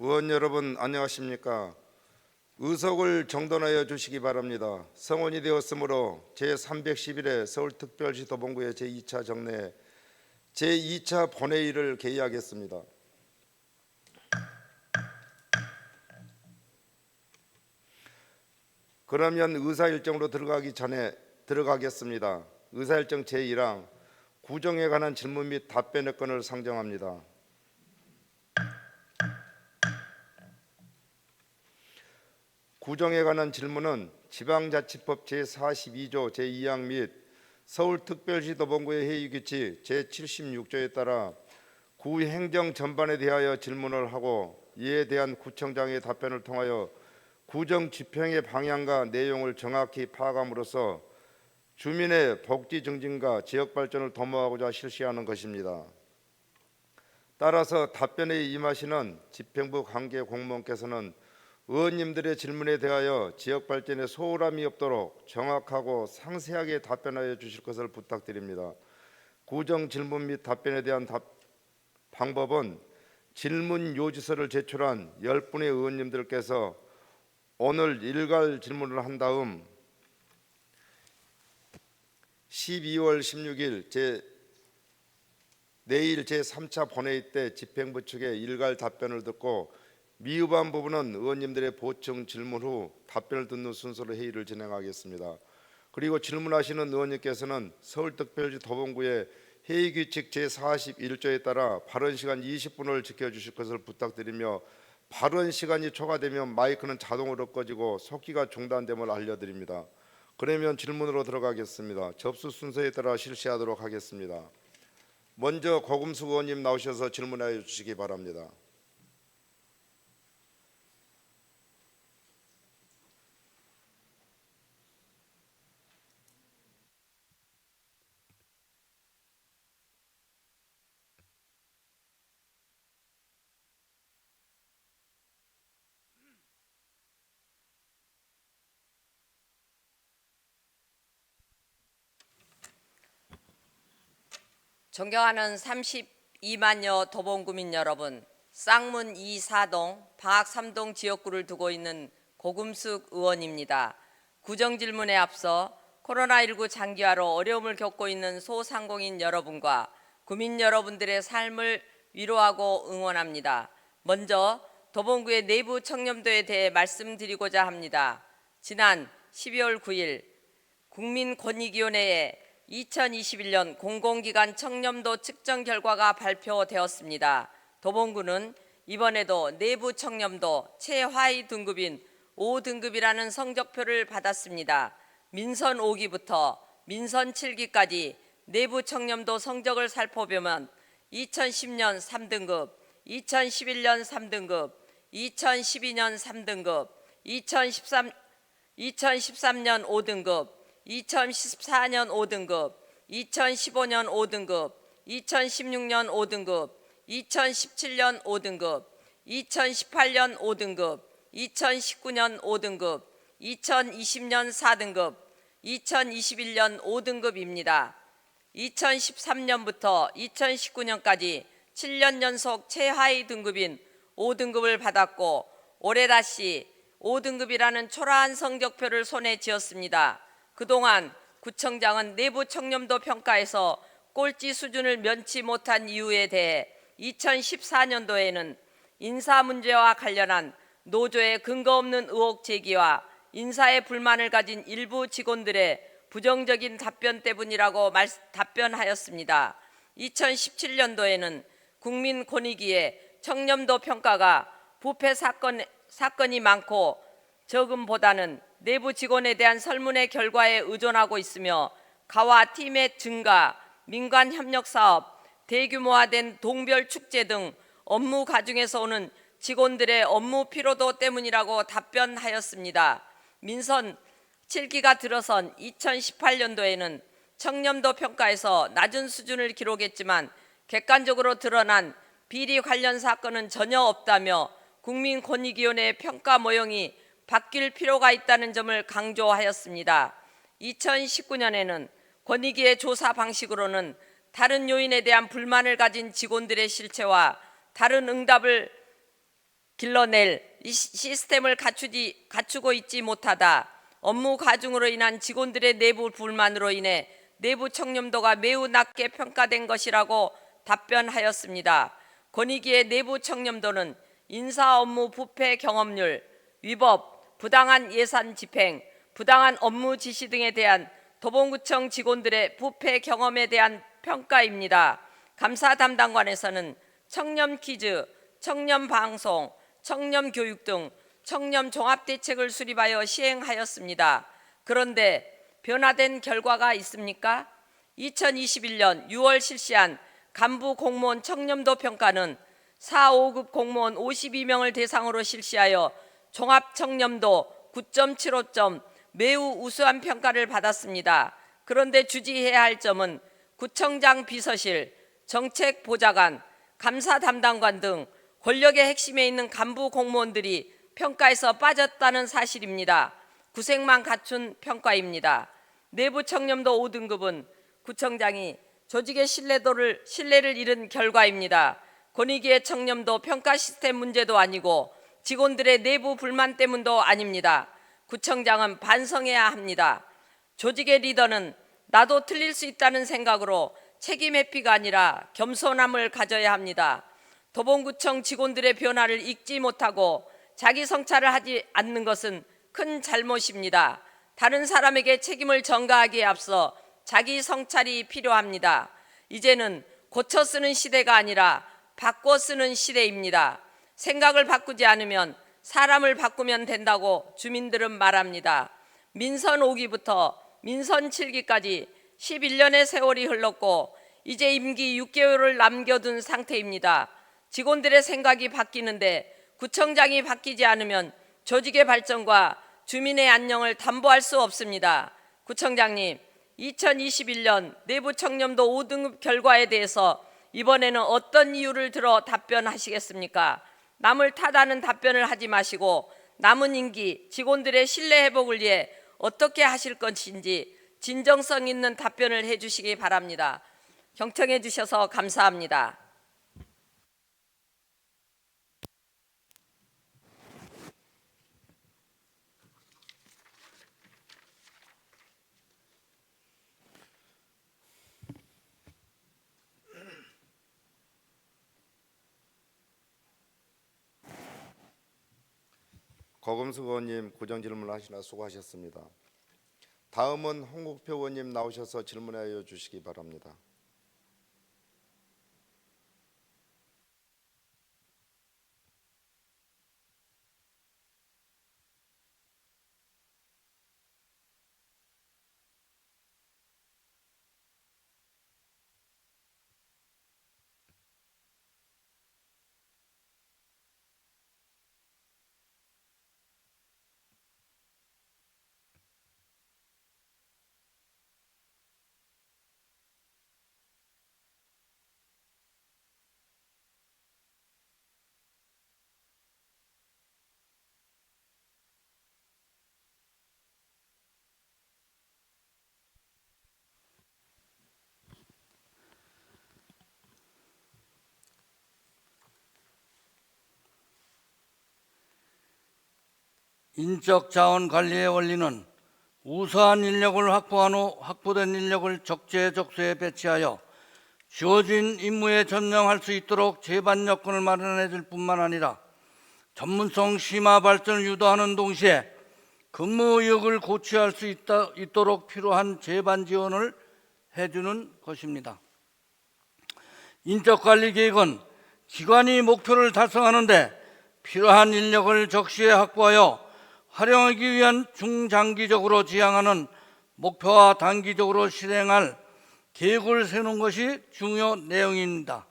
의원 여러분 안녕하십니까? 의석을 정돈하여 주시기 바랍니다. 성원이 되었으므로 제311회 서울특별시 도봉구의 제2차 정례 제2차 본회의를 개의하겠습니다. 그러면 의사일정으로 들어가겠습니다. 의사일정 제1항 구정에 관한 질문 및 답변의 건을 상정합니다. 구정에 관한 질문은 지방자치법 제42조 제2항 및 서울특별시 도봉구의 회의규칙 제76조에 따라 구 행정 전반에 대하여 질문을 하고 이에 대한 구청장의 답변을 통하여 구정 집행의 방향과 내용을 정확히 파악함으로써 주민의 복지 증진과 지역 발전을 도모하고자 실시하는 것입니다. 따라서 답변에 임하시는 집행부 관계 공무원께서는 의원님들의 질문에 대하여 지역 발전에 소홀함이 없도록 정확하고 상세하게 답변하여 주실 것을 부탁드립니다. 구정 질문 및 답변에 대한 방법은 질문 요지서를 제출한 10분의 의원님들께서 오늘 일괄 질문을 한 다음 12월 16일 내일 제3차 본회의 때 집행부 측의 일괄 답변을 듣고 미흡한 부분은 의원님들의 보충 질문 후 답변을 듣는 순서로 회의를 진행하겠습니다. 그리고 질문하시는 의원님께서는 서울특별시 도봉구의 회의규칙 제41조에 따라 발언시간 20분을 지켜주실 것을 부탁드리며 발언 시간이 초과되면 마이크는 자동으로 꺼지고 속기가 중단됨을 알려드립니다. 그러면 질문으로 들어가겠습니다. 접수 순서에 따라 실시하도록 하겠습니다. 먼저 고금숙 의원님 나오셔서 질문하여 주시기 바랍니다. 존경하는 32만여 도봉구민 여러분, 쌍문 2, 4동, 방학 3동 지역구를 두고 있는 고금숙 의원입니다. 구정질문에 앞서 코로나19 장기화로 어려움을 겪고 있는 소상공인 여러분과 구민 여러분들의 삶을 위로하고 응원합니다. 먼저 도봉구의 내부 청렴도에 대해 말씀드리고자 합니다. 지난 12월 9일 국민권익위원회에 2021년 공공기관 청렴도 측정 결과가 발표되었습니다. 도봉구는 이번에도 내부 청렴도 최하위 등급인 5등급이라는 성적표를 받았습니다. 민선 5기부터 민선 7기까지 내부 청렴도 성적을 살펴보면 2010년 3등급, 2011년 3등급, 2012년 3등급, 2013년 5등급, 2014년 5등급, 2015년 5등급, 2016년 5등급, 2017년 5등급, 2018년 5등급, 2019년 5등급, 2020년 4등급, 2021년 5등급입니다. 2013년부터 2019년까지 7년 연속 최하위 등급인 5등급을 받았고 올해 다시 5등급이라는 초라한 성적표를 손에 쥐었습니다. 그동안 구청장은 내부 청렴도 평가에서 꼴찌 수준을 면치 못한 이유에 대해 2014년도에는 인사 문제와 관련한 노조의 근거 없는 의혹 제기와 인사에 불만을 가진 일부 직원들의 부정적인 답변 때문이라고 답변하였습니다. 2017년도에는 국민권익위의 청렴도 평가가 부패 사건이 많고 적음보다는 내부 직원에 대한 설문의 결과에 의존하고 있으며 가와 팀의 증가, 민관 협력 사업, 대규모화된 동별 축제 등 업무 과중에서 오는 직원들의 업무 피로도 때문이라고 답변하였습니다. 민선 7기가 들어선 2018년도에는 청렴도 평가에서 낮은 수준을 기록했지만 객관적으로 드러난 비리 관련 사건은 전혀 없다며 국민권익위원회의 평가 모형이 바뀔 필요가 있다는 점을 강조하였습니다. 2019년에는 권익위의 조사 방식으로는 다른 요인에 대한 불만을 가진 직원들의 실체와 다른 응답을 길러낼 이 시스템을 갖추고 있지 못하다 업무 과중으로 인한 직원들의 내부 불만으로 인해 내부 청렴도가 매우 낮게 평가된 것이라고 답변하였습니다. 권익위의 내부 청렴도는 인사 업무 부패 경험률, 위법, 부당한 예산 집행, 부당한 업무 지시 등에 대한 도봉구청 직원들의 부패 경험에 대한 평가입니다. 감사 담당관에서는 청렴 퀴즈, 청렴 방송, 청렴 교육 등 청렴 종합 대책을 수립하여 시행하였습니다. 그런데 변화된 결과가 있습니까? 2021년 6월 실시한 간부 공무원 청렴도 평가는 4, 5급 공무원 52명을 대상으로 실시하여 종합 청렴도 9.75점 매우 우수한 평가를 받았습니다. 그런데 주지해야 할 점은 구청장 비서실, 정책보좌관, 감사 담당관 등 권력의 핵심에 있는 간부 공무원들이 평가에서 빠졌다는 사실입니다. 구색만 갖춘 평가입니다. 내부 청렴도 5등급은 구청장이 조직의 신뢰를 잃은 결과입니다. 권익위의 청렴도 평가 시스템 문제도 아니고 직원들의 내부 불만 때문도 아닙니다. 구청장은 반성해야 합니다. 조직의 리더는 나도 틀릴 수 있다는 생각으로 책임 회피가 아니라 겸손함을 가져야 합니다. 도봉구청 직원들의 변화를 읽지 못하고 자기 성찰을 하지 않는 것은 큰 잘못입니다. 다른 사람에게 책임을 전가하기에 앞서 자기 성찰이 필요합니다. 이제는 고쳐 쓰는 시대가 아니라 바꿔 쓰는 시대입니다. 생각을 바꾸지 않으면 사람을 바꾸면 된다고 주민들은 말합니다. 민선 5기부터 민선 7기까지 11년의 세월이 흘렀고 이제 임기 6개월을 남겨둔 상태입니다. 직원들의 생각이 바뀌는데 구청장이 바뀌지 않으면 조직의 발전과 주민의 안녕을 담보할 수 없습니다. 구청장님, 2021년 내부 청렴도 5등급 결과에 대해서 이번에는 어떤 이유를 들어 답변하시겠습니까? 남을 탓하는 답변을 하지 마시고 남은 임기 직원들의 신뢰 회복을 위해 어떻게 하실 것인지 진정성 있는 답변을 해주시기 바랍니다. 경청해 주셔서 감사합니다. 거금숙 의원님 고정 질문을 하시나 수고하셨습니다. 다음은 홍국표 의원님 나오셔서 질문하여 주시기 바랍니다. 인적 자원 관리의 원리는 우수한 인력을 확보한 후 확보된 인력을 적재적소에 배치하여 주어진 임무에 전념할 수 있도록 제반 여건을 마련해 줄 뿐만 아니라 전문성 심화 발전을 유도하는 동시에 근무 의욕을 고취할 수 있도록 필요한 제반 지원을 해주는 것입니다. 인적관리 계획은 기관이 목표를 달성하는데 필요한 인력을 적시에 확보하여 활용하기 위한 중장기적으로 지향하는 목표와 단기적으로 실행할 계획을 세우는 것이 중요 내용입니다.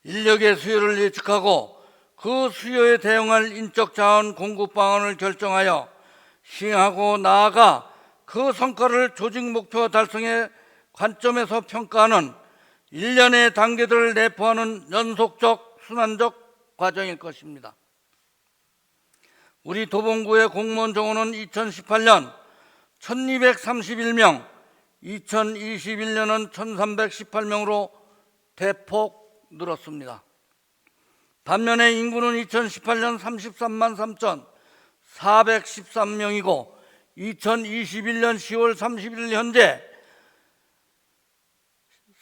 인력의 수요를 예측하고 그 수요에 대응할 인적 자원 공급 방안을 결정하여 시행하고 나아가 그 성과를 조직 목표 달성의 관점에서 평가하는 일련의 단계들을 내포하는 연속적 순환적 과정일 것입니다. 우리 도봉구의 공무원 정원은 2018년 1231명, 2021년은 1318명으로 대폭 늘었습니다. 반면에 인구는 2018년 33만 3,413명이고 2021년 10월 30일 현재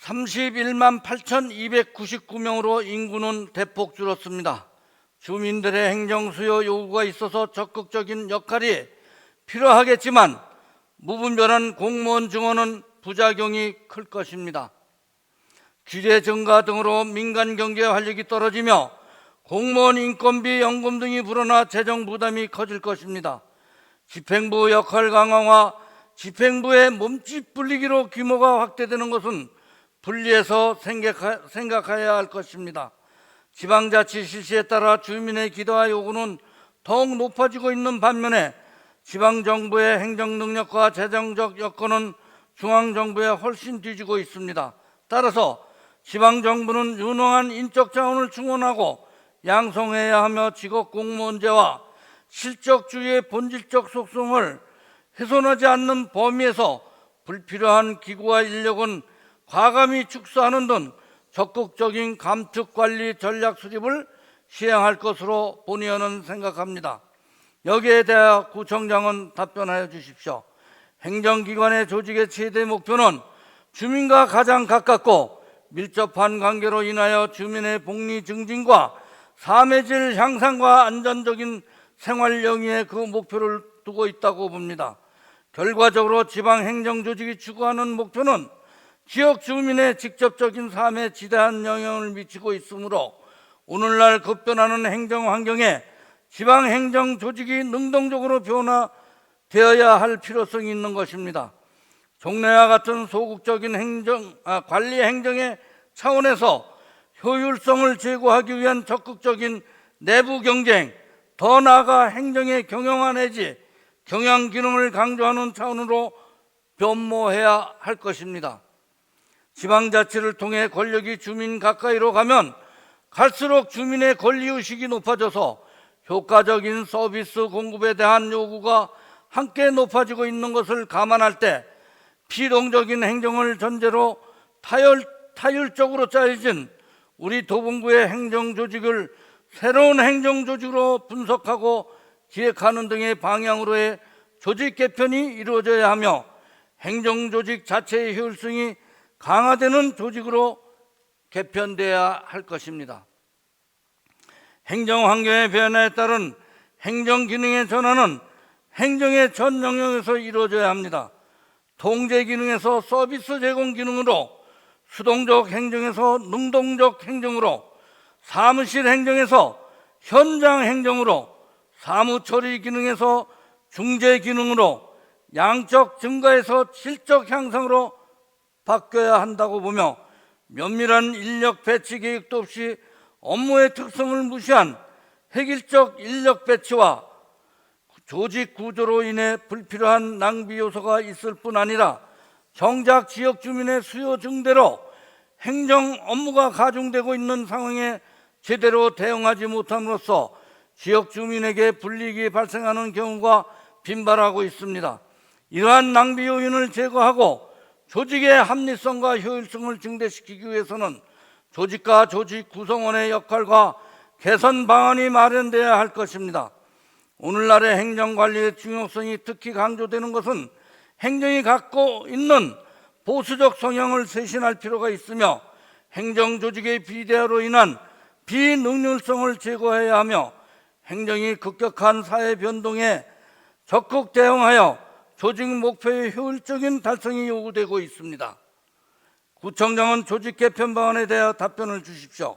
31만 8,299명으로 인구는 대폭 줄었습니다. 주민들의 행정 수요 요구가 있어서 적극적인 역할이 필요하겠지만 무분별한 공무원 증원은 부작용이 클 것입니다. 규제 증가 등으로 민간 경제 활력이 떨어지며 공무원 인건비, 연금 등이 불어나 재정 부담이 커질 것입니다. 집행부 역할 강화와 집행부의 몸집 불리기로 규모가 확대되는 것은 분리해서 생각해야 할 것입니다. 지방자치 실시에 따라 주민의 기대와 요구는 더욱 높아지고 있는 반면에 지방정부의 행정능력과 재정적 여건은 중앙정부에 훨씬 뒤지고 있습니다. 따라서 지방정부는 유능한 인적자원을 충원하고 양성해야 하며 직업공무원제와 실적주의의 본질적 속성을 훼손하지 않는 범위에서 불필요한 기구와 인력은 과감히 축소하는 등 적극적인 감축관리 전략 수립을 시행할 것으로 본의원은 생각합니다. 여기에 대하여 구청장은 답변하여 주십시오. 행정기관의 조직의 최대 목표는 주민과 가장 가깝고 밀접한 관계로 인하여 주민의 복리 증진과 삶의 질 향상과 안전적인 생활 영위에 그 목표를 두고 있다고 봅니다. 결과적으로 지방행정조직이 추구하는 목표는 지역 주민의 직접적인 삶에 지대한 영향을 미치고 있으므로 오늘날 급변하는 행정환경에 지방행정조직이 능동적으로 변화되어야 할 필요성이 있는 것입니다. 종래와 같은 소극적인 관리 행정의 차원에서 효율성을 제고하기 위한 적극적인 내부 경쟁, 더 나아가 행정의 경영화 내지 경영 기능을 강조하는 차원으로 변모해야 할 것입니다. 지방자치를 통해 권력이 주민 가까이로 가면 갈수록 주민의 권리의식이 높아져서 효과적인 서비스 공급에 대한 요구가 함께 높아지고 있는 것을 감안할 때 비동적인 행정을 전제로 타율적으로 짜여진 우리 도봉구의 행정조직을 새로운 행정조직으로 분석하고 기획하는 등의 방향으로의 조직 개편이 이루어져야 하며 행정조직 자체의 효율성이 강화되는 조직으로 개편돼야 할 것입니다. 행정환경의 변화에 따른 행정기능의 전환은 행정의 전 영역에서 이루어져야 합니다. 통제 기능에서 서비스 제공 기능으로, 수동적 행정에서 능동적 행정으로, 사무실 행정에서 현장 행정으로, 사무처리 기능에서 중재 기능으로, 양적 증가에서 질적 향상으로 바뀌어야 한다고 보며 면밀한 인력 배치 계획도 없이 업무의 특성을 무시한 획일적 인력 배치와 조직 구조로 인해 불필요한 낭비 요소가 있을 뿐 아니라 정작 지역 주민의 수요 증대로 행정 업무가 가중되고 있는 상황에 제대로 대응하지 못함으로써 지역 주민에게 불이익이 발생하는 경우가 빈발하고 있습니다. 이러한 낭비 요인을 제거하고 조직의 합리성과 효율성을 증대시키기 위해서는 조직과 조직 구성원의 역할과 개선 방안이 마련되어야 할 것입니다. 오늘날의 행정관리의 중요성이 특히 강조되는 것은 행정이 갖고 있는 보수적 성향을 쇄신할 필요가 있으며 행정조직의 비대화로 인한 비능률성을 제거해야 하며 행정이 급격한 사회 변동에 적극 대응하여 조직 목표의 효율적인 달성이 요구되고 있습니다. 구청장은 조직 개편 방안에 대해 답변을 주십시오.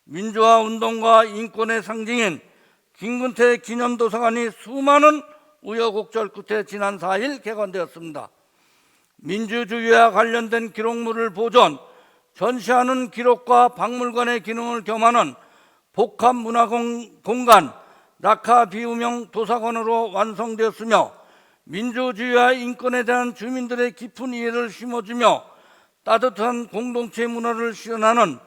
민주화 운동과 인권의 상징인 김근태 기념도서관이 수많은 우여곡절 끝에 지난 4일 개관되었습니다. 민주주의와 관련된 기록물을 보존, 전시하는 기록과 박물관의 기능을 겸하는 복합문화공간 낙하 비우명 도서관으로 완성되었으며 민주주의와 인권에 대한 주민들의 깊은 이해를 심어주며 따뜻한 공동체 문화를 실현하는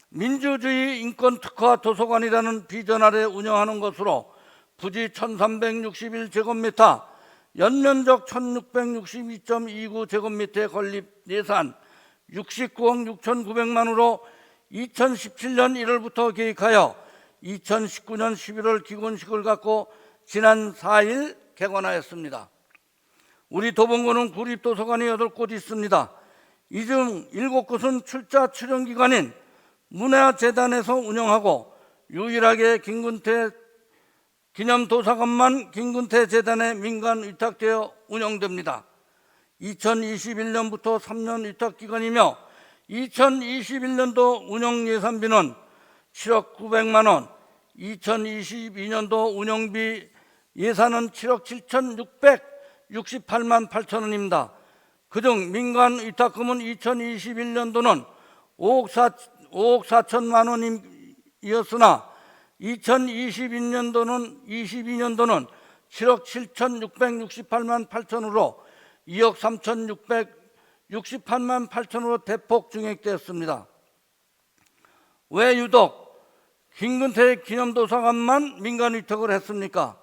민주주의 인권 특화 도서관이라는 비전 아래 운영하는 것으로 부지 1361제곱미터, 연면적 1662.29제곱미터의 건립 예산 69억 6,900만으로 2017년 1월부터 계획하여 2019년 11월 기본식을 갖고 지난 4일 개관하였습니다. 우리 도봉구는 구립도서관이 8곳 있습니다. 이 중 7곳은 출자 출연기관인 문화재단에서 운영하고 유일하게 김근태 기념도서관만 김근태 재단에 민간 위탁되어 운영됩니다. 2021년부터 3년 위탁기간이며 2021년도 운영 예산비는 7억 900만 원, 2022년도 운영비 예산은 7억 7,668만 8천 원입니다. 그중 민간 위탁금은 2021년도는 5억 4천만 원이었으나 2022년도는 7억 7,668만 8천으로 2억 3,668만 8천으로 대폭 증액되었습니다. 왜 유독 김근태 기념도서관만 민간 위탁을 했습니까?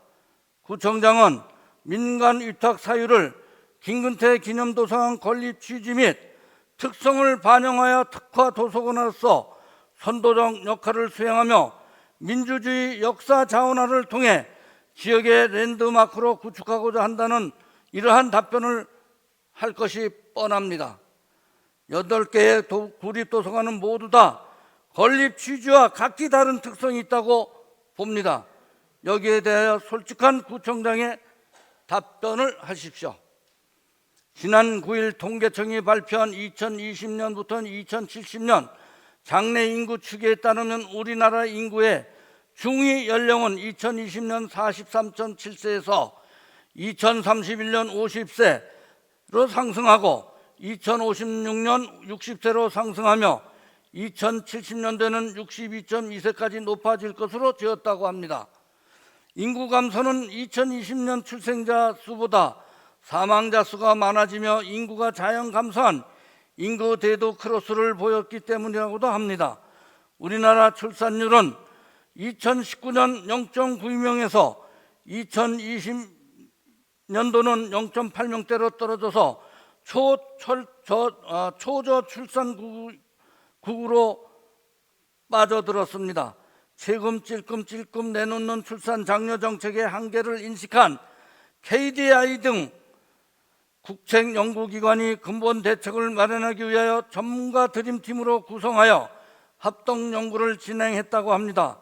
구청장은 민간 위탁 사유를 김근태 기념도서관 건립 취지 및 특성을 반영하여 특화 도서관으로서 선도적 역할을 수행하며 민주주의 역사 자원화를 통해 지역의 랜드마크로 구축하고자 한다는 이러한 답변을 할 것이 뻔합니다. 8개의 구립도서관은 모두 다 건립 취지와 각기 다른 특성이 있다고 봅니다. 여기에 대하여 솔직한 구청장의 답변을 하십시오. 지난 9일 통계청이 발표한 2020년부터 2070년 장래 인구 추계에 따르면 우리나라 인구의 중위 연령은 2020년 43.7세에서 2031년 50세로 상승하고 2056년 60세로 상승하며 2070년대는 62.2세까지 높아질 것으로 지었다고 합니다. 인구 감소는 2020년 출생자 수보다 사망자 수가 많아지며 인구가 자연 감소한 인구 대도 크로스를 보였기 때문이라고도 합니다. 우리나라 출산율은 2019년 0.92명에서 2020년도는 0.8명대로 떨어져서 초저 출산국으로 빠져들었습니다. 세금 찔끔찔끔 내놓는 출산 장려 정책의 한계를 인식한 KDI 등 국책 연구기관이 근본 대책을 마련하기 위하여 전문가 드림팀으로 구성하여 합동 연구를 진행했다고 합니다.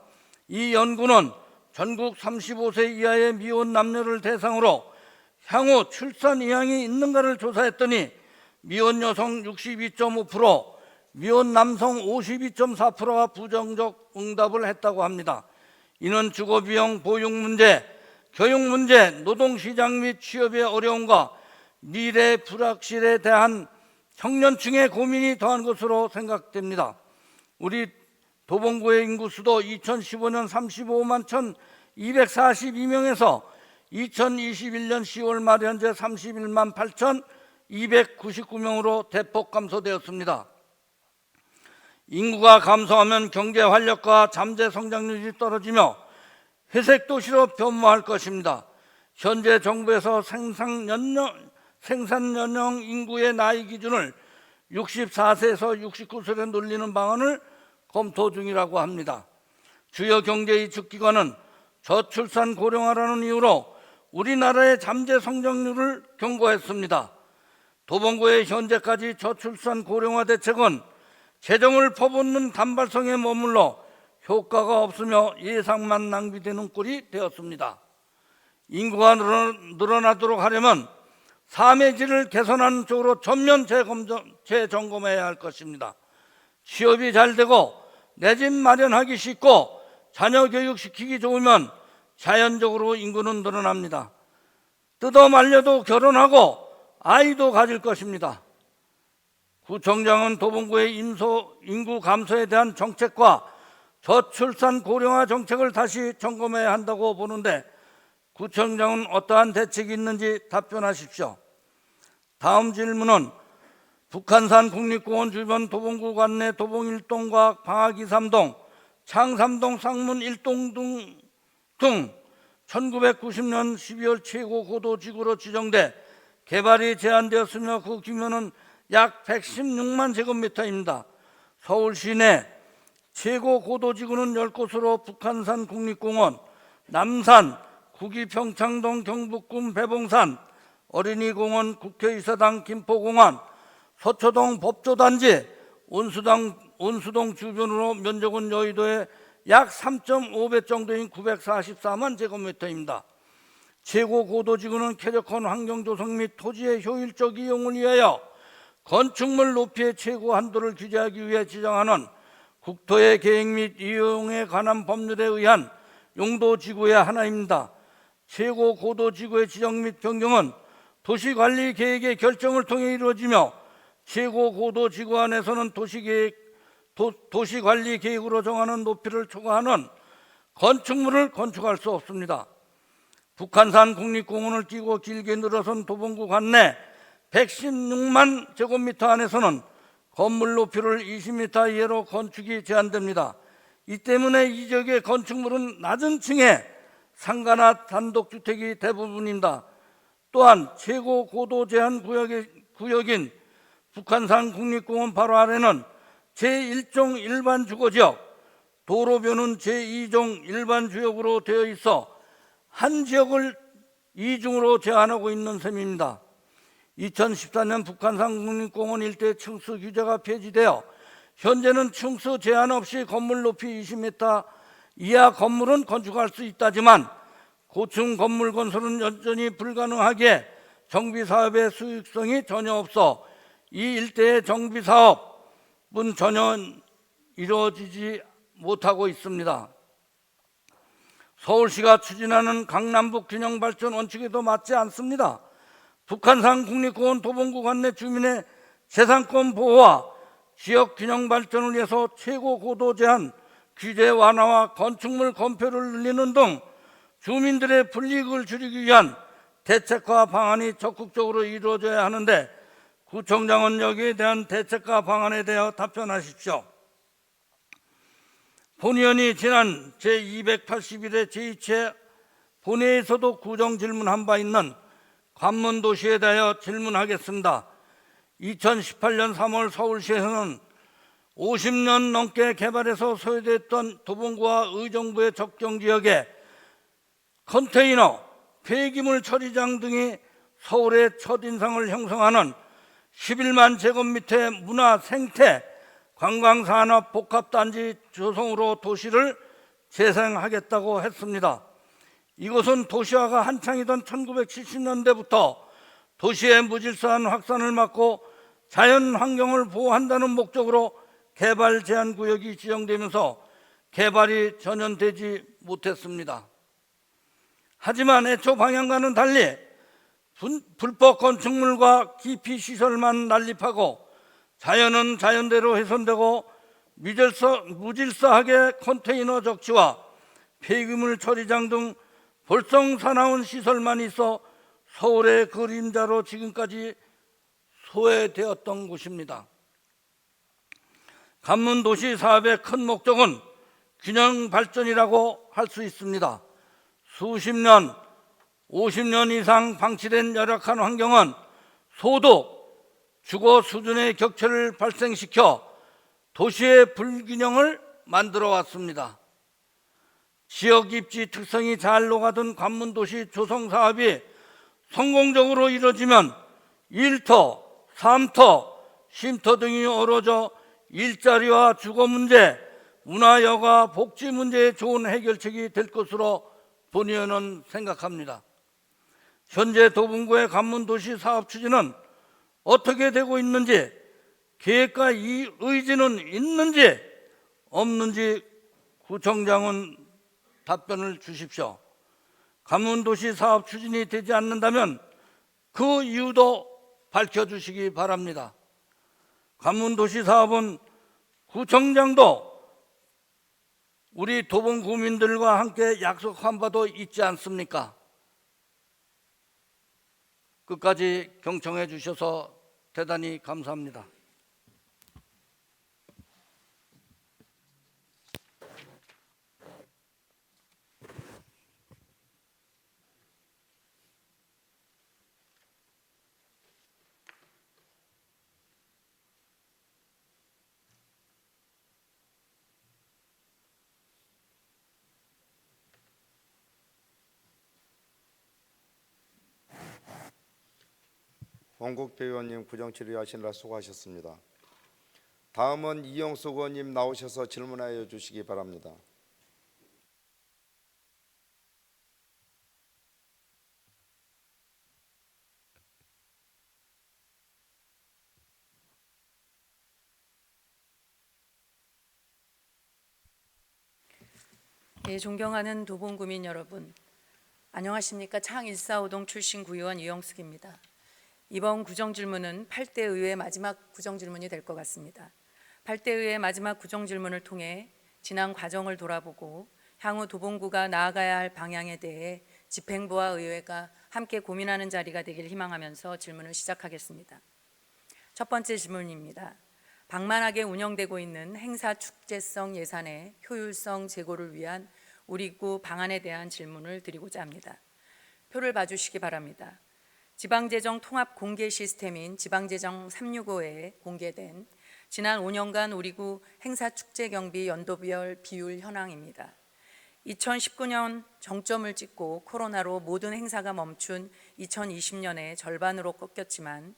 이 연구는 전국 35세 이하의 미혼 남녀를 대상으로 향후 출산 의향이 있는가를 조사했더니 미혼 여성 62.5%, 미혼 남성 52.4%가 부정적 응답을 했다고 합니다. 이는 주거비용, 보육문제, 교육문제, 노동시장 및 취업의 어려움과 미래 불확실에 대한 청년층의 고민이 더한 것으로 생각됩니다. 우리 도봉구의 인구수도 2015년 35만 1,242명에서 2021년 10월 말 현재 31만 8,299명으로 대폭 감소되었습니다. 인구가 감소하면 경제 활력과 잠재 성장률이 떨어지며 회색 도시로 변모할 것입니다. 현재 정부에서 생산 연령 인구의 나이 기준을 64세에서 69세로 늘리는 방안을 검토 중이라고 합니다. 주요 경제 이축기관은 저출산 고령화라는 이유로 우리나라의 잠재 성장률을 경고했습니다. 도봉구의 현재까지 저출산 고령화 대책은 재정을 퍼붓는 단발성에 머물러 효과가 없으며 예산만 낭비되는 꼴이 되었습니다. 인구가 늘어나도록 하려면 삶의 질을 개선하는 쪽으로 전면 재점검해야 할 것입니다. 취업이 잘 되고 내 집 마련하기 쉽고 자녀 교육시키기 좋으면 자연적으로 인구는 늘어납니다. 뜯어 말려도 결혼하고 아이도 가질 것입니다. 구청장은 도봉구의 인구 감소에 대한 정책과 저출산 고령화 정책을 다시 점검해야 한다고 보는데 구청장은 어떠한 대책이 있는지 답변하십시오. 다음 질문은 북한산 국립공원 주변 도봉구 관내 도봉 1동과 방학 2, 3동, 창3동, 쌍문 1동 등 1990년 12월 최고 고도 지구로 지정돼 개발이 제한되었으며 그 규모는 약 116만 제곱미터입니다. 서울 시내 최고 고도지구는 10곳으로 북한산 국립공원, 남산, 구기평창동 경북군 배봉산, 어린이공원, 국회의사당 김포공원, 서초동 법조단지, 온수동 주변으로 면적은 여의도의 약 3.5배 정도인 944만 제곱미터입니다. 최고 고도지구는 쾌적한 환경 조성 및 토지의 효율적 이용을 위하여 건축물 높이의 최고 한도를 규제하기 위해 지정하는 국토의 계획 및 이용에 관한 법률에 의한 용도지구의 하나입니다. 최고 고도지구의 지정 및 변경은 도시관리계획의 결정을 통해 이루어지며 최고 고도지구 안에서는 도시관리계획으로 정하는 높이를 초과하는 건축물을 건축할 수 없습니다. 북한산 국립공원을 끼고 길게 늘어선 도봉구 관내 116만 제곱미터 안에서는 건물 높이를 20m 이하로 건축이 제한됩니다. 이 때문에 이 지역의 건축물은 낮은 층의 상가나 단독주택이 대부분입니다. 또한 최고 고도 제한 구역인 북한산 국립공원 바로 아래는 제1종 일반 주거지역, 도로변은 제2종 일반 주역으로 되어 있어 한 지역을 2중으로 제한하고 있는 셈입니다. 2014년 북한산 국립공원 일대 층수 규제가 폐지되어 현재는 층수 제한 없이 건물 높이 20m 이하 건물은 건축할 수 있다지만 고층 건물 건설은 여전히 불가능하기에 정비사업의 수익성이 전혀 없어 이 일대의 정비사업은 전혀 이루어지지 못하고 있습니다. 서울시가 추진하는 강남북 균형발전 원칙에도 맞지 않습니다. 북한산 국립공원 도봉구 관내 주민의 재산권 보호와 지역 균형 발전을 위해서 최고 고도 제한 규제 완화와 건축물 건폐를 늘리는 등 주민들의 불이익을 줄이기 위한 대책과 방안이 적극적으로 이루어져야 하는데 구청장은 여기에 대한 대책과 방안에 대해 답변하십시오. 본의원이 지난 제281회 제2체 본회의에서도 구정 질문한 바 있는 관문도시에 대하여 질문하겠습니다. 2018년 3월 서울시에서는 50년 넘게 개발해서 소유됐던 도봉구와 의정부의 적정지역에 컨테이너, 폐기물 처리장 등이 서울의 첫인상을 형성하는 11만 제곱미터의 문화, 생태, 관광산업 복합단지 조성으로 도시를 재생하겠다고 했습니다. 이곳은 도시화가 한창이던 1970년대부터 도시의 무질서한 확산을 막고 자연 환경을 보호한다는 목적으로 개발 제한 구역이 지정되면서 개발이 전혀 되지 못했습니다. 하지만 애초 방향과는 달리 불법 건축물과 기피 시설만 난립하고 자연은 자연대로 훼손되고 무질서하게 컨테이너 적치와 폐기물 처리장 등 볼썽사나운 시설만 있어 서울의 그림자로 지금까지 소외되었던 곳입니다. 관문도시 사업의 큰 목적은 균형 발전이라고 할 수 있습니다. 수십 년, 50년 이상 방치된 열악한 환경은 소득, 주거 수준의 격차를 발생시켜 도시의 불균형을 만들어 왔습니다. 지역 입지 특성이 잘 녹아든 관문도시 조성 사업이 성공적으로 이루어지면 1터, 3터, 쉼터 등이 어우러져 일자리와 주거 문제, 문화, 여가, 복지 문제의 좋은 해결책이 될 것으로 본의원은 생각합니다. 현재 도봉구의 관문도시 사업 추진은 어떻게 되고 있는지, 계획과 이 의지는 있는지 없는지 구청장은 답변을 주십시오. 관문도시 사업 추진이 되지 않는다면 그 이유도 밝혀주시기 바랍니다. 관문도시 사업은 구청장도 우리 도봉구민들과 함께 약속한 바도 있지 않습니까? 끝까지 경청해 주셔서 대단히 감사합니다. 원국배 의원님 구정 질의하시느라 수고하셨습니다. 다음은 이영숙 의원님 나오셔서 질문하여 주시기 바랍니다. 예, 존경하는 도봉구민 여러분, 안녕하십니까? 창 145동 출신 구의원 이영숙입니다. 이번 구정질문은 8대 의회 마지막 구정질문이 될 것 같습니다. 8대 의회 마지막 구정질문을 통해 지난 과정을 돌아보고 향후 도봉구가 나아가야 할 방향에 대해 집행부와 의회가 함께 고민하는 자리가 되길 희망하면서 질문을 시작하겠습니다. 첫 번째 질문입니다. 방만하게 운영되고 있는 행사 축제성 예산의 효율성 제고를 위한 우리 구 방안에 대한 질문을 드리고자 합니다. 표를 봐주시기 바랍니다. 지방재정 통합 공개 시스템인 지방재정 365에 공개된 지난 5년간 우리 구 행사 축제 경비 연도별 비율 현황입니다. 2019년 정점을 찍고 코로나로 모든 행사가 멈춘 2020년에 절반으로 꺾였지만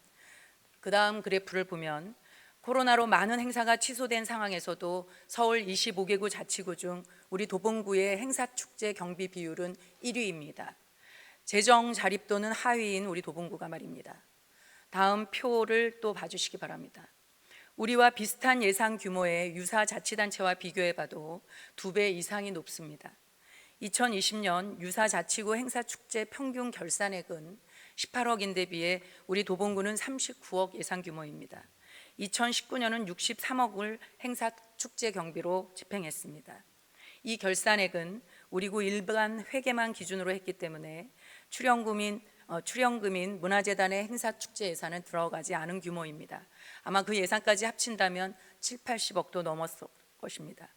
그 다음 그래프를 보면 코로나로 많은 행사가 취소된 상황에서도 서울 25개구 자치구 중 우리 도봉구의 행사축제 경비 비율은 1위입니다. 재정 자립도는 하위인 우리 도봉구가 말입니다. 다음 표를 또 봐주시기 바랍니다. 우리와 비슷한 예산 규모의 유사 자치단체와 비교해봐도 2배 이상이 높습니다. 2020년 유사 자치구 행사축제 평균 결산액은 18억인데 비해 우리 도봉구는 39억 예산 규모입니다. 2019년은 63억을 행사 축제 경비로 집행했습니다. 이 결산액은 우리 구 일반 회계만 기준으로 했기 때문에 출연금인 문화재단의 행사 축제 예산은 들어가지 않은 규모입니다. 아마 그 예산까지 합친다면 7, 80억도 넘었을 것입니다.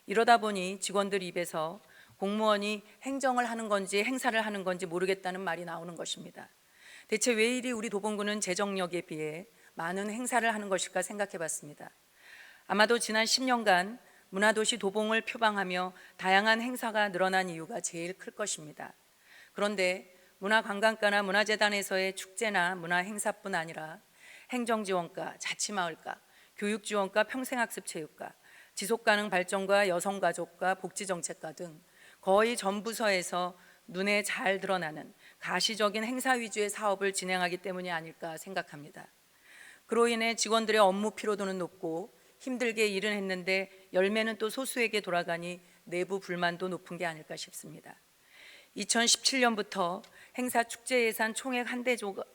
이러다 보니 직원들 입에서 공무원이 행정을 하는 건지 행사를 하는 건지 모르겠다는 말이 나오는 것입니다. 대체 왜 이리 우리 도봉구는 재정력에 비해 많은 행사를 하는 것일까 생각해 봤습니다. 아마도 지난 10년간 문화도시 도봉을 표방하며 다양한 행사가 늘어난 이유가 제일 클 것입니다. 그런데 문화관광가나 문화재단에서의 축제나 문화행사뿐 아니라 행정지원과, 자치마을과, 교육지원과, 평생학습체육과, 지속가능발전과 여성가족과 복지정책과 등 거의 전 부서에서 눈에 잘 드러나는 가시적인 행사 위주의 사업을 진행하기 때문이 아닐까 생각합니다. 그로 인해 직원들의 업무 피로도는 높고 힘들게 일은 했는데 열매는 또 소수에게 돌아가니 내부 불만도 높은 게 아닐까 싶습니다. 2017년부터 행사 축제 예산 총액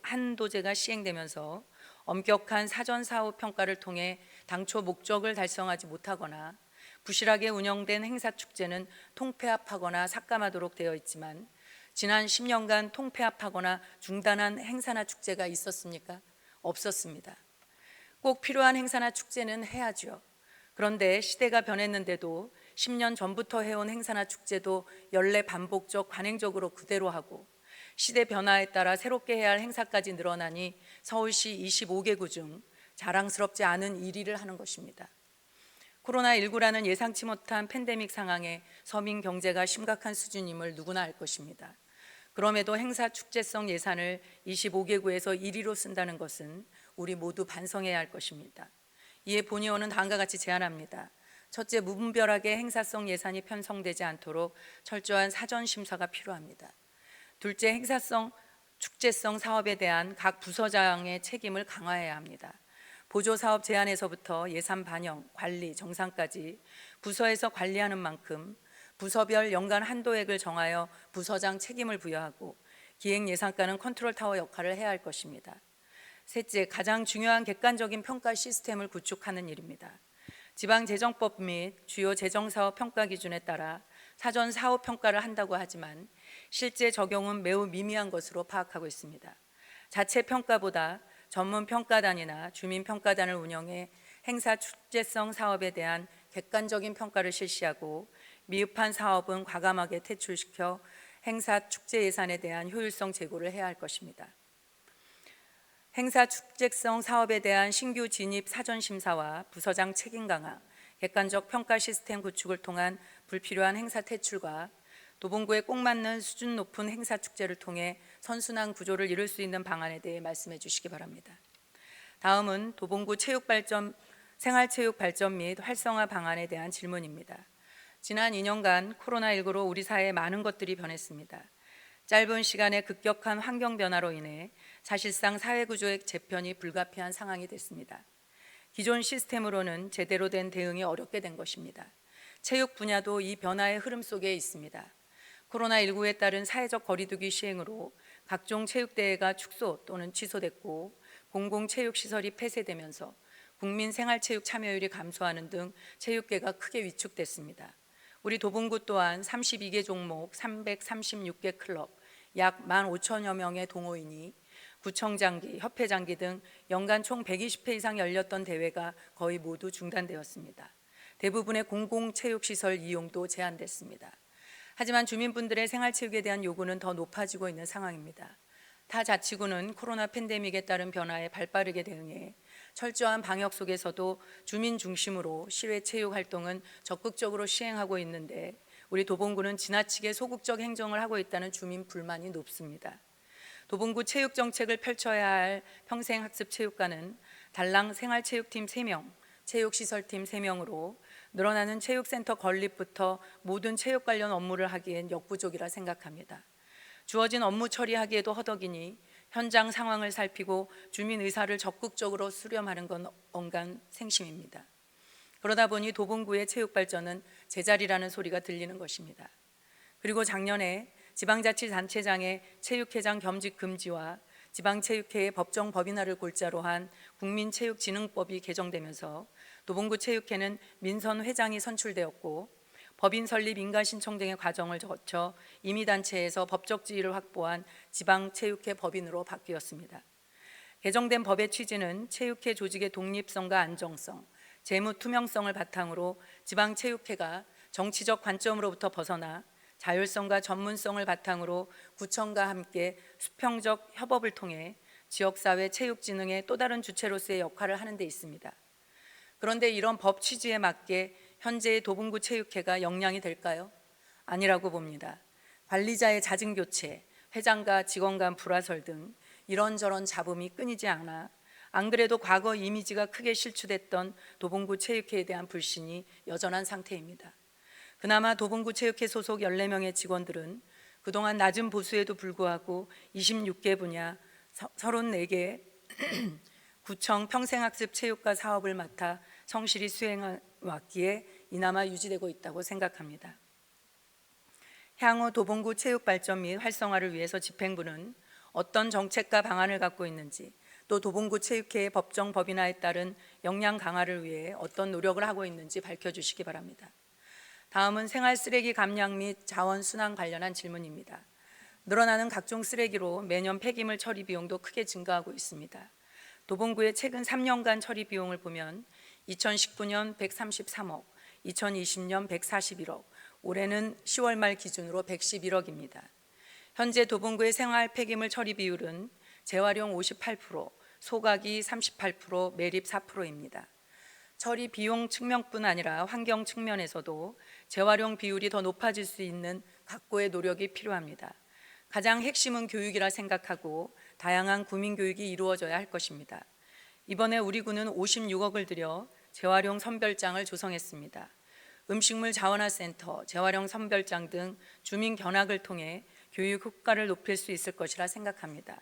한도제가 시행되면서 엄격한 사전 사후 평가를 통해 당초 목적을 달성하지 못하거나 부실하게 운영된 행사 축제는 통폐합하거나 삭감하도록 되어 있지만 지난 10년간 통폐합하거나 중단한 행사나 축제가 있었습니까? 없었습니다. 꼭 필요한 행사나 축제는 해야죠. 그런데 시대가 변했는데도 10년 전부터 해온 행사나 축제도 연례 반복적 관행적으로 그대로 하고 시대 변화에 따라 새롭게 해야 할 행사까지 늘어나니 서울시 25개구 중 자랑스럽지 않은 1위를 하는 것입니다. 코로나19라는 예상치 못한 팬데믹 상황에 서민 경제가 심각한 수준임을 누구나 알 것입니다. 그럼에도 행사 축제성 예산을 25개구에서 1위로 쓴다는 것은 우리 모두 반성해야 할 것입니다. 이에 본의원은 다음과 같이 제안합니다. 첫째, 무분별하게 행사성 예산이 편성되지 않도록 철저한 사전 심사가 필요합니다. 둘째, 행사성 축제성 사업에 대한 각 부서장의 책임을 강화해야 합니다. 보조사업 제안에서부터 예산 반영, 관리, 정산까지 부서에서 관리하는 만큼 부서별 연간 한도액을 정하여 부서장 책임을 부여하고 기획 예산과는 컨트롤 타워 역할을 해야 할 것입니다. 셋째, 가장 중요한 객관적인 평가 시스템을 구축하는 일입니다. 지방재정법 및 주요 재정사업 평가 기준에 따라 사전 사후 평가를 한다고 하지만 실제 적용은 매우 미미한 것으로 파악하고 있습니다. 자체 평가보다 전문 평가단이나 주민 평가단을 운영해 행사 축제성 사업에 대한 객관적인 평가를 실시하고 미흡한 사업은 과감하게 퇴출시켜 행사 축제 예산에 대한 효율성 제고를 해야 할 것입니다. 행사 축제성 사업에 대한 신규 진입 사전 심사와 부서장 책임 강화, 객관적 평가 시스템 구축을 통한 불필요한 행사 퇴출과 도봉구에 꼭 맞는 수준 높은 행사 축제를 통해 선순환 구조를 이룰 수 있는 방안에 대해 말씀해 주시기 바랍니다. 다음은 도봉구 생활체육 발전 및 활성화 방안에 대한 질문입니다. 지난 2년간 코로나19로 우리 사회에 많은 것들이 변했습니다. 짧은 시간에 급격한 환경 변화로 인해 사실상 사회 구조의 재편이 불가피한 상황이 됐습니다. 기존 시스템으로는 제대로 된 대응이 어렵게 된 것입니다. 체육 분야도 이 변화의 흐름 속에 있습니다. 코로나19에 따른 사회적 거리두기 시행으로 각종 체육대회가 축소 또는 취소됐고 공공체육시설이 폐쇄되면서 국민 생활체육 참여율이 감소하는 등 체육계가 크게 위축됐습니다. 우리 도봉구 또한 32개 종목 336개 클럽 약 15,000여 명의 동호인이 구청장기, 협회장기 등 연간 총 120회 이상 열렸던 대회가 거의 모두 중단되었습니다. 대부분의 공공체육시설 이용도 제한됐습니다. 하지만 주민분들의 생활체육에 대한 요구는 더 높아지고 있는 상황입니다. 타 자치구는 코로나 팬데믹에 따른 변화에 발빠르게 대응해 철저한 방역 속에서도 주민 중심으로 실외 체육 활동은 적극적으로 시행하고 있는데 우리 도봉구는 지나치게 소극적 행정을 하고 있다는 주민 불만이 높습니다. 도봉구 체육 정책을 펼쳐야 할 평생학습체육관은 달랑 생활체육팀 3명, 체육시설팀 3명으로 늘어나는 체육센터 건립부터 모든 체육 관련 업무를 하기엔 역부족이라 생각합니다. 주어진 업무 처리하기에도 허덕이니 현장 상황을 살피고 주민 의사를 적극적으로 수렴하는 건 언간생심입니다. 그러다 보니 도봉구의 체육 발전은 제자리라는 소리가 들리는 것입니다. 그리고 작년에 지방자치단체장의 체육회장 겸직 금지와 지방체육회의 법정 법인화를 골자로 한 국민체육진흥법이 개정되면서 도봉구 체육회는 민선 회장이 선출되었고 법인 설립 인가 신청 등의 과정을 거쳐 임의단체에서 법적 지위를 확보한 지방체육회 법인으로 바뀌었습니다. 개정된 법의 취지는 체육회 조직의 독립성과 안정성, 재무 투명성을 바탕으로 지방체육회가 정치적 관점으로부터 벗어나 자율성과 전문성을 바탕으로 구청과 함께 수평적 협업을 통해 지역사회 체육진흥의 또 다른 주체로서의 역할을 하는 데 있습니다. 그런데 이런 법 취지에 맞게 현재의 도봉구 체육회가 역량이 될까요? 아니라고 봅니다. 관리자의 잦은 교체, 회장과 직원 간 불화설 등 이런저런 잡음이 끊이지 않아 안 그래도 과거 이미지가 크게 실추됐던 도봉구 체육회에 대한 불신이 여전한 상태입니다. 그나마 도봉구 체육회 소속 14명의 직원들은 그동안 낮은 보수에도 불구하고 26개 분야 34개 구청 평생학습 체육과 사업을 맡아 성실히 수행해왔기에 이나마 유지되고 있다고 생각합니다. 향후 도봉구 체육 발전 및 활성화를 위해서 집행부는 어떤 정책과 방안을 갖고 있는지, 또 도봉구 체육회의 법정 법인화에 따른 역량 강화를 위해 어떤 노력을 하고 있는지 밝혀주시기 바랍니다. 다음은 생활 쓰레기 감량 및 자원 순환 관련한 질문입니다. 늘어나는 각종 쓰레기로 매년 폐기물 처리 비용도 크게 증가하고 있습니다. 도봉구의 최근 3년간 처리 비용을 보면 2019년 133억, 2020년 141억, 올해는 10월 말 기준으로 111억입니다. 현재 도봉구의 생활 폐기물 처리 비율은 재활용 58%, 소각이 38%, 매립 4%입니다. 처리 비용 측면뿐 아니라 환경 측면에서도 재활용 비율이 더 높아질 수 있는 각고의 노력이 필요합니다. 가장 핵심은 교육이라 생각하고 다양한 구민교육이 이루어져야 할 것입니다. 이번에 우리 구는 56억을 들여 재활용 선별장을 조성했습니다. 음식물 자원화센터, 재활용 선별장 등 주민 견학을 통해 교육 효과를 높일 수 있을 것이라 생각합니다.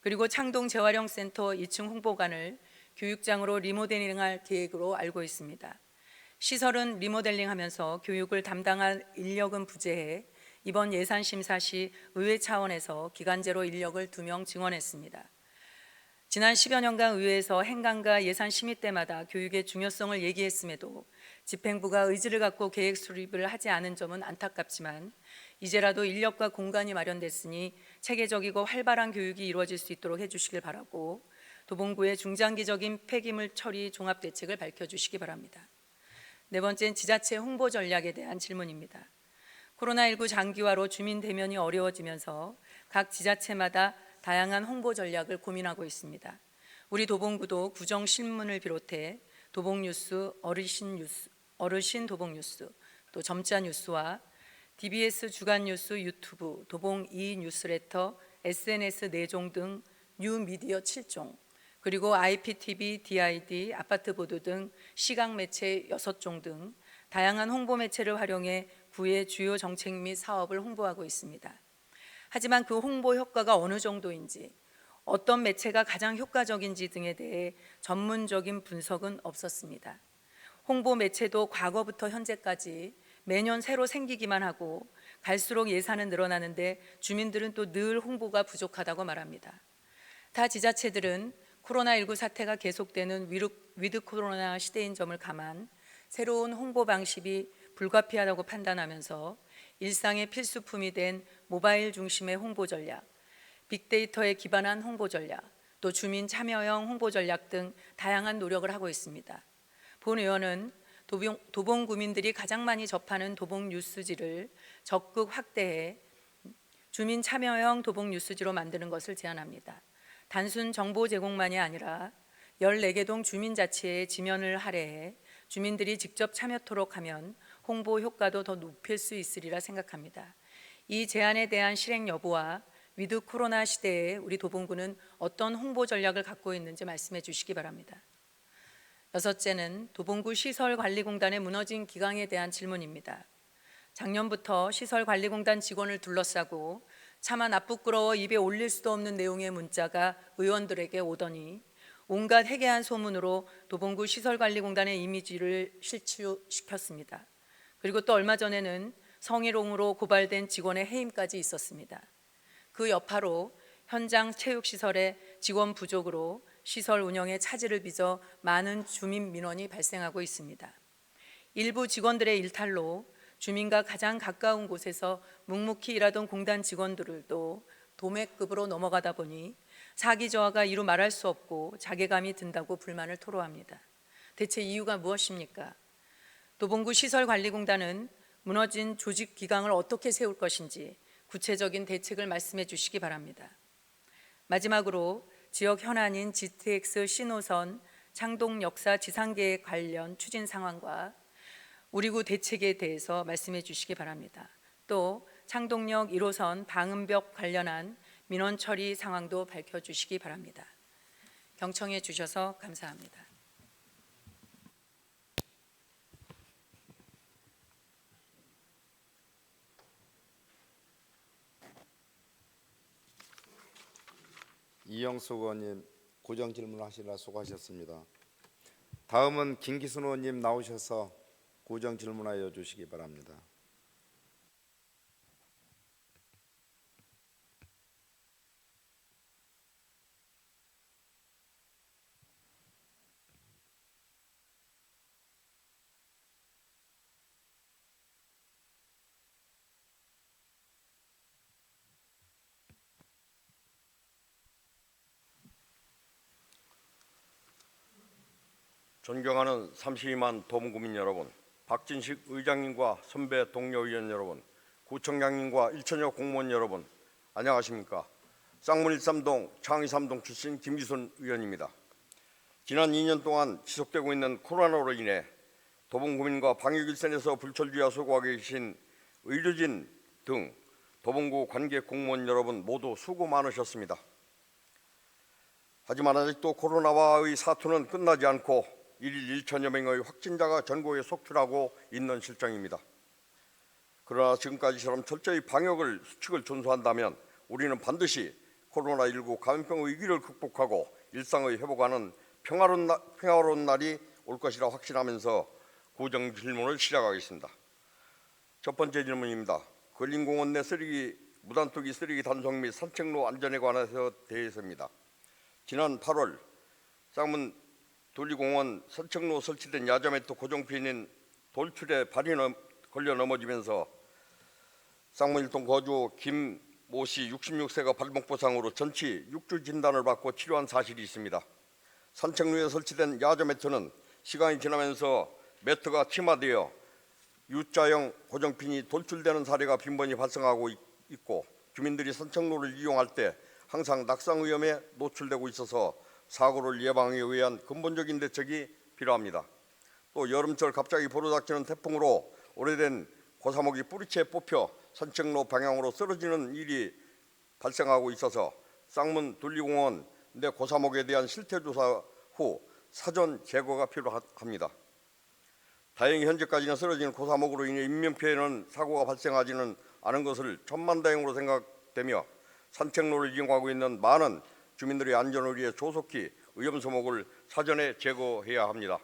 그리고 창동 재활용센터 2층 홍보관을 교육장으로 리모델링할 계획으로 알고 있습니다. 시설은 리모델링하면서 교육을 담당할 인력은 부재해 이번 예산 심사 시 의회 차원에서 기간제로 인력을 2명 증원했습니다. 지난 10여 년간 의회에서 행간과 예산 심의 때마다 교육의 중요성을 얘기했음에도 집행부가 의지를 갖고 계획 수립을 하지 않은 점은 안타깝지만 이제라도 인력과 공간이 마련됐으니 체계적이고 활발한 교육이 이루어질 수 있도록 해주시길 바라고 도봉구의 중장기적인 폐기물 처리 종합대책을 밝혀주시기 바랍니다. 네 번째는 지자체 홍보 전략에 대한 질문입니다. 코로나19 장기화로 주민 대면이 어려워지면서 각 지자체마다 다양한 홍보 전략을 고민하고 있습니다. 우리 도봉구도 구정신문을 비롯해 도봉뉴스, 어르신 도봉뉴스, 또 점자 뉴스와 DBS 주간 뉴스 유튜브, 도봉 이 뉴스레터, SNS 4종 등 뉴미디어 7종, 그리고 IPTV, DID, 아파트 보도 등 시각 매체 6종 등 다양한 홍보 매체를 활용해 구의 주요 정책 및 사업을 홍보하고 있습니다. 하지만 그 홍보 효과가 어느 정도인지, 어떤 매체가 가장 효과적인지 등에 대해 전문적인 분석은 없었습니다. 홍보 매체도 과거부터 현재까지 매년 새로 생기기만 하고 갈수록 예산은 늘어나는데 주민들은 또 늘 홍보가 부족하다고 말합니다. 타 지자체들은 코로나19 사태가 계속되는 위드 코로나 시대인 점을 감안 새로운 홍보 방식이 불가피하다고 판단하면서 일상의 필수품이 된 모바일 중심의 홍보 전략, 빅데이터에 기반한 홍보 전략, 또 주민 참여형 홍보 전략 등 다양한 노력을 하고 있습니다. 본 의원은 도봉 구민들이 가장 많이 접하는 도봉 뉴스지를 적극 확대해 주민 참여형 도봉 뉴스지로 만드는 것을 제안합니다. 단순 정보 제공만이 아니라 14개 동 주민자치의 지면을 할애해 주민들이 직접 참여토록 하면 홍보 효과도 더 높일 수 있으리라 생각합니다. 이 제안에 대한 실행 여부와 위드 코로나 시대에 우리 도봉구는 어떤 홍보 전략을 갖고 있는지 말씀해 주시기 바랍니다. 여섯째는 도봉구 시설관리공단의 무너진 기강에 대한 질문입니다. 작년부터 시설관리공단 직원을 둘러싸고 차마 나쁘끄러워 입에 올릴 수도 없는 내용의 문자가 의원들에게 오더니 온갖 해괴한 소문으로 도봉구 시설관리공단의 이미지를 실추시켰습니다. 그리고 또 얼마 전에는 성희롱으로 고발된 직원의 해임까지 있었습니다. 그 여파로 현장 체육시설의 직원 부족으로 시설 운영에 차질을 빚어 많은 주민 민원이 발생하고 있습니다. 일부 직원들의 일탈로 주민과 가장 가까운 곳에서 묵묵히 일하던 공단 직원들도 도매급으로 넘어가다 보니 사기 저하가 이루 말할 수 없고 자괴감이 든다고 불만을 토로합니다. 대체 이유가 무엇입니까? 도봉구 시설관리공단은 무너진 조직 기강을 어떻게 세울 것인지 구체적인 대책을 말씀해 주시기 바랍니다. 마지막으로 지역 현안인 GTX 신호선 창동 역사 지상계획 관련 추진 상황과 우리구 대책에 대해서 말씀해 주시기 바랍니다. 또 창동역 1호선 방음벽 관련한 민원 처리 상황도 밝혀주시기 바랍니다. 경청해 주셔서 감사합니다. 이영숙 의원님 고정 질문하시느라 수고하셨습니다. 다음은 김기순 의원님 나오셔서 고정 질문하여 주시기 바랍니다. 존경하는 32만 도봉구민 여러분, 박진식 의장님과 선배 동료 의원 여러분, 구청장님과 일천여 공무원 여러분, 안녕하십니까? 쌍문 13동, 창의 3동 출신 김기순 의원입니다. 지난 2년 동안 지속되고 있는 코로나로 인해 도봉구민과 방역일선에서 불철주야 수고하고 계신 의료진 등 도봉구 관계 공무원 여러분 모두 수고 많으셨습니다. 하지만 아직도 코로나와의 사투는 끝나지 않고 1일 1천여 명의 확진자가 전국에 속출하고 있는 실정입니다. 그러나 지금까지처럼 철저히 방역을 수칙을 준수한다면 우리는 반드시 코로나19 감염병 위기를 극복하고 일상의 회복하는 평화로운 날이 올 것이라 확신하면서 고정 질문을 시작하겠습니다. 첫 번째 질문입니다. 근린공원 내 쓰레기, 무단투기 쓰레기 단속 및 산책로 안전에 대해서입니다. 지난 8월 쌍문 돌리공원 산책로 설치된 야자매트 고정핀인 돌출에 발이 걸려 넘어지면서 쌍문 1동 거주 김모 씨 66세가 발목 부상으로 전치 6주 진단을 받고 치료한 사실이 있습니다. 산책로에 설치된 야자매트는 시간이 지나면서 매트가 침하되어 U자형 고정핀이 돌출되는 사례가 빈번히 발생하고 있고 주민들이 산책로를 이용할 때 항상 낙상 위험에 노출되고 있어서 사고를 예방하기 위한 근본적인 대책이 필요합니다. 또 여름철 갑자기 불어닥치는 태풍으로 오래된 고사목이 뿌리채 뽑혀 산책로 방향으로 쓰러지는 일이 발생하고 있어서 쌍문 둘리공원 내 고사목에 대한 실태조사 후 사전 제거가 필요합니다. 다행히 현재까지는 쓰러지는 고사목으로 인해 인명피해는 사고가 발생하지는 않은 것을 천만다행으로 생각되며 산책로를 이용하고 있는 많은 주민들의 안전을 위해 조속히 오염수목을 사전에 제거해야 합니다.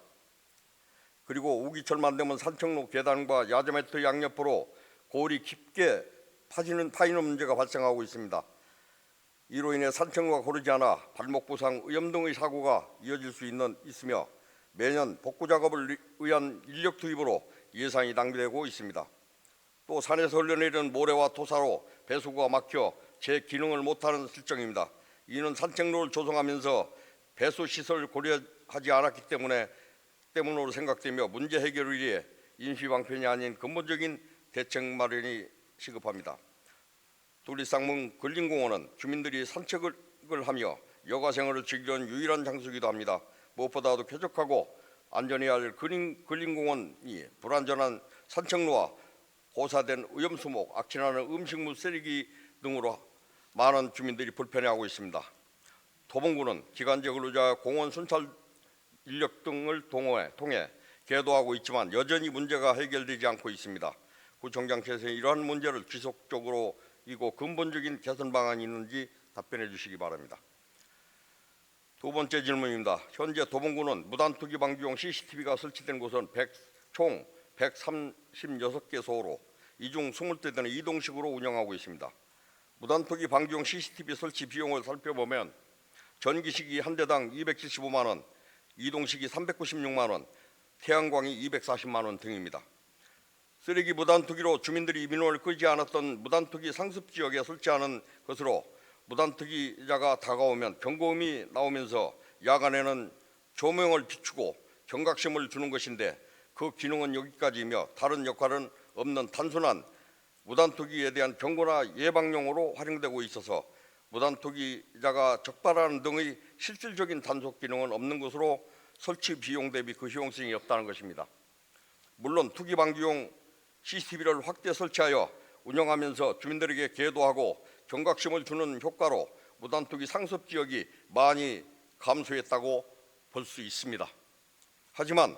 그리고 우기철만 되면 산책로 계단과 야자매트 양옆으로 골이 깊게 파이는 문제가 발생하고 있습니다. 이로 인해 산책로가 고르지 않아 발목 부상, 오염 등의 사고가 이어질 수 있으며 매년 복구 작업을 위한 인력 투입으로 예산이 낭비되고 있습니다. 또 산에서 흘러내리는 모래와 토사로 배수구가 막혀 제 기능을 못하는 실정입니다. 이는 산책로를 조성하면서 배수 시설을 고려하지 않았기 때문으로 생각되며 문제 해결을 위해 임시 방편이 아닌 근본적인 대책 마련이 시급합니다. 둘리쌍문 근린공원은 주민들이 산책을 하며 여가 생활을 즐기는 유일한 장소이기도 합니다. 무엇보다도 쾌적하고 안전해야 할 근린공원이 불안전한 산책로와 고사된 오염수목, 악취나는 음식물 쓰레기 등으로 많은 주민들이 불편해하고 있습니다. 도봉구는 기간제 근로자, 공원 순찰 인력 등을 통해 계도하고 있지만 여전히 문제가 해결되지 않고 있습니다. 구청장께서 이러한 문제를 지속적으로 이고 근본적인 개선 방안이 있는지 답변해 주시기 바랍니다. 두 번째 질문입니다. 현재 도봉구는 무단투기 방지용 CCTV가 설치된 곳은 총 136개소로 이 중 20대는 이동식으로 운영하고 있습니다. 무단투기 방지용 CCTV 설치 비용을 살펴보면 전기식이 한 대당 275만 원, 이동식이 396만 원, 태양광이 240만 원 등입니다. 쓰레기 무단투기로 주민들이 민원을 끌지 않았던 무단투기 상습 지역에 설치하는 것으로 무단투기자가 다가오면 경고음이 나오면서 야간에는 조명을 비추고 경각심을 주는 것인데 그 기능은 여기까지이며 다른 역할은 없는 단순한 무단투기에 대한 경고나 예방용으로 활용되고 있어서 무단투기자가 적발하는 등의 실질적인 단속 기능은 없는 것으로 설치 비용 대비 그 효용성이 없다는 것입니다. 물론 투기 방지용 CCTV를 확대 설치하여 운영하면서 주민들에게 계도하고 경각심을 주는 효과로 무단투기 상습 지역이 많이 감소했다고 볼 수 있습니다. 하지만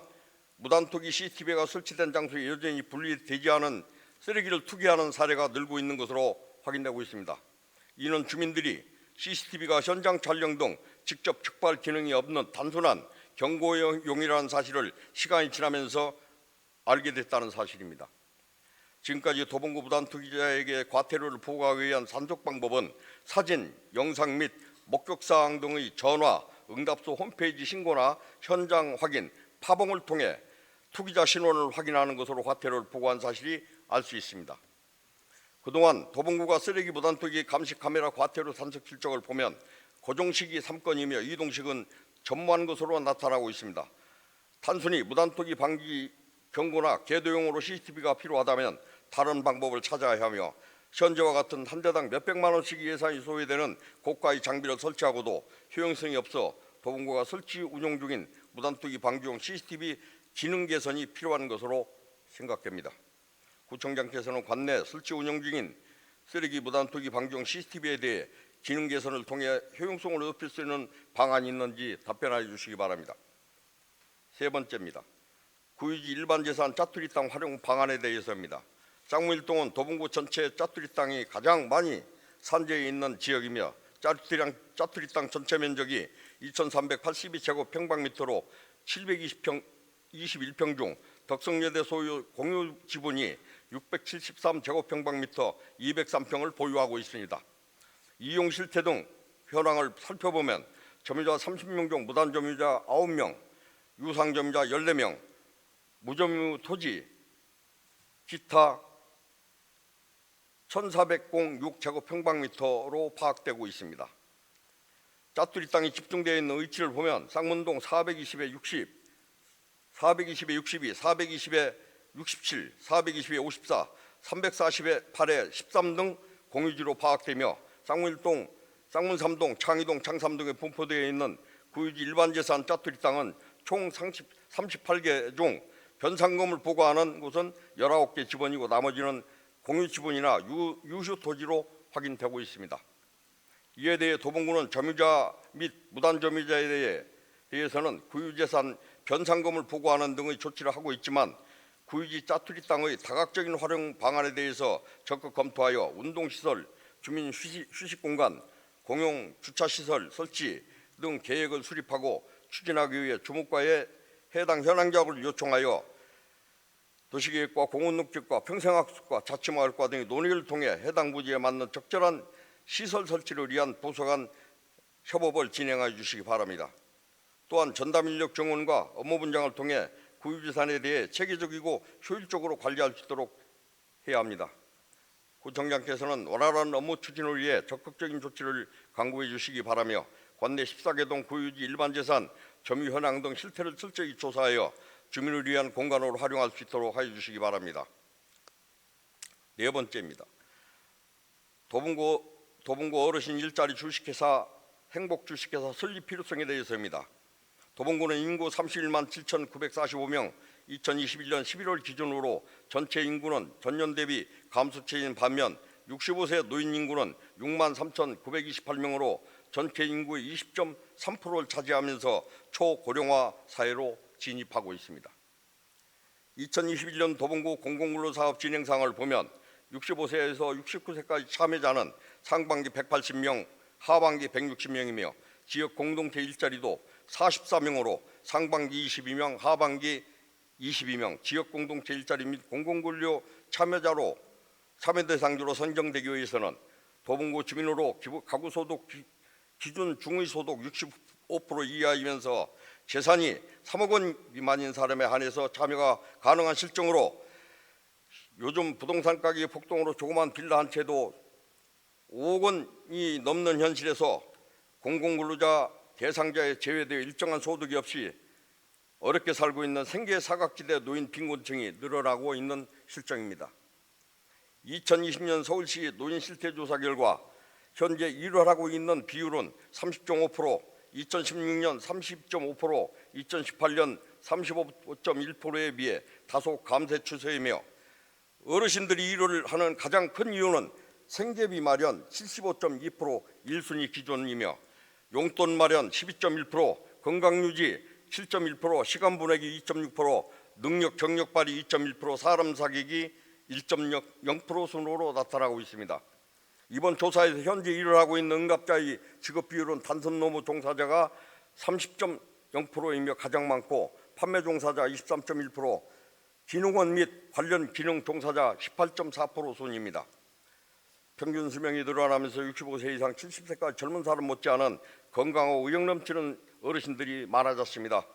무단투기 CCTV가 설치된 장소에 여전히 분리되지 않은 쓰레기를 투기하는 사례가 늘고 있는 것으로 확인되고 있습니다. 이는 주민들이 CCTV가 현장 촬영 등 직접 적발 기능이 없는 단순한 경고용이라는 사실을 시간이 지나면서 알게 됐다는 사실입니다. 지금까지 도봉구 무단투기자에게 과태료를 부과하기 위한 산속 방법은 사진, 영상 및 목격사항 등의 전화, 응답소 홈페이지 신고나 현장 확인, 파봉을 통해 투기자 신원을 확인하는 것으로 과태료를 부과한 사실이 알 수 있습니다. 그동안 도봉구가 쓰레기 무단투기 감시 카메라 과태료 산속 실적을 보면 고정식이 3건이며 이동식은 전무한 것으로 나타나고 있습니다. 단순히 무단투기 방지 경고나 계도용으로 CCTV가 필요하다면 다른 방법을 찾아야 하며 현재와 같은 한 대당 몇백만 원씩 예산이 소요되는 고가의 장비를 설치하고도 효용성이 없어 도봉구가 설치 운영 중인 무단투기 방지용 CCTV 기능 개선이 필요한 것으로 생각됩니다. 구청장께서는 관내 설치 운영 중인 쓰레기 무단투기 방지용 CCTV에 대해 기능 개선을 통해 효용성을 높일 수 있는 방안이 있는지 답변해 주시기 바랍니다. 세 번째입니다. 구유지 일반 재산 짜투리 땅 활용 방안에 대해서입니다. 쌍문일동은 도봉구 전체 짜투리 땅이 가장 많이 산재해 있는 지역이며 짜투리 땅 전체 면적이 2,382제곱평방미터로 721평 중 덕성여대 소유 공유 지분이 673제곱평방미터 203평을 보유하고 있습니다. 이용 실태 등 현황을 살펴보면 점유자 30명 중 무단 점유자 9명, 유상 점유자 14명, 무점유 토지, 기타 1,406제곱평방미터로 파악되고 있습니다. 짜투리 땅이 집중되어 있는 위치를 보면 쌍문동 420에 60, 420에 62, 420에 67, 420에 54, 340에 8에 13 등 공유지로 파악되며 쌍문일동, 쌍문삼동, 창이동, 창삼 등에 분포되어 있는 구유지 일반 재산 짜투리 땅은 총 38개 중 변상금을 보고하는 곳은 19개 지번이고 나머지는 공유 지번이나 유휴 토지로 확인되고 있습니다. 이에 대해 도봉구는 점유자 및 무단 점유자에 대해서는 구유재산 변상금을 보고하는 등의 조치를 하고 있지만 구유지 짜투리 땅의 다각적인 활용 방안에 대해서 적극 검토하여 운동시설, 주민 휴식공간, 공용 주차시설 설치 등 계획을 수립하고 추진하기 위해 주무과에 해당 현황 자료를 요청하여 도시계획과 공원녹지과 평생학습과 자치마을과 등의 논의를 통해 해당 부지에 맞는 적절한 시설 설치를 위한 부서 협업을 진행하여 주시기 바랍니다. 또한 전담 인력 정원과 업무 분장을 통해 구유재산에 대해 체계적이고 효율적으로 관리할 수 있도록 해야 합니다. 구청장께서는 원활한 업무 추진을 위해 적극적인 조치를 강구해 주시기 바라며 관내 14개 동 구유지 일반재산 점유 현황 등 실태를 철저히 조사하여 주민을 위한 공간으로 활용할 수 있도록 하여 주시기 바랍니다. 네 번째입니다. 도봉구 어르신 일자리 주식회사 행복주식회사 설립 필요성에 대해서입니다. 도봉구는 인구 31만 7,945명, 2021년 11월 기준으로 전체 인구는 전년 대비 감소세인 반면 65세 노인 인구는 6만 3,928명으로 전체 인구의 20.3%를 차지하면서 초고령화 사회로 진입하고 있습니다. 2021년 도봉구 공공근로사업 진행 상황을 보면 65세에서 69세까지 참여자는 상반기 180명, 하반기 160명이며 지역 공동체 일자리도 44명으로 상반기 22명, 하반기 22명, 지역 공동체 일자리 및 공공근로 참여 대상지로 선정되기 위해서는 도봉구 주민으로 가구소득 기준 중위소득 65% 이하이면서 재산이 3억 원 미만인 사람에 한해서 참여가 가능한 실정으로 요즘 부동산 가격의 폭등으로 조그만 빌라 한 채도 5억 원이 넘는 현실에서 공공근로자 대상자에 제외되어 일정한 소득이 없이 어렵게 살고 있는 생계 사각지대 노인 빈곤층이 늘어나고 있는 실정입니다. 2020년 서울시 노인 실태조사 결과 현재 일을 하고 있는 비율은 30.5%, 2016년 30.5%, 2018년 35.1%에 비해 다소 감소 추세이며 어르신들이 일을 하는 가장 큰 이유는 생계비 마련 75.2% 1순위 기준이며 용돈 마련 12.1%, 건강유지 7.1%, 시간 보내기 2.6%, 능력 경력 발휘 2.1%, 사람 사귀기 1.0% 순으로 나타나고 있습니다. 이번 조사에서 현재 일을 하고 있는 응답자의 직업 비율은 단순 노무 종사자가 30.0%이며 가장 많고 판매 종사자 23.1%, 기능원 및 관련 기능 종사자 18.4% 순입니다. 평균 수명이 늘어나면서 65세 이상 70세까지 젊은 사람 못지않은 건강하고 의욕 넘치는 어르신들이 많아졌습니다.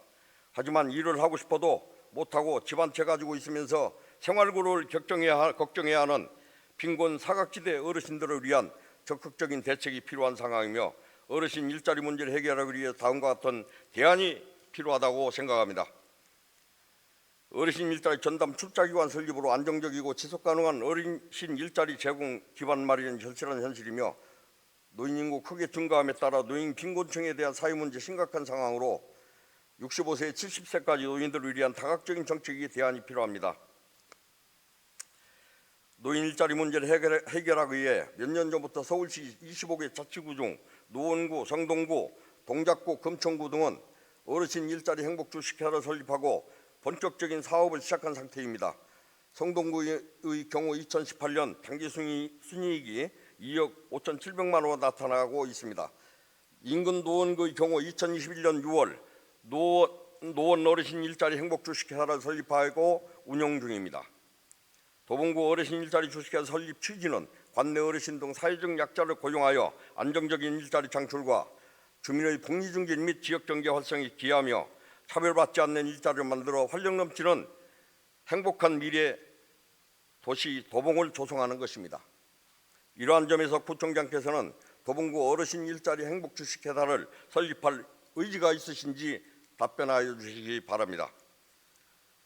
하지만 일을 하고 싶어도 못하고 집 한 채 가지고 있으면서 생활고를 걱정해야 하는 빈곤 사각지대 어르신들을 위한 적극적인 대책이 필요한 상황이며 어르신 일자리 문제를 해결하기 위해 다음과 같은 대안이 필요하다고 생각합니다. 어르신 일자리 전담 출자기관 설립으로 안정적이고 지속가능한 어르신 일자리 제공 기반 마련이 절실한 현실이며 노인 인구 크게 증가함에 따라 노인 빈곤층에 대한 사회 문제 심각한 상황으로 65세 70세까지 노인들을 위한 다각적인 정책이 대안이 필요합니다. 노인 일자리 문제를 해결하기 위해 몇 년 전부터 서울시 25개 자치구 중 노원구, 성동구, 동작구, 금천구 등은 어르신 일자리 행복주식회사를 설립하고 본격적인 사업을 시작한 상태입니다. 성동구의 경우 2018년 당기 순이익이 2억 5,700만 원 나타나고 있습니다. 인근 노원구의 경우 2021년 6월 노원 어르신 일자리 행복주식회사를 설립하고 운영 중입니다. 도봉구 어르신 일자리 주식회사 설립 취지는 관내 어르신 등 사회적 약자를 고용하여 안정적인 일자리 창출과 주민의 복리 증진 및 지역 경제 활성에 기하며 차별받지 않는 일자리를 만들어 활력 넘치는 행복한 미래 도시 도봉을 조성하는 것입니다. 이러한 점에서 구청장께서는 도봉구 어르신 일자리 행복주식회사를 설립할 의지가 있으신지 답변하여 주시기 바랍니다.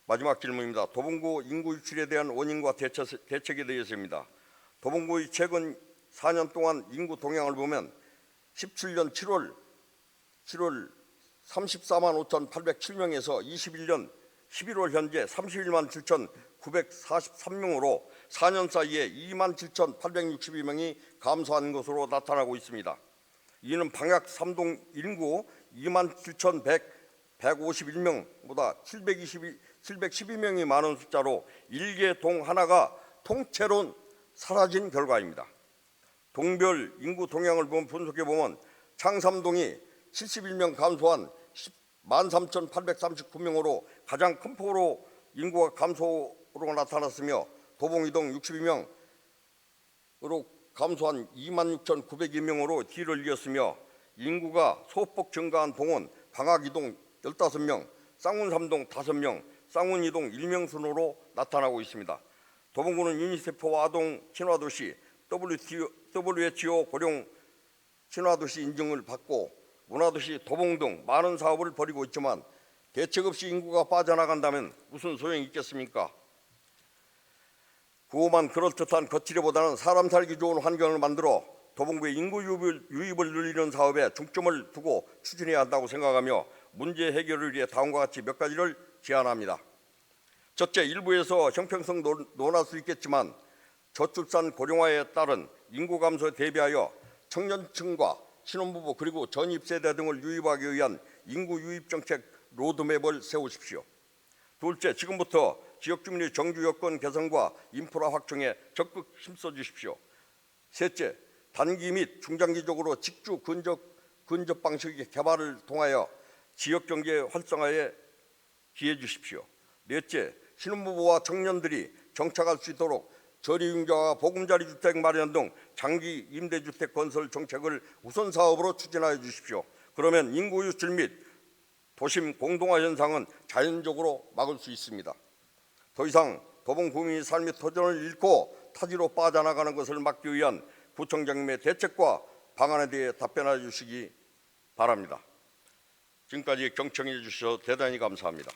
마지막 질문입니다. 도봉구 인구 유출에 대한 원인과 대책에 대해서입니다. 도봉구의 최근 4년 동안 인구 동향을 보면 17년 7월 34만 5,807명에서 21년 11월 현재 31만 7,943명으로 4년 사이에 2만 7,862명이 감소한 것으로 나타나고 있습니다. 이는 방역 3동 인구 2만 7,151명보다 712명이 많은 숫자로 일개 동 하나가 통째로 사라진 결과입니다. 동별 인구 동향을 분석해 보면 창삼동이 71명 감소한 13,839명으로 가장 큰 폭으로 인구가 감소로 나타났으며 도봉이동 62명으로 감소한 26,902명으로 뒤를 이었으며 인구가 소폭 증가한 동은 방학이동 15명, 쌍문삼동 5명, 쌍문이동 1명 순으로 나타나고 있습니다. 도봉구는 유니세프와 아동 친화도시 WHO 고령 친화도시 인증을 받고 문화도시 도봉 등 많은 사업을 벌이고 있지만 대책 없이 인구가 빠져나간다면 무슨 소용이 있겠습니까? 구호만 그럴듯한 거칠이보다는 사람 살기 좋은 환경을 만들어 도봉구의 인구 유입을 늘리는 사업에 중점을 두고 추진해야 한다고 생각하며 문제 해결을 위해 다음과 같이 몇 가지를 제안합니다. 첫째, 일부에서 형평성 논할 수 있겠지만 저출산 고령화에 따른 인구 감소에 대비하여 청년층과 신혼부부 그리고 전입세대 등을 유입하기 위한 인구 유입 정책 로드맵을 세우십시오. 둘째, 지금부터 지역 주민의 정규 여건 개선과 인프라 확충에 적극 힘써 주십시오. 셋째, 단기 및 중장기적으로 직주 근접 방식의 개발을 통하여 지역 경제 활성화에 기해 주십시오. 넷째, 신혼부부와 청년들이 정착할 수 있도록 저리융자와 보금자리 주택 마련 등 장기 임대주택 건설 정책을 우선 사업으로 추진하여 주십시오. 그러면 인구 유출 및 도심 공동화 현상은 자연적으로 막을 수 있습니다. 더 이상 도봉 구민의 삶의 터전을 잃고 타지로 빠져나가는 것을 막기 위한 구청장님의 대책과 방안에 대해 답변해 주시기 바랍니다. 지금까지 경청해 주셔서 대단히 감사합니다.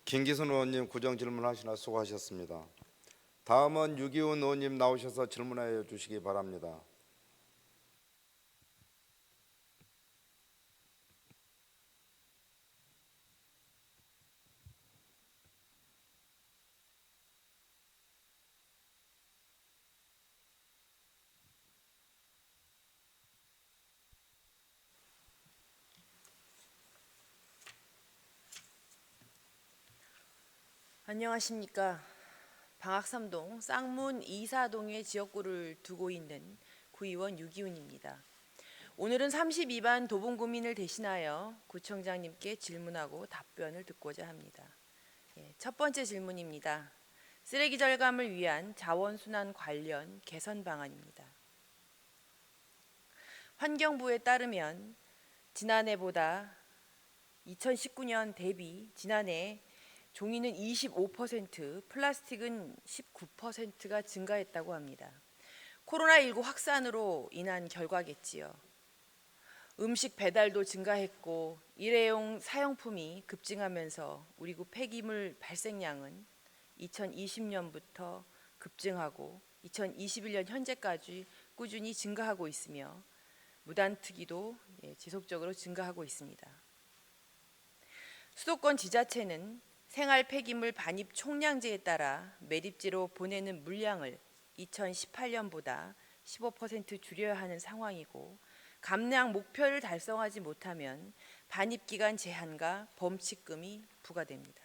김기순 의원님 구정 질문하시나 수고하셨습니다. 다음은 유기훈 의원님 나오셔서 질문해 주시기 바랍니다. 안녕하십니까. 방학삼동 쌍문 이사동의 지역구를 두고 있는 구의원 유기훈입니다. 오늘은 32반 도봉구민을 대신하여 구청장님께 질문하고 답변을 듣고자 합니다. 첫 번째 질문입니다. 쓰레기 절감을 위한 자원순환 관련 개선 방안입니다. 환경부에 따르면 지난해보다 2019년 대비 지난해 종이는 25%, 플라스틱은 19%가 증가했다고 합니다. 코로나19 확산으로 인한 결과겠지요. 음식 배달도 증가했고 일회용 사용품이 급증하면서 우리 국 폐기물 발생량은 2020년부터 급증하고 2021년 현재까지 꾸준히 증가하고 있으며 무단투기도 지속적으로 증가하고 있습니다. 수도권 지자체는 생활 폐기물 반입 총량제에 따라 매립지로 보내는 물량을 2018년보다 15% 줄여야 하는 상황이고 감량 목표를 달성하지 못하면 반입기간 제한과 범칙금이 부과됩니다.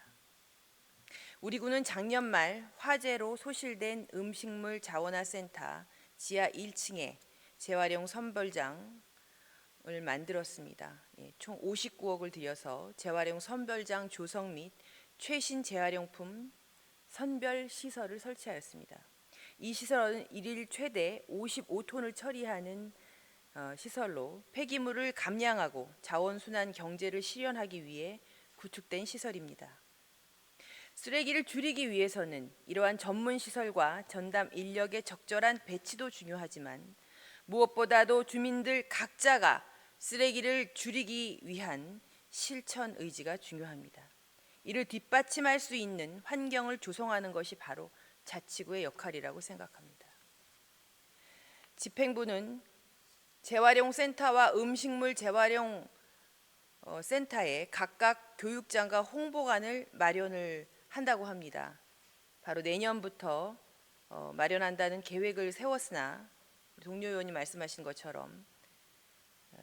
우리 구는 작년 말 화재로 소실된 음식물 자원화센터 지하 1층에 재활용 선별장을 만들었습니다. 총 59억을 들여서 재활용 선별장 조성 및 최신 재활용품 선별 시설을 설치하였습니다. 이 시설은 일일 최대 55톤을 처리하는 시설로 폐기물을 감량하고 자원순환 경제를 실현하기 위해 구축된 시설입니다. 쓰레기를 줄이기 위해서는 이러한 전문 시설과 전담 인력의 적절한 배치도 중요하지만 무엇보다도 주민들 각자가 쓰레기를 줄이기 위한 실천 의지가 중요합니다. 이를 뒷받침할 수 있는 환경을 조성하는 것이 바로 자치구의 역할이라고 생각합니다. 집행부는 재활용 센터와 음식물 재활용 센터에 각각 교육장과 홍보관을 마련을 한다고 합니다. 바로 내년부터 마련한다는 계획을 세웠으나 동료 의원이 말씀하신 것처럼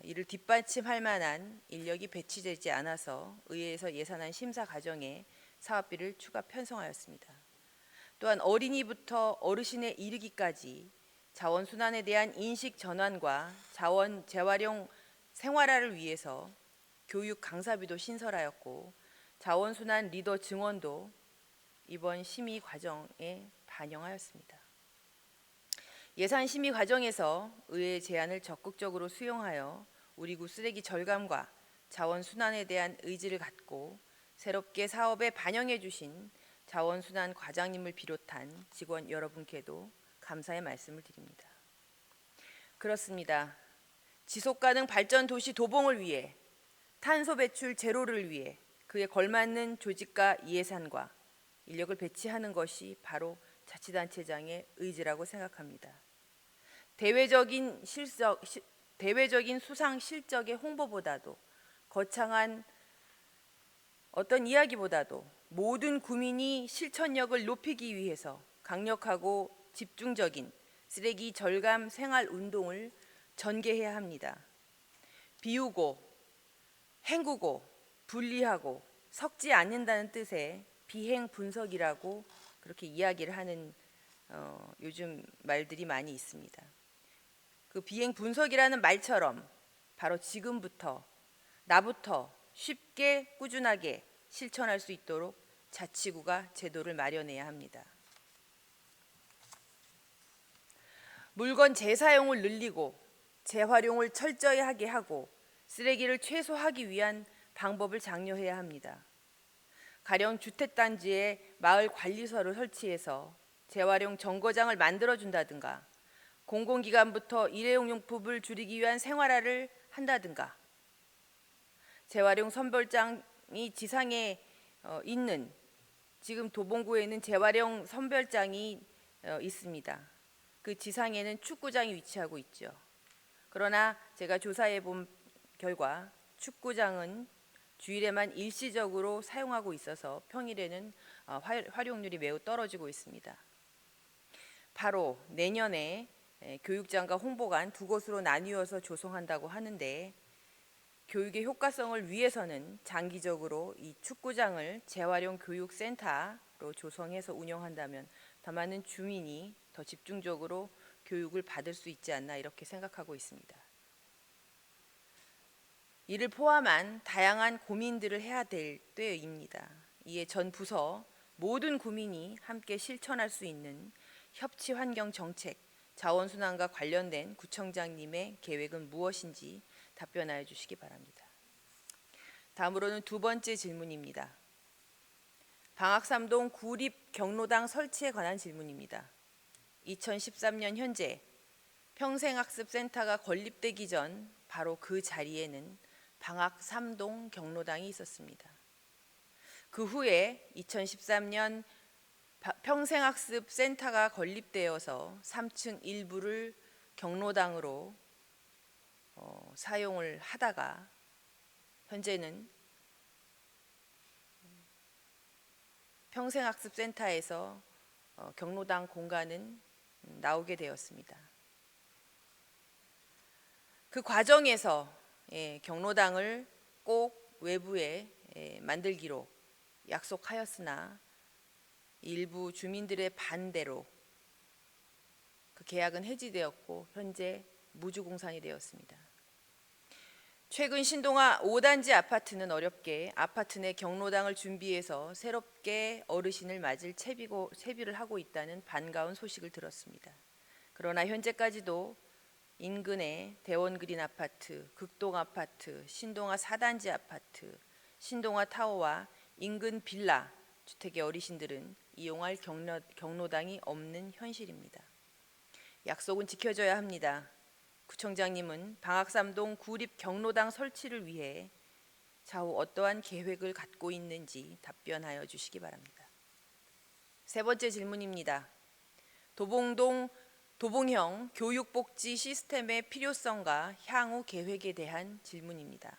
이를 뒷받침할 만한 인력이 배치되지 않아서 의회에서 예산안 심사 과정에 사업비를 추가 편성하였습니다. 또한 어린이부터 어르신에 이르기까지 자원순환에 대한 인식 전환과 자원 재활용 생활화를 위해서 교육 강사비도 신설하였고 자원순환 리더 증원도 이번 심의 과정에 반영하였습니다. 예산 심의 과정에서 의회의 제안을 적극적으로 수용하여 우리 구 쓰레기 절감과 자원순환에 대한 의지를 갖고 새롭게 사업에 반영해 주신 자원순환 과장님을 비롯한 직원 여러분께도 감사의 말씀을 드립니다. 그렇습니다. 지속가능 발전 도시 도봉을 위해 탄소 배출 제로를 위해 그에 걸맞는 조직과 예산과 인력을 배치하는 것이 바로 자치단체장의 의지라고 생각합니다. 대외적인 수상 실적의 홍보보다도 거창한 어떤 이야기보다도 모든 구민이 실천력을 높이기 위해서 강력하고 집중적인 쓰레기 절감 생활 운동을 전개해야 합니다. 비우고, 헹구고, 분리하고, 섞지 않는다는 뜻의 비행 분석이라고 그렇게 이야기를 하는 요즘 말들이 많이 있습니다. 그 비행 분석이라는 말처럼 바로 지금부터 나부터 쉽게 꾸준하게 실천할 수 있도록 자치구가 제도를 마련해야 합니다. 물건 재사용을 늘리고 재활용을 철저히 하게 하고 쓰레기를 최소화하기 위한 방법을 장려해야 합니다. 가령 주택단지에 마을 관리소를 설치해서 재활용 정거장을 만들어준다든가 공공기관부터 일회용 용품을 줄이기 위한 생활화를 한다든가 재활용 선별장이 지상에 있는 지금 도봉구에는 재활용 선별장이 있습니다. 그 지상에는 축구장이 위치하고 있죠. 그러나 제가 조사해 본 결과 축구장은 주일에만 일시적으로 사용하고 있어서 평일에는 활용률이 매우 떨어지고 있습니다. 바로 내년에 교육장과 홍보관 두 곳으로 나뉘어서 조성한다고 하는데 교육의 효과성을 위해서는 장기적으로 이 축구장을 재활용 교육센터로 조성해서 운영한다면 더 많은 주민이 더 집중적으로 교육을 받을 수 있지 않나 이렇게 생각하고 있습니다. 이를 포함한 다양한 고민들을 해야 될 때입니다. 이에 전 부서 모든 구민이 함께 실천할 수 있는 협치 환경 정책, 자원순환과 관련된 구청장님의 계획은 무엇인지 답변하여 주시기 바랍니다. 다음으로는 두 번째 질문입니다. 방학삼동 구립 경로당 설치에 관한 질문입니다. 2013년 현재 평생학습센터가 건립되기 전 바로 그 자리에는 방학삼동 경로당이 있었습니다. 그 후에 2013년 평생학습센터가 건립되어서 3층 일부를 경로당으로 사용을 하다가 현재는 평생학습센터에서 경로당 공간은 나오게 되었습니다. 그 과정에서 경로당을 꼭 외부에 만들기로 약속하였으나 일부 주민들의 반대로 그 계약은 해지되었고 현재 무주공산이 되었습니다. 최근 신동아 5단지 아파트는 어렵게 아파트 내 경로당을 준비해서 새롭게 어르신을 맞을 채비를 하고 있다는 반가운 소식을 들었습니다. 그러나 현재까지도 인근의 대원그린 아파트, 극동 아파트, 신동아 4단지 아파트, 신동아 타워와 인근 빌라 주택의 어르신들은 이용할 경로당이 없는 현실입니다. 약속은 지켜져야 합니다. 구청장님은 방학삼동 구립 경로당 설치를 위해 차후 어떠한 계획을 갖고 있는지 답변하여 주시기 바랍니다. 세 번째 질문입니다. 도봉형 교육복지 시스템의 필요성과 향후 계획에 대한 질문입니다.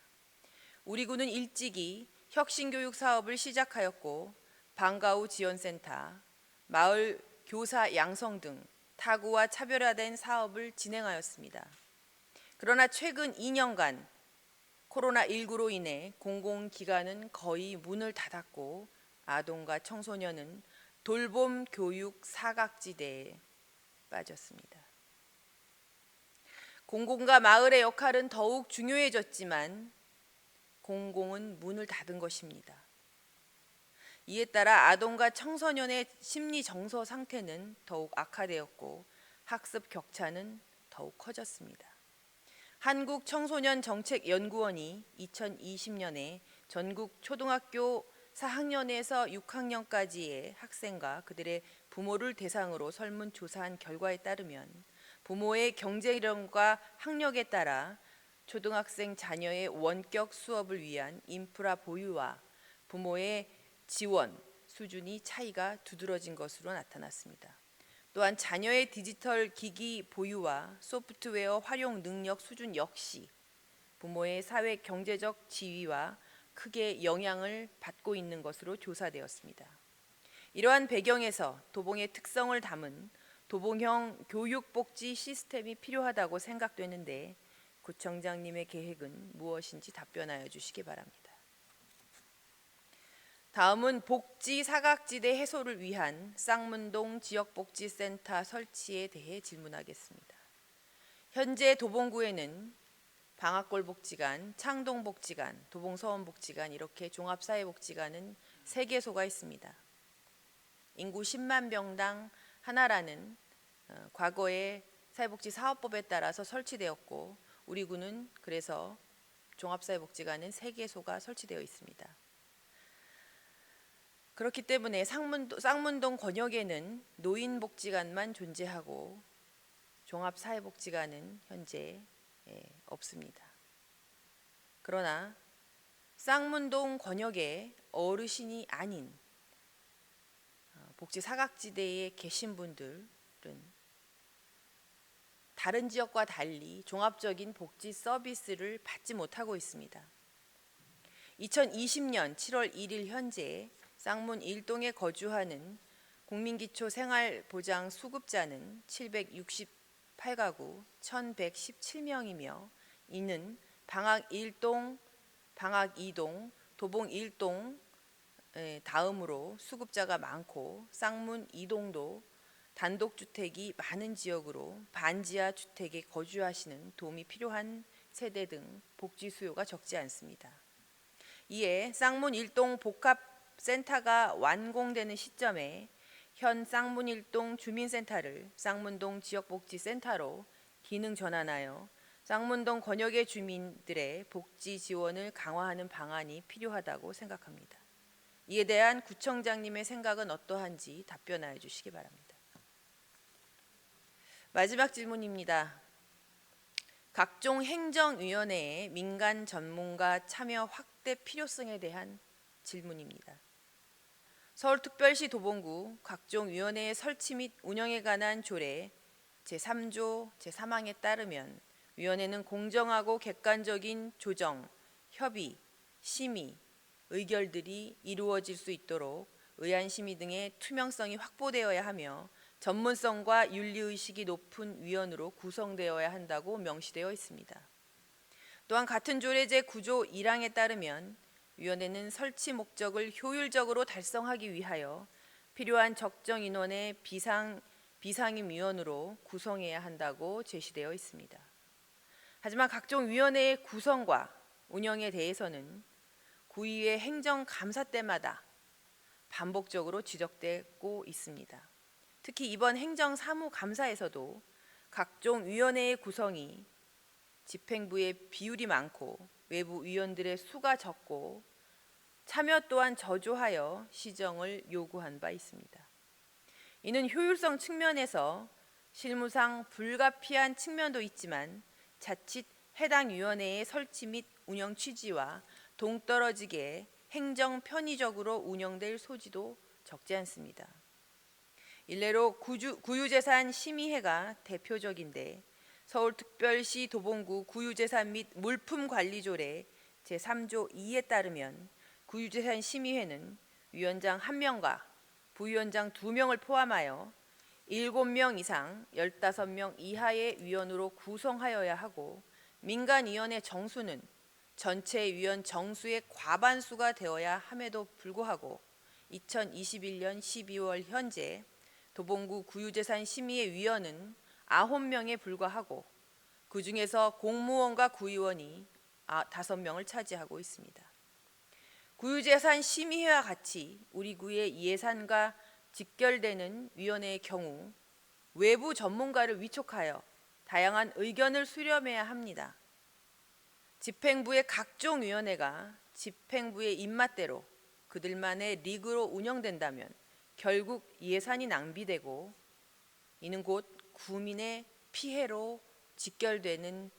우리 군은 일찍이 혁신교육 사업을 시작하였고 방과후 지원센터, 마을 교사 양성 등 타구와 차별화된 사업을 진행하였습니다. 그러나 최근 2년간 코로나19로 인해 공공기관은 거의 문을 닫았고 아동과 청소년은 돌봄 교육 사각지대에 빠졌습니다. 공공과 마을의 역할은 더욱 중요해졌지만 공공은 문을 닫은 것입니다. 이에 따라 아동과 청소년의 심리 정서 상태는 더욱 악화되었고 학습 격차는 더욱 커졌습니다. 한국청소년정책연구원이 2020년에 전국 초등학교 4학년에서 6학년까지의 학생과 그들의 부모를 대상으로 설문조사한 결과에 따르면 부모의 경제력과 학력에 따라 초등학생 자녀의 원격 수업을 위한 인프라 보유와 부모의 지원 수준이 차이가 두드러진 것으로 나타났습니다. 또한 자녀의 디지털 기기 보유와 소프트웨어 활용 능력 수준 역시 부모의 사회 경제적 지위와 크게 영향을 받고 있는 것으로 조사되었습니다. 이러한 배경에서 도봉의 특성을 담은 도봉형 교육복지 시스템이 필요하다고 생각되는데 구청장님의 계획은 무엇인지 답변하여 주시기 바랍니다. 다음은 복지 사각지대 해소를 위한 쌍문동 지역복지센터 설치에 대해 질문하겠습니다. 현재 도봉구에는 방학골복지관, 창동복지관, 도봉서원복지관 이렇게 종합사회복지관은 3개소가 있습니다. 인구 10만 명당 하나라는 과거의 사회복지사업법에 따라서 설치되었고 우리 구는 그래서 종합사회복지관은 3개소가 설치되어 있습니다. 그렇기 때문에 쌍문동 권역에는 노인복지관만 존재하고 종합사회복지관은 현재 없습니다. 그러나 쌍문동 권역의 어르신이 아닌 복지 사각지대에 계신 분들은 다른 지역과 달리 종합적인 복지 서비스를 받지 못하고 있습니다. 2020년 7월 1일 현재 쌍문 1동에 거주하는 국민기초생활보장 수급자는 768가구 1117명이며 이는 방학 1동, 방학 2동, 도봉 1동 다음으로 수급자가 많고 쌍문 2동도 단독주택이 많은 지역으로 반지하 주택에 거주하시는 도움이 필요한 세대 등 복지 수요가 적지 않습니다. 이에 쌍문 1동 복합센터가 완공되는 시점에 현 쌍문 1동 주민센터를 쌍문동 지역복지센터로 기능 전환하여 쌍문동 권역의 주민들의 복지 지원을 강화하는 방안이 필요하다고 생각합니다. 이에 대한 구청장님의 생각은 어떠한지 답변하여 주시기 바랍니다. 마지막 질문입니다. 각종 행정위원회의 민간 전문가 참여 확대 필요성에 대한 질문입니다. 서울특별시 도봉구 각종 위원회의 설치 및 운영에 관한 조례 제3조 제3항에 따르면 위원회는 공정하고 객관적인 조정, 협의, 심의, 의결들이 이루어질 수 있도록 의안심의 등의 투명성이 확보되어야 하며 전문성과 윤리의식이 높은 위원으로 구성되어야 한다고 명시되어 있습니다. 또한 같은 조례 제9조 1항에 따르면 위원회는 설치 목적을 효율적으로 달성하기 위하여 필요한 적정 인원의 비상임위원으로 구성해야 한다고 제시되어 있습니다. 하지만 각종 위원회의 구성과 운영에 대해서는 구의회 행정감사 때마다 반복적으로 지적되고 있습니다. 특히 이번 행정사무감사에서도 각종 위원회의 구성이 집행부의 비율이 많고 외부 위원들의 수가 적고 참여 또한 저조하여 시정을 요구한 바 있습니다. 이는 효율성 측면에서 실무상 불가피한 측면도 있지만 자칫 해당 위원회의 설치 및 운영 취지와 동떨어지게 행정 편의적으로 운영될 소지도 적지 않습니다. 일례로 구유재산 심의회가 대표적인데 서울특별시 도봉구 구유재산 및 물품관리조례 제3조 2에 따르면 구유재산 심의회는 위원장 1명과 부위원장 2명을 포함하여 7명 이상 15명 이하의 위원으로 구성하여야 하고 민간위원회 정수는 전체 위원 정수의 과반수가 되어야 함에도 불구하고 2021년 12월 현재 도봉구 구유재산 심의회 위원은 9명에 불과하고 그중에서 공무원과 구의원이 5명을 차지하고 있습니다. 구유재산 심의회와 같이 우리 구의 예산과 직결되는 위원회의 경우 외부 전문가를 위촉하여 다양한 의견을 수렴해야 합니다. 집행부의 각종 위원회가 집행부의 입맛대로 그들만의 리그로 운영된다면 결국 예산이 낭비되고 이는 곧 구민의 피해로 직결되는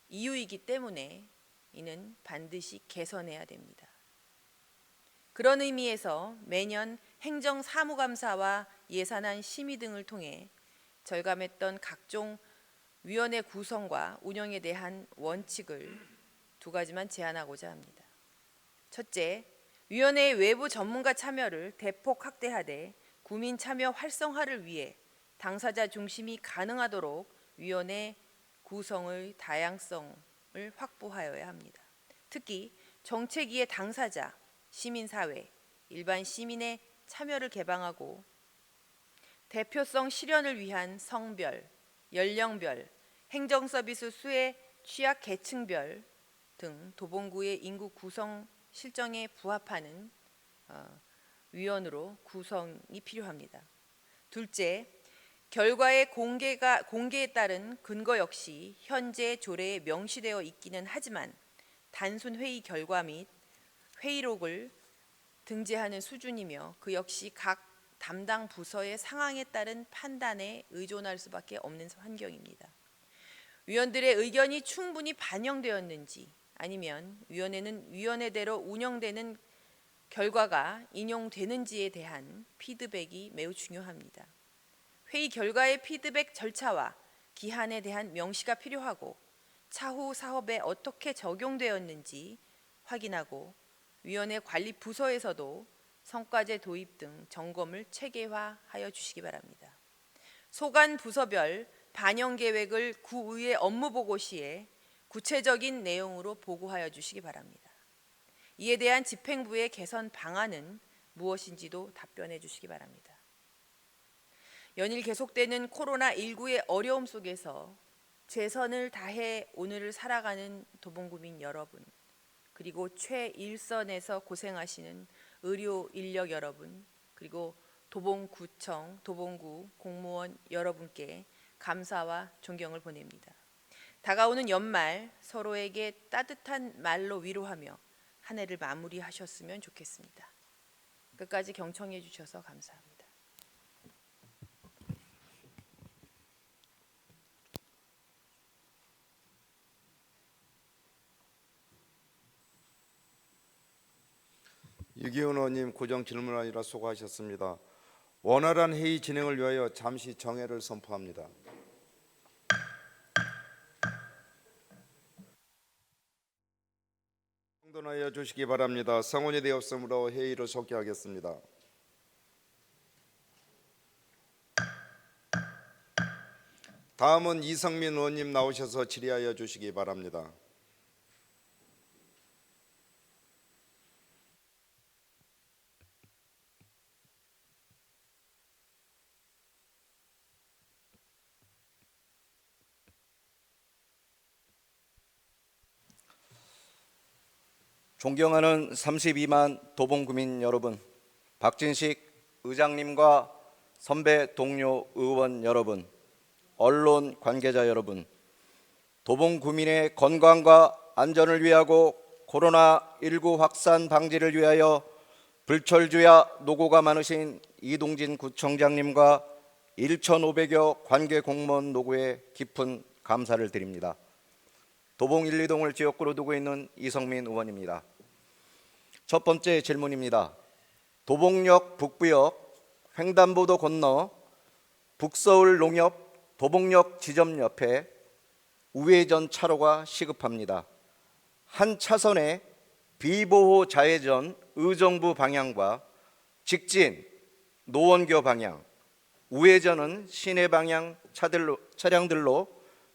이유이기 때문에 이는 반드시 개선해야 됩니다. 그런 의미에서 매년 행정사무감사와 예산안 심의 등을 통해 절감했던 각종 위원회 구성과 운영에 대한 원칙을 2가지만 제안하고자 합니다. 첫째, 위원회의 외부 전문가 참여를 대폭 확대하되 구민 참여 활성화를 위해 당사자 중심이 가능하도록 위원회 구성의 다양성을 확보하여야 합니다. 특히 정책위의 당사자, 시민사회, 일반 시민의 참여를 개방하고 대표성 실현을 위한 성별, 연령별, 행정서비스 수혜 취약 계층별 등 도봉구의 인구 구성 실정에 부합하는 위원으로 구성이 필요합니다. 둘째, 결과의 공개에 따른 근거 역시 현재 조례에 명시되어 있기는 하지만 단순 회의 결과 및 회의록을 등재하는 수준이며 그 역시 각 담당 부서의 상황에 따른 판단에 의존할 수밖에 없는 환경입니다. 위원들의 의견이 충분히 반영되었는지 아니면 위원회는 위원회대로 운영되는 결과가 인용되는지에 대한 피드백이 매우 중요합니다. 회의 결과의 피드백 절차와 기한에 대한 명시가 필요하고 차후 사업에 어떻게 적용되었는지 확인하고 위원회 관리 부서에서도 성과제 도입 등 점검을 체계화하여 주시기 바랍니다. 소관 부서별 반영 계획을 구의회 업무보고 시에 구체적인 내용으로 보고하여 주시기 바랍니다. 이에 대한 집행부의 개선 방안은 무엇인지도 답변해 주시기 바랍니다. 연일 계속되는 코로나19의 어려움 속에서 최선을 다해 오늘을 살아가는 도봉구민 여러분, 그리고 최일선에서 고생하시는 의료 인력 여러분, 그리고 도봉구청, 도봉구 공무원 여러분께 감사와 존경을 보냅니다. 다가오는 연말 서로에게 따뜻한 말로 위로하며 한 해를 마무리하셨으면 좋겠습니다. 끝까지 경청해 주셔서 감사합니다. 유기훈 의원님 고정 질문하느라 수고하셨습니다. 원활한 회의 진행을 위하여 잠시 정회를 선포합니다. 정돈하여 주시기 바랍니다. 성원이 되었으므로 회의를 속기하겠습니다. 다음은 이성민 의원님 나오셔서 질의하여 주시기 바랍니다. 존경하는 32만 도봉구민 여러분, 박진식 의장님과 선배 동료 의원 여러분, 언론 관계자 여러분, 도봉구민의 건강과 안전을 위하고 코로나19 확산 방지를 위하여 불철주야 노고가 많으신 이동진 구청장님과 1,500여 관계 공무원 노고에 깊은 감사를 드립니다. 도봉 1, 2동을 지역구로 두고 있는 이성민 의원입니다. 첫 번째 질문입니다. 도봉역 북부역 횡단보도 건너 북서울 농협 도봉역 지점 옆에 우회전 차로가 시급합니다. 한 차선에 비보호 좌회전 의정부 방향과 직진 노원교 방향, 우회전은 시내 방향 차량들로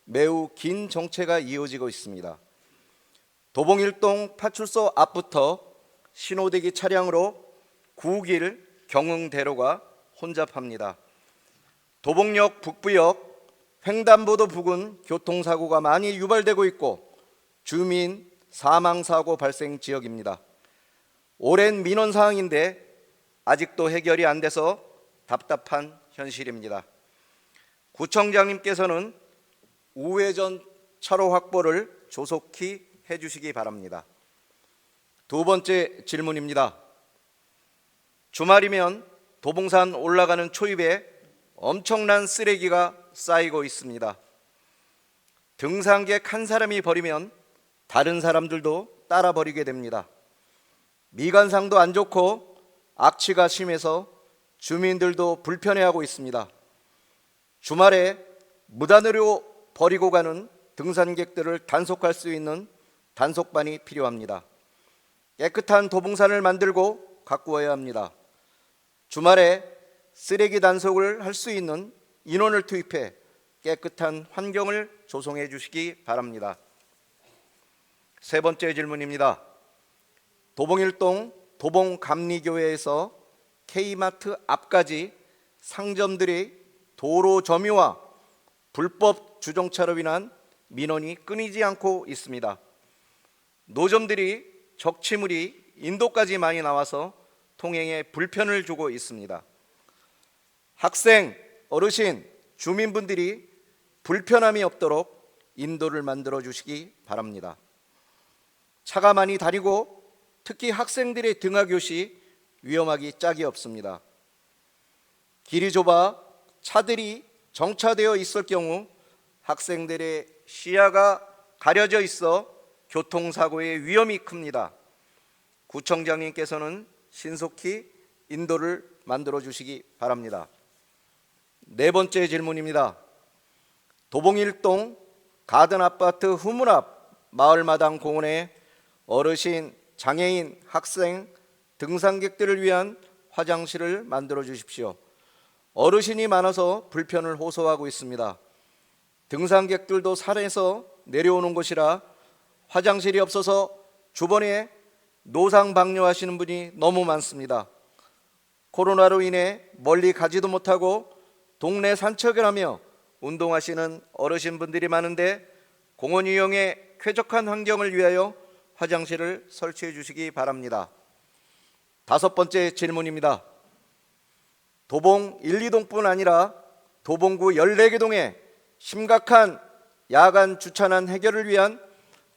매우 긴 정체가 이어지고 있습니다. 도봉일동 파출소 앞부터 신호대기 차량으로 구길 경흥대로가 혼잡합니다. 도봉역 북부역 횡단보도 부근 교통사고가 많이 유발되고 있고 주민 사망사고 발생 지역입니다. 오랜 민원사항인데 아직도 해결이 안 돼서 답답한 현실입니다. 구청장님께서는 우회전 차로 확보를 조속히 해주시기 바랍니다. 두 번째 질문입니다. 주말이면 도봉산 올라가는 초입에 엄청난 쓰레기가 쌓이고 있습니다. 등산객 한 사람이 버리면 다른 사람들도 따라 버리게 됩니다. 미관상도 안 좋고 악취가 심해서 주민들도 불편해하고 있습니다. 주말에 무단으로 버리고 가는 등산객들을 단속할 수 있는 단속반이 필요합니다. 깨끗한 도봉산을 만들고 가꾸어야 합니다. 주말에 쓰레기 단속을 할 수 있는 인원을 투입해 깨끗한 환경을 조성해 주시기 바랍니다. 세 번째 질문입니다. 도봉일동 도봉감리교회에서 K마트 앞까지 상점들이 도로 점유와 불법 주정차로 인한 민원이 끊이지 않고 있습니다. 노점들이 적치물이 인도까지 많이 나와서 통행에 불편을 주고 있습니다. 학생, 어르신, 주민분들이 불편함이 없도록 인도를 만들어 주시기 바랍니다. 차가 많이 다니고 특히 학생들의 등하교 시 위험하기 짝이 없습니다. 길이 좁아 차들이 정차되어 있을 경우 학생들의 시야가 가려져 있어 교통사고의 위험이 큽니다. 구청장님께서는 신속히 인도를 만들어 주시기 바랍니다. 네 번째 질문입니다. 도봉일동 가든아파트 후문 앞 마을마당 공원에 어르신, 장애인, 학생, 등산객들을 위한 화장실을 만들어 주십시오. 어르신이 많아서 불편을 호소하고 있습니다. 등산객들도 산에서 내려오는 곳이라 화장실이 없어서 주변에 노상방뇨하시는 분이 너무 많습니다. 코로나로 인해 멀리 가지도 못하고 동네 산책을 하며 운동하시는 어르신분들이 많은데 공원 이용에 쾌적한 환경을 위하여 화장실을 설치해 주시기 바랍니다. 다섯 번째 질문입니다. 도봉 1, 2동뿐 아니라 도봉구 14개 동에 심각한 야간 주차난 해결을 위한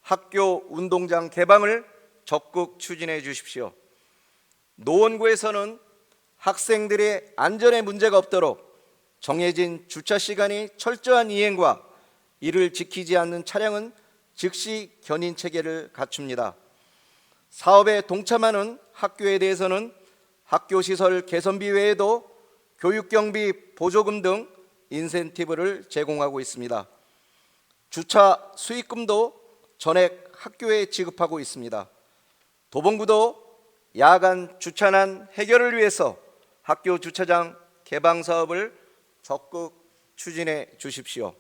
학교 운동장 개방을 적극 추진해 주십시오. 노원구에서는 학생들의 안전에 문제가 없도록 정해진 주차 시간이 철저한 이행과 이를 지키지 않는 차량은 즉시 견인 체계를 갖춥니다. 사업에 동참하는 학교에 대해서는 학교 시설 개선비 외에도 교육경비 보조금 등 인센티브를 제공하고 있습니다. 주차 수익금도 전액 학교에 지급하고 있습니다. 도봉구도 야간 주차난 해결을 위해서 학교 주차장 개방 사업을 적극 추진해 주십시오.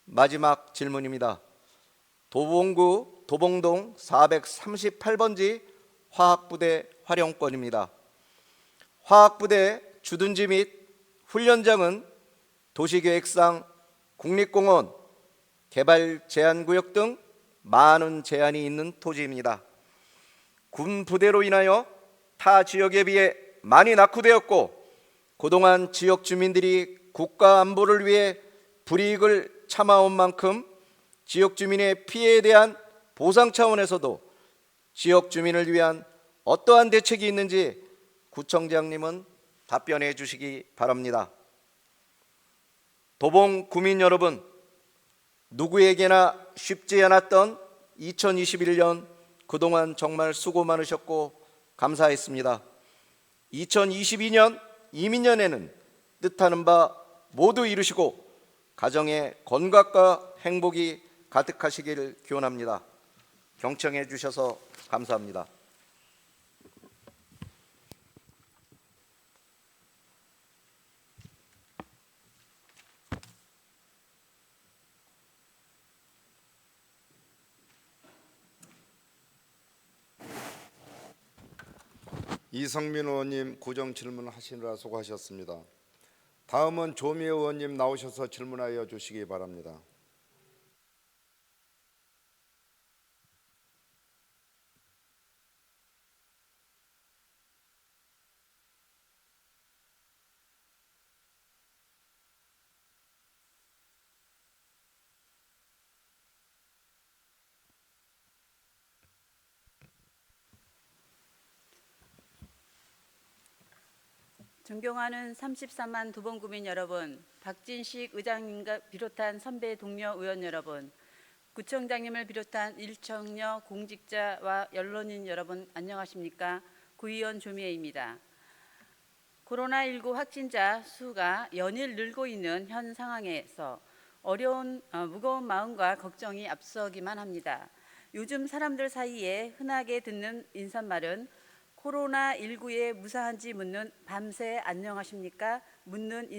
마지막 질문입니다. 도봉구 도봉동 438번지 화학부대 활용권입니다. 화학부대 주둔지 및 훈련장은 도시계획상 국립공원, 개발제한구역 등 많은 제한이 있는 토지입니다. 군 부대로 인하여 타 지역에 비해 많이 낙후되었고 그동안 지역 주민들이 국가 안보를 위해 불이익을 참아온 만큼 지역 주민의 피해에 대한 보상 차원에서도 지역 주민을 위한 어떠한 대책이 있는지 구청장님은 답변해 주시기 바랍니다. 도봉 구민 여러분, 누구에게나 쉽지 않았던 2021년 그동안 정말 수고 많으셨고 감사했습니다. 2022년 이민년에는 뜻하는 바 모두 이루시고 가정의 건강과 행복이 가득하시기를 기원합니다. 경청해 주셔서 감사합니다. 이성민 의원님 구정 질문하시느라 수고하셨습니다. 다음은 조미애 의원님 나오셔서 질문하여 주시기 바랍니다. 존경하는 33만 도봉구민 여러분, 박진식 의장님과 비롯한 선배 동료 의원 여러분, 구청장님을 비롯한 일청여 공직자와 언론인 여러분 안녕하십니까? 구의원 조미애입니다. 코로나19 확진자 수가 연일 늘고 있는 현 상황에서 무거운 마음과 걱정이 앞서기만 합니다. 요즘 사람들 사이에 흔하게 듣는 인사말은 코로나19에 무사한지 묻는 밤새 안녕하십니까? 묻는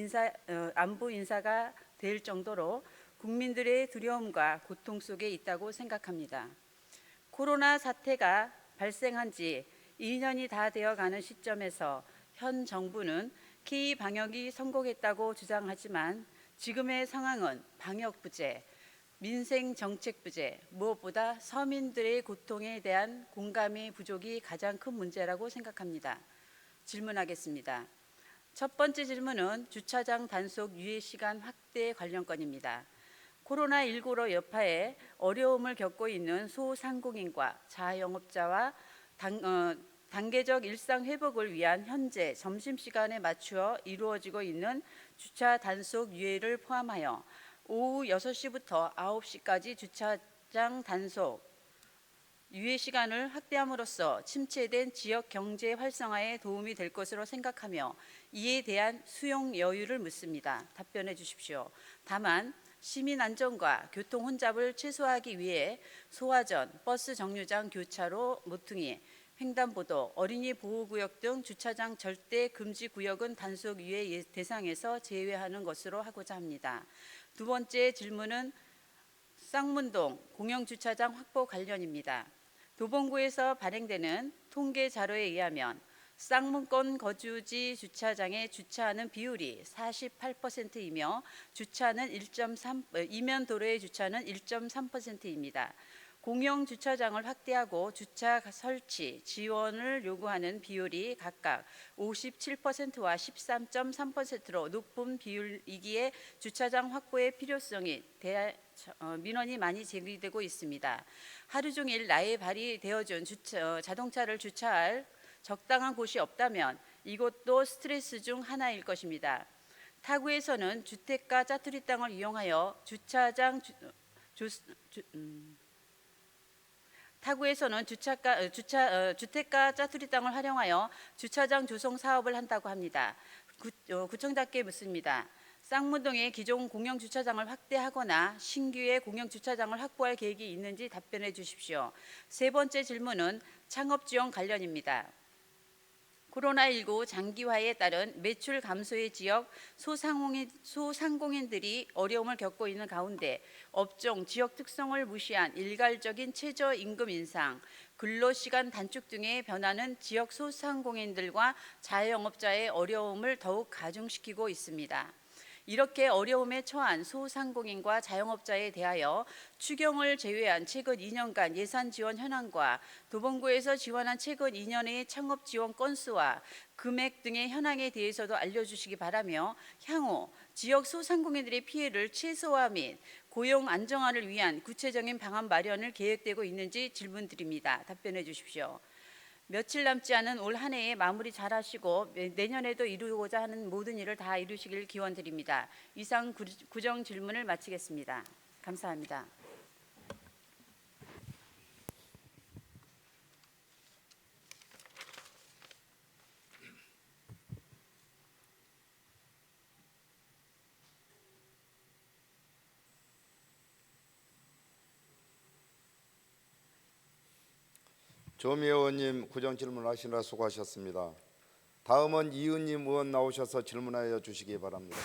안부 인사가 될 정도로 국민들의 두려움과 고통 속에 있다고 생각합니다. 코로나 사태가 발생한 지 2년이 다 되어가는 시점에서 현 정부는 K 방역이 성공했다고 주장하지만 지금의 상황은 방역 부재, 민생 정책 부재, 무엇보다 서민들의 고통에 대한 공감의 부족이 가장 큰 문제라고 생각합니다. 질문하겠습니다. 첫 번째 질문은 주차장 단속 유예 시간 확대 관련 건입니다. 코로나19로 여파에 어려움을 겪고 있는 소상공인과 자영업자와 단계적 일상 회복을 위한 현재 점심시간에 맞추어 이루어지고 있는 주차 단속 유예를 포함하여 오후 6시부터 9시까지 주차장 단속 유예 시간을 확대함으로써 침체된 지역 경제 활성화에 도움이 될 것으로 생각하며 이에 대한 수용 여유를 묻습니다. 답변해 주십시오. 다만 시민 안전과 교통 혼잡을 최소화하기 위해 소화전, 버스 정류장 교차로 모퉁이, 횡단보도, 어린이 보호구역 등 주차장 절대 금지 구역은 단속 유예 대상에서 제외하는 것으로 하고자 합니다. 두 번째 질문은 쌍문동 공영주차장 확보 관련입니다. 도봉구에서 발행되는 통계 자료에 의하면 쌍문권 거주지 주차장에 주차하는 비율이 48%이며 이면 도로의 주차는 1.3%입니다. 공영 주차장을 확대하고 주차 설치 지원을 요구하는 비율이 각각 57%와 13.3%로 높은 비율이기에 주차장 확보의 필요성이 민원이 많이 제기되고 있습니다. 하루 종일 나의 발이 되어준 자동차를 주차할 적당한 곳이 없다면 이것도 스트레스 중 하나일 것입니다. 타구에서는 주택가 짜투리 땅을 이용하여 주택가 짜투리 땅을 활용하여 주차장 조성 사업을 한다고 합니다. 구청장께 묻습니다. 쌍문동의 기존 공영주차장을 확대하거나 신규의 공영주차장을 확보할 계획이 있는지 답변해 주십시오. 세 번째 질문은 창업지원 관련입니다. 코로나19 장기화에 따른 매출 감소의 지역 소상공인들이 어려움을 겪고 있는 가운데 업종, 지역 특성을 무시한 일괄적인 최저임금 인상, 근로시간 단축 등의 변화는 지역 소상공인들과 자영업자의 어려움을 더욱 가중시키고 있습니다. 이렇게 어려움에 처한 소상공인과 자영업자에 대하여 추경을 제외한 최근 2년간 예산 지원 현황과 도봉구에서 지원한 최근 2년의 창업 지원 건수와 금액 등의 현황에 대해서도 알려주시기 바라며 향후 지역 소상공인들의 피해를 최소화 및 고용 안정화를 위한 구체적인 방안 마련을 계획되고 있는지 질문드립니다. 답변해 주십시오. 며칠 남지 않은 올 한 해에 마무리 잘하시고 내년에도 이루고자 하는 모든 일을 다 이루시길 기원드립니다. 이상 구정 질문을 마치겠습니다. 감사합니다. 조미애 의원님 구정 질문하시느라 수고하셨습니다. 다음은 이은님 의원 나오셔서 질문하여 주시기 바랍니다.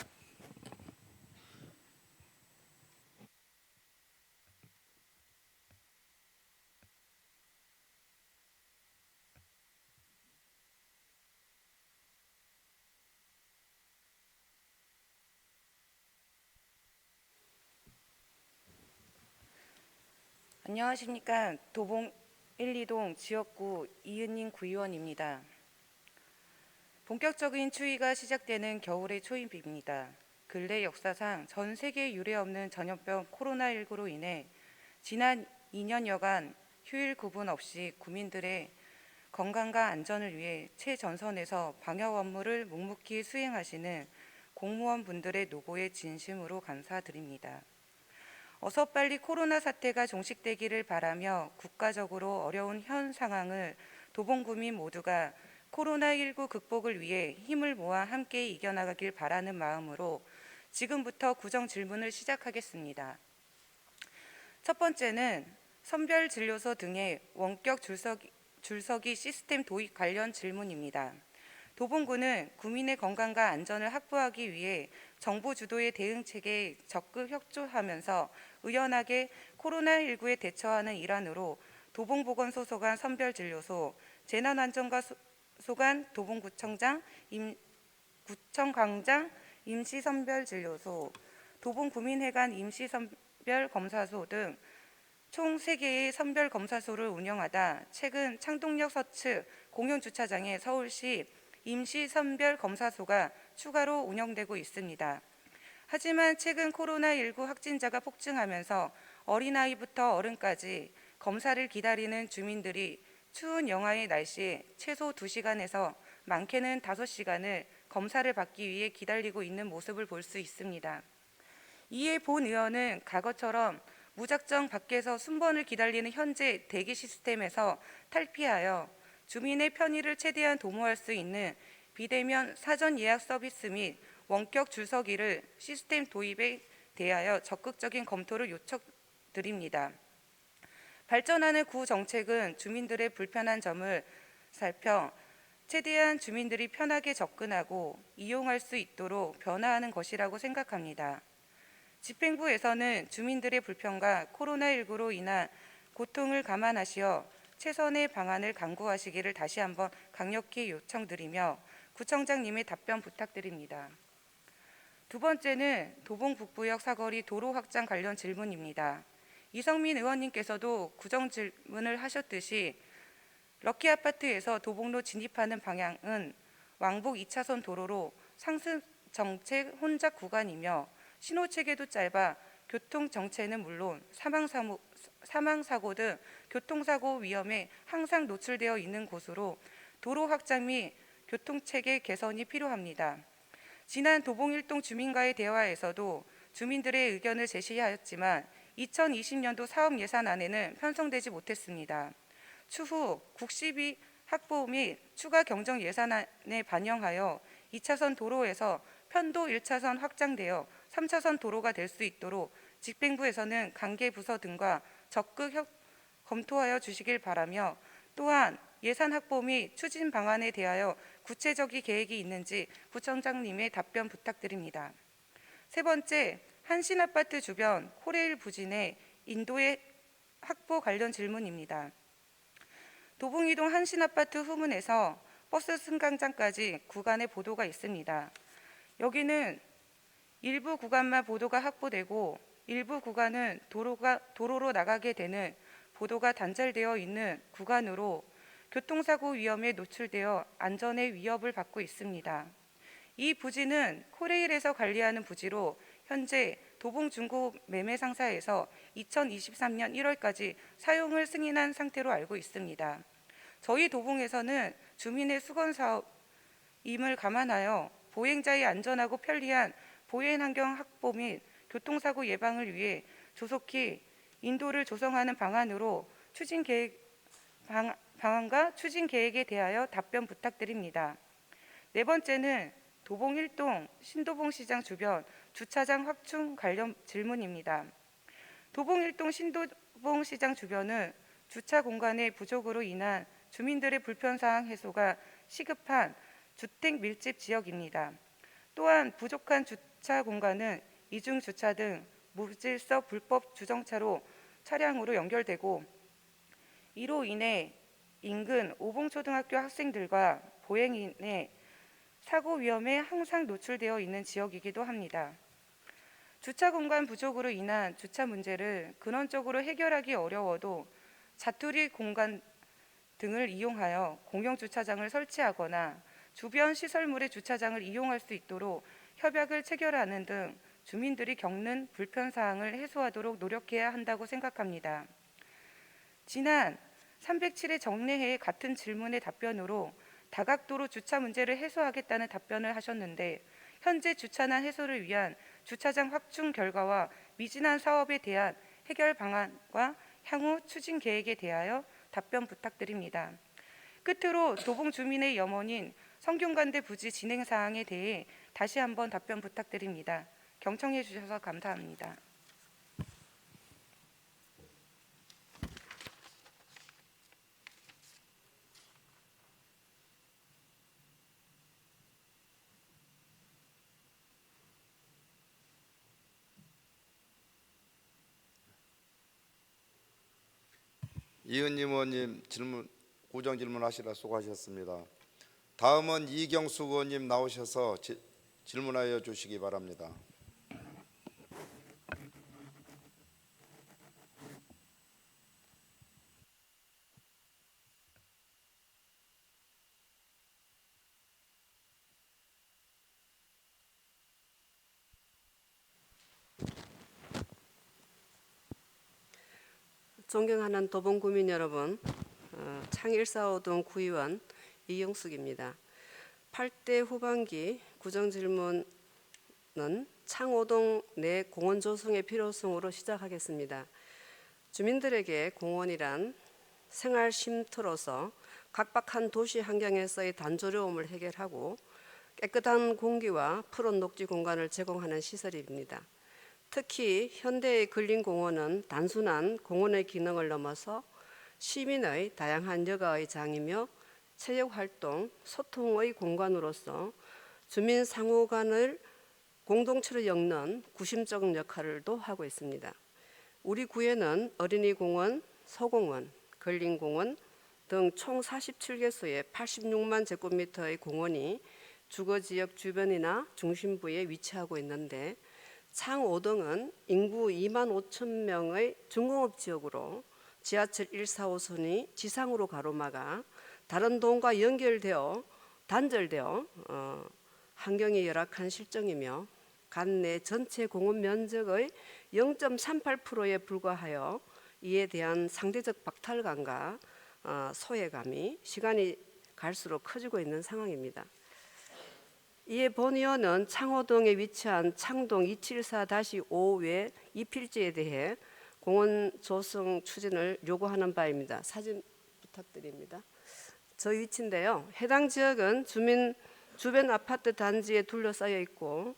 안녕하십니까. 도봉 1, 2동 지역구 이은님 구의원입니다. 본격적인 추위가 시작되는 겨울의 초입입니다. 근래 역사상 전 세계에 유례없는 전염병 코로나19로 인해 지난 2년여간 휴일 구분 없이 국민들의 건강과 안전을 위해 최전선에서 방역 업무를 묵묵히 수행하시는 공무원분들의 노고에 진심으로 감사드립니다. 어서 빨리 코로나 사태가 종식되기를 바라며 국가적으로 어려운 현 상황을 도봉구민 모두가 코로나19 극복을 위해 힘을 모아 함께 이겨나가길 바라는 마음으로 지금부터 구정 질문을 시작하겠습니다. 첫 번째는 선별진료소 등의 원격 줄서기 시스템 도입 관련 질문입니다. 도봉구는 국민의 건강과 안전을 확보하기 위해 정부 주도의 대응 체계에 적극 협조하면서 의연하게 코로나19에 대처하는 일환으로 도봉보건소소관 선별진료소, 재난안전과 소관 도봉구청장, 구청광장 임시선별진료소, 도봉구민회관 임시선별검사소 등 총 3개의 선별검사소를 운영하다 최근 창동역 서측 공용주차장에 서울시 임시선별검사소가 추가로 운영되고 있습니다. 하지만 최근 코로나19 확진자가 폭증하면서 어린아이부터 어른까지 검사를 기다리는 주민들이 추운 영하의 날씨에 최소 2시간에서 많게는 5시간을 검사를 받기 위해 기다리고 있는 모습을 볼 수 있습니다. 이에 본 의원은 과거처럼 무작정 밖에서 순번을 기다리는 현재 대기 시스템에서 탈피하여 주민의 편의를 최대한 도모할 수 있는 비대면 사전 예약 서비스 및 원격 줄서기를 시스템 도입에 대하여 적극적인 검토를 요청드립니다. 발전하는 구 정책은 주민들의 불편한 점을 살펴 최대한 주민들이 편하게 접근하고 이용할 수 있도록 변화하는 것이라고 생각합니다. 집행부에서는 주민들의 불편과 코로나19로 인한 고통을 감안하시어 최선의 방안을 강구하시기를 다시 한번 강력히 요청드리며 구청장님의 답변 부탁드립니다. 두 번째는 도봉 북부역 사거리 도로 확장 관련 질문입니다. 이성민 의원님께서도 구정 질문을 하셨듯이 럭키아파트에서 도봉로 진입하는 방향은 왕복 2차선 도로로 상습 정체 혼잡 구간이며 신호체계도 짧아 교통정체는 물론 사망사고 등 교통사고 위험에 항상 노출되어 있는 곳으로 도로 확장 및 교통체계 개선이 필요합니다. 지난 도봉일동 주민과의 대화에서도 주민들의 의견을 제시하였지만 2020년도 사업 예산안에는 편성되지 못했습니다. 추후 국시비 확보 및 추가 경정 예산안에 반영하여 2차선 도로에서 편도 1차선 확장되어 3차선 도로가 될 수 있도록 집행부에서는 관계 부서 등과 적극 검토하여 주시길 바라며 또한 예산 확보 및 추진 방안에 대하여 구체적인 계획이 있는지 구청장님의 답변 부탁드립니다. 세 번째, 한신아파트 주변 코레일 부진의 인도의 확보 관련 질문입니다. 도봉이동 한신아파트 후문에서 버스 승강장까지 구간에 보도가 있습니다. 여기는 일부 구간만 보도가 확보되고 일부 구간은 도로로 나가게 되는 보도가 단절되어 있는 구간으로 교통사고 위험에 노출되어 안전에 위협을 받고 있습니다. 이 부지는 코레일에서 관리하는 부지로 현재 도봉중고매매상사에서 2023년 1월까지 사용을 승인한 상태로 알고 있습니다. 저희 도봉에서는 주민의 수건사업임을 감안하여 보행자의 안전하고 편리한 보행환경 확보 및 교통사고 예방을 위해 조속히 인도를 조성하는 방안과 추진 계획에 대하여 답변 부탁드립니다. 네 번째는 도봉 1동 신도봉시장 주변 주차장 확충 관련 질문입니다. 도봉 1동 신도봉시장 주변은 주차 공간의 부족으로 인한 주민들의 불편사항 해소가 시급한 주택 밀집 지역입니다. 또한 부족한 주차 공간은 이중 주차 등 무질서 불법 주정차로 차량으로 연결되고, 이로 인해 인근 오봉초등학교 학생들과 보행인의 사고 위험에 항상 노출되어 있는 지역이기도 합니다. 주차 공간 부족으로 인한 주차 문제를 근원적으로 해결하기 어려워도 자투리 공간 등을 이용하여 공영 주차장을 설치하거나 주변 시설물의 주차장을 이용할 수 있도록 협약을 체결하는 등 주민들이 겪는 불편사항을 해소하도록 노력해야 한다고 생각합니다. 지난 307회 정례회의 같은 질문의 답변으로 다각도로 주차 문제를 해소하겠다는 답변을 하셨는데, 현재 주차난 해소를 위한 주차장 확충 결과와 미진한 사업에 대한 해결 방안과 향후 추진 계획에 대하여 답변 부탁드립니다. 끝으로 도봉 주민의 염원인 성균관대 부지 진행 사항에 대해 다시 한번 답변 부탁드립니다. 경청해 주셔서 감사합니다. 이은님 의원님 구정 질문하시라 수고하셨습니다. 다음은 이경숙 의원님 나오셔서 질문하여 주시기 바랍니다. 존경하는 도봉구민 여러분, 창145동 구의원 이영숙입니다. 8대 후반기 구정질문은 창5동 내 공원 조성의 필요성으로 시작하겠습니다. 주민들에게 공원이란 생활 쉼터로서 각박한 도시 환경에서의 단조로움을 해결하고 깨끗한 공기와 푸른 녹지 공간을 제공하는 시설입니다. 특히 현대의 근린공원은 단순한 공원의 기능을 넘어서 시민의 다양한 여가의 장이며 체육활동, 소통의 공간으로서 주민 상호 간을 공동체로 엮는 구심적 역할도 하고 있습니다. 우리 구에는 어린이공원, 소공원, 근린공원 등 총 47개소의 86만 제곱미터의 공원이 주거지역 주변이나 중심부에 위치하고 있는데, 창5동은 인구 2만 5천 명의 중공업 지역으로 지하철 145선이 지상으로 가로막아 다른 동과 단절되어 환경이 열악한 실정이며, 관내 전체 공원 면적의 0.38%에 불과하여 이에 대한 상대적 박탈감과 소외감이 시간이 갈수록 커지고 있는 상황입니다. 이에 본 의원은 창호동에 위치한 창동 274-5 외 2필지에 대해 공원 조성 추진을 요구하는 바입니다. 사진 부탁드립니다. 저 위치인데요. 해당 지역은 주변 아파트 단지에 둘러싸여 있고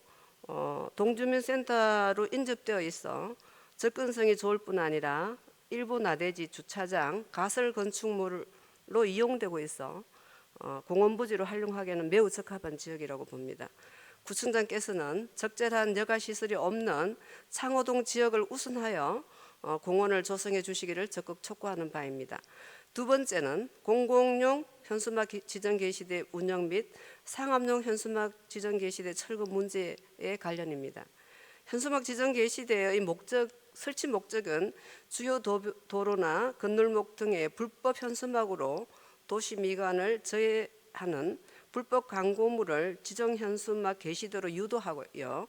동주민센터로 인접되어 있어 접근성이 좋을 뿐 아니라 일부 나대지, 주차장, 가설 건축물로 이용되고 있어 공원 부지로 활용하기에는 매우 적합한 지역이라고 봅니다. 구청장께서는 적절한 여가 시설이 없는 창호동 지역을 우선하여 공원을 조성해 주시기를 적극 촉구하는 바입니다. 두 번째는 공공용 현수막 지정 개시대 운영 및 상업용 현수막 지정 개시대 철거 문제에 관련입니다. 현수막 지정 개시대의 설치 목적은 주요 도로나 건널목 등의 불법 현수막으로 도시 미관을 저해하는 불법 광고물을 지정 현수막 게시대로 유도하고요.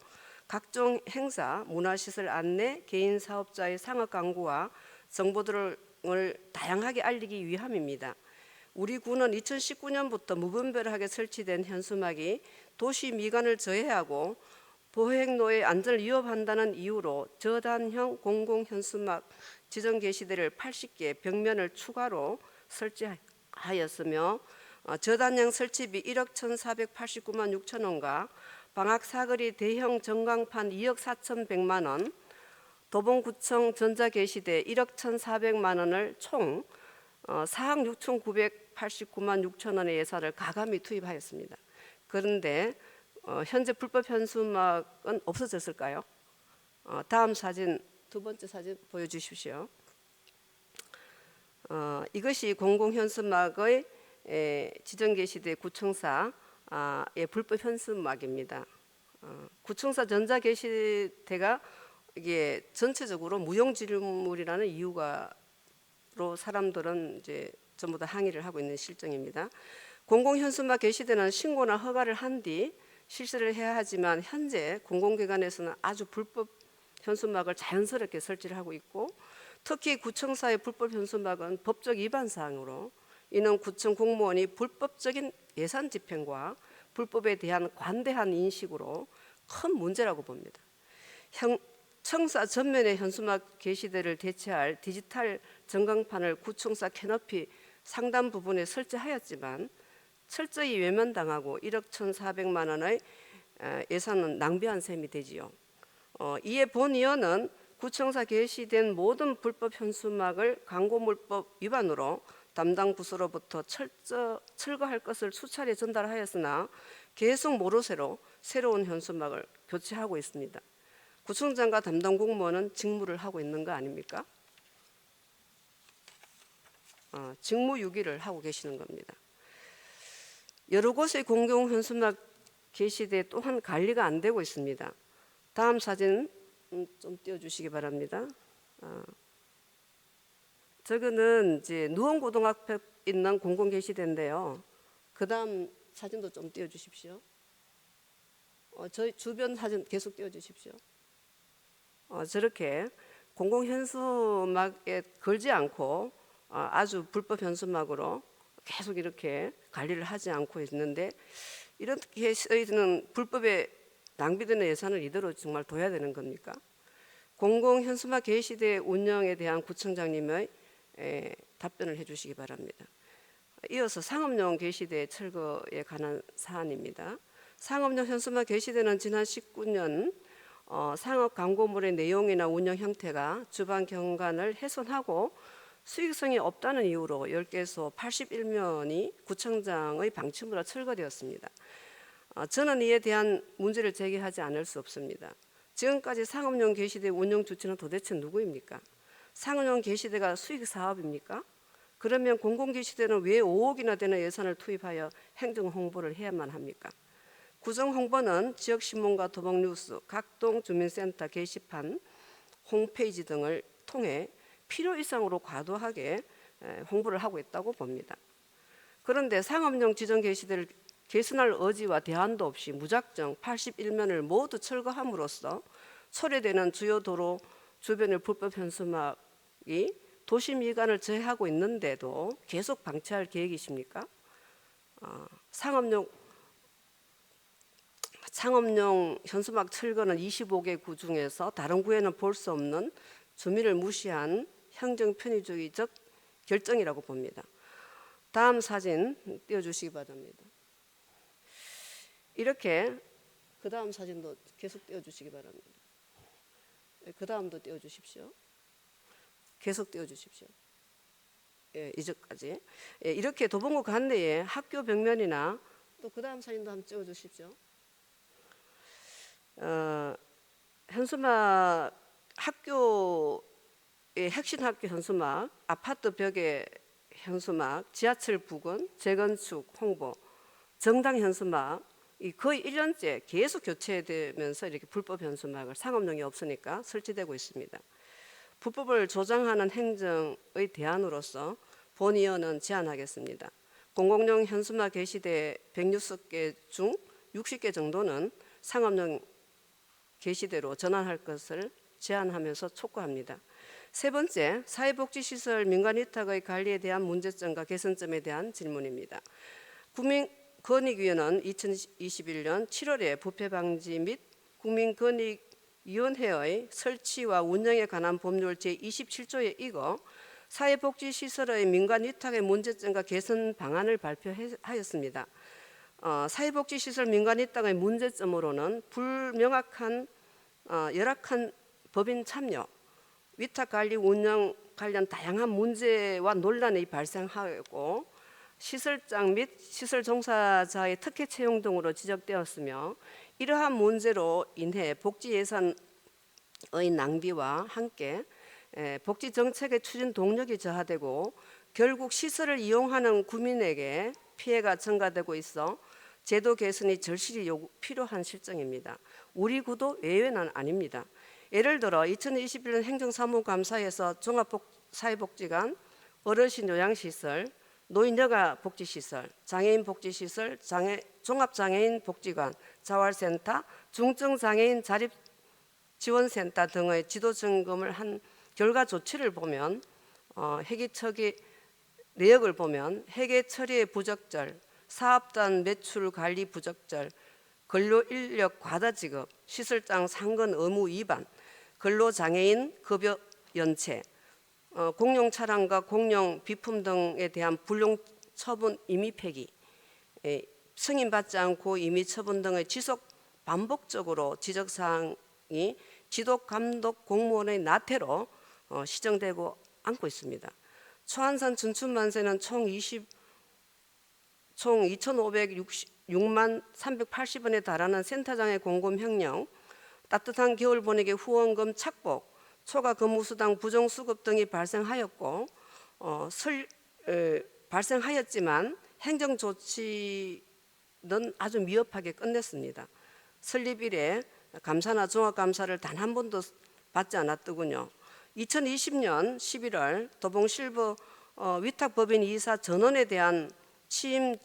각종 행사, 문화시설 안내, 개인 사업자의 상업 광고와 정보들을 다양하게 알리기 위함입니다. 우리 구는 2019년부터 무분별하게 설치된 현수막이 도시 미관을 저해하고 보행로의 안전을 위협한다는 이유로 저단형 공공 현수막 지정 게시대를 80개 벽면을 추가로 설치하였으며 저단형 설치비 1억 1,489만 6천 원과 방학 사거리 대형 전광판 2억 4,100만 원, 도봉구청 전자게시대 1억 1,400만 원을 총 4억 6,989만 6천 원의 예산을 가감히 투입하였습니다. 그런데 현재 불법 현수막은 없어졌을까요? 다음 사진, 두 번째 사진 보여주십시오. 이것이 공공현수막의 지정게시대 구청사의 불법 현수막입니다. 구청사 전자게시대가 이게 전체적으로 무용지물이라는 이유가로 사람들은 이제 전부 다 항의를 하고 있는 실정입니다. 공공현수막 게시대는 신고나 허가를 한 뒤 실시를 해야 하지만 현재 공공기관에서는 아주 불법 현수막을 자연스럽게 설치를 하고 있고, 특히 구청사의 불법 현수막은 법적 위반 사항으로 이는 구청 공무원이 불법적인 예산 집행과 불법에 대한 관대한 인식으로 큰 문제라고 봅니다. 청사 전면의 현수막 게시대를 대체할 디지털 전광판을 구청사 캐너피 상단 부분에 설치하였지만 철저히 외면당하고 1억 1,400만 원의 예산은 낭비한 셈이 되지요. 이에 본의원은 구청사 게시된 모든 불법 현수막을 광고물법 위반으로 담당 부서로부터 철거할 것을 수차례 전달하였으나 계속 모르쇠로 새로운 현수막을 교체하고 있습니다. 구청장과 담당 공무원은 직무를 하고 있는 거 아닙니까? 직무유기를 하고 계시는 겁니다. 여러 곳의 공공 현수막 게시대 또한 관리가 안 되고 있습니다. 다음 사진 좀 띄워주시기 바랍니다. 저거는 이제 누원고등학교 있는 공공 게시대인데요. 그 다음 사진도 좀 띄워주십시오. 저희 주변 사진 계속 띄워주십시오. 저렇게 공공 현수막에 걸지 않고 아주 불법 현수막으로 계속 이렇게 관리를 하지 않고 있는데, 이렇게 쓰이는 불법에 낭비되는 예산을 이대로 정말 둬야 되는 겁니까? 공공 현수막 게시대 운영에 대한 구청장님의 답변을 해주시기 바랍니다. 이어서 상업용 게시대 철거에 관한 사안입니다. 상업용 현수막 게시대는 지난 19년 상업 광고물의 내용이나 운영 형태가 주반 경관을 훼손하고 수익성이 없다는 이유로 10개소 81면이 구청장의 방침으로 철거되었습니다. 저는 이에 대한 문제를 제기하지 않을 수 없습니다. 지금까지 상업용 게시대 운영 주체는 도대체 누구입니까? 상업용 게시대가 수익 사업입니까? 그러면 공공 게시대는 왜 5억이나 되는 예산을 투입하여 행정 홍보를 해야만 합니까? 구정 홍보는 지역 신문과 도봉 뉴스, 각동 주민센터 게시판, 홈페이지 등을 통해 필요 이상으로 과도하게 홍보를 하고 있다고 봅니다. 그런데 상업용 지정 게시대를 개선할 의지와 대안도 없이 무작정 81면을 모두 철거함으로써 소외되는 주요 도로 주변의 불법 현수막이 도시 미관을 저해하고 있는데도 계속 방치할 계획이십니까? 상업용 현수막 철거는 25개 구 중에서 다른 구에는 볼 수 없는 주민을 무시한 행정편의주의적 결정이라고 봅니다. 다음 사진 띄워주시기 바랍니다. 이렇게 그 다음 사진도 계속 띄워주시기 바랍니다. 그 다음도 띄워주십시오. 계속 띄워주십시오. 이제까지. 이렇게 도봉구 관내에 학교 벽면이나 또 그 다음 사진도 한번 찍어주십시오. 현수막 학교의 핵심 학교 현수막, 아파트 벽에 현수막, 지하철 부근 재건축 홍보, 정당 현수막 이 거의 1년째 계속 교체되면서 이렇게 불법 현수막을 상업용이 없으니까 설치되고 있습니다. 불법을 조장하는 행정의 대안으로서 본의원은 제안하겠습니다. 공공용 현수막 게시대 160개 중 60개 정도는 상업용 게시대로 전환할 것을 제안하면서 촉구합니다. 세 번째, 사회복지시설 민간위탁의 관리에 대한 문제점과 개선점에 대한 질문입니다. 국민권익위원회는 2021년 7월에 부패방지 및 국민권익위원회의 설치와 운영에 관한 법률 제27조에 이거 사회복지시설의 민간위탁의 문제점과 개선 방안을 발표하였습니다. 사회복지시설 민간위탁의 문제점으로는 불명확한 열악한 법인 참여, 위탁관리 운영 관련 다양한 문제와 논란이 발생하였고 시설장 및 시설 종사자의 특혜 채용 등으로 지적되었으며 이러한 문제로 인해 복지 예산의 낭비와 함께 복지 정책의 추진 동력이 저하되고 결국 시설을 이용하는 국민에게 피해가 증가되고 있어 제도 개선이 절실히 필요한 실정입니다. 우리 구도 외외는 아닙니다. 예를 들어 2021년 행정사무감사에서 종합사회복지관, 어르신 요양시설, 노인여가 복지시설, 장애인 복지시설, 종합장애인 복지관, 자활센터, 중증장애인 자립지원센터 등의 지도 점검을 한 결과 조치를 보면 회계 내역을 보면 회계 처리의 부적절, 사업단 매출 관리 부적절, 근로인력 과다 지급, 시설장 상근 의무 위반, 근로장애인 급여 연체, 공용 차량과 공용 비품 등에 대한 불용 처분 임의 폐기, 승인받지 않고 임의 처분 등의 지속 반복적으로 지적사항이 지도감독 공무원의 나태로 시정되고 않고 있습니다. 초안산 준춘만세는 총 2,566만 380원에 달하는 센터장의 공급명령, 따뜻한 겨울 보내기 후원금 착복, 초과 근무수당 부정수급 등이 발생하였고 발생하였지만 행정조치는 아주 미흡하게 끝냈습니다. 설립 이래 감사나 종합감사를 단 한 번도 받지 않았더군요. 2020년 11월 도봉실버 위탁법인 이사 전원에 대한 취임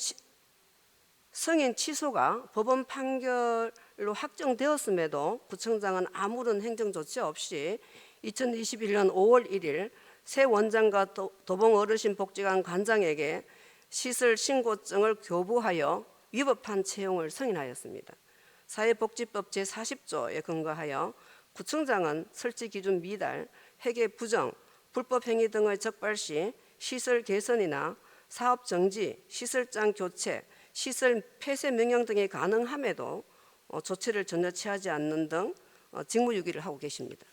승인 취소가 법원 판결로 확정되었음에도 구청장은 아무런 행정조치 없이 2021년 5월 1일 새 원장과 도봉어르신복지관 관장에게 시설 신고증을 교부하여 위법한 채용을 승인하였습니다. 사회복지법 제40조에 근거하여 구청장은 설치 기준 미달, 회계 부정, 불법 행위 등의 적발 시 시설 개선이나 사업 정지, 시설장 교체, 시설 폐쇄 명령 등이 가능함에도 조치를 전혀 취하지 않는 등 직무유기를 하고 계십니다.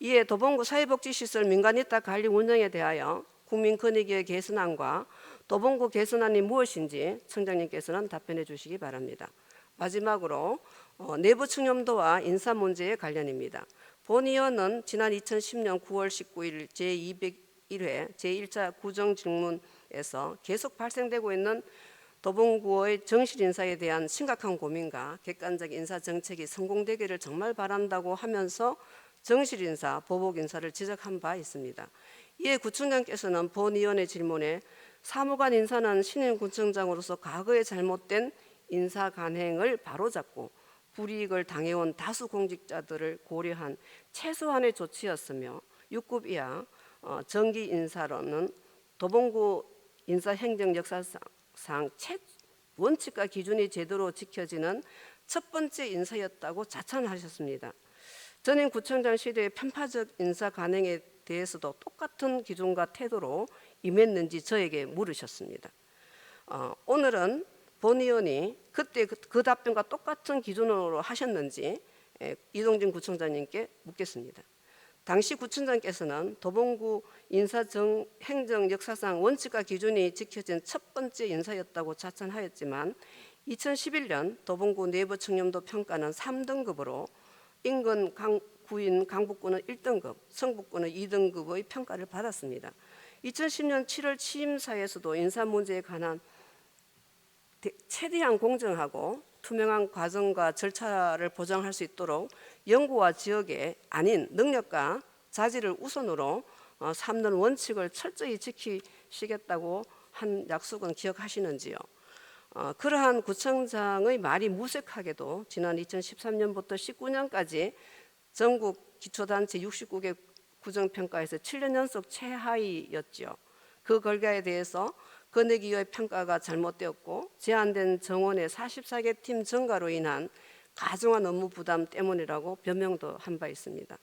이에 도봉구 사회복지시설 민간위탁 관리 운영에 대하여 국민권익위의 개선안과 도봉구 개선안이 무엇인지 청장님께서는 답변해 주시기 바랍니다. 마지막으로 내부 청렴도와 인사 문제의 관련입니다. 본 의원은 지난 2010년 9월 19일 제201회 제1차 구정질문에서 계속 발생되고 있는 도봉구의 정실 인사에 대한 심각한 고민과 객관적 인사 정책이 성공되기를 정말 바란다고 하면서 정실 인사, 보복 인사를 지적한 바 있습니다. 이에 구청장께서는 본 의원의 질문에 사무관 인사는 신임 구청장으로서 과거의 잘못된 인사 간행을 바로잡고 불이익을 당해온 다수 공직자들을 고려한 최소한의 조치였으며 6급 이하 정기 인사로는 도봉구 인사 행정 역사상 원칙과 기준이 제대로 지켜지는 첫 번째 인사였다고 자찬하셨습니다. 전임 구청장 시대의 편파적 인사 간행에 대해서도 똑같은 기준과 태도로 임했는지 저에게 물으셨습니다. 오늘은 본 의원이 그때 그 답변과 똑같은 기준으로 하셨는지 이동진 구청장님께 묻겠습니다. 당시 구청장께서는 도봉구 인사정 행정 역사상 원칙과 기준이 지켜진 첫 번째 인사였다고 자찬하였지만 2011년 도봉구 내부 청렴도 평가는 3등급으로 인근 구인 강북구는 1등급, 성북구는 2등급의 평가를 받았습니다. 2010년 7월 취임사에서도 인사 문제에 관한 최대한 공정하고 투명한 과정과 절차를 보장할 수 있도록 연구와 지역에 아닌 능력과 자질을 우선으로 삼는 원칙을 철저히 지키시겠다고 한 약속은 기억하시는지요? 그러한 구청장의 말이 무색하게도 지난 2013년부터 19년까지 전국 기초단체 69개 구정평가에서 7년 연속 최하위였지요. 그 결과에 대해서 권익위의 평가가 잘못되었고 제한된 정원의 44개 팀 증가로 인한 가중한 업무 부담 때문이라고 변명도 한 바 있습니다.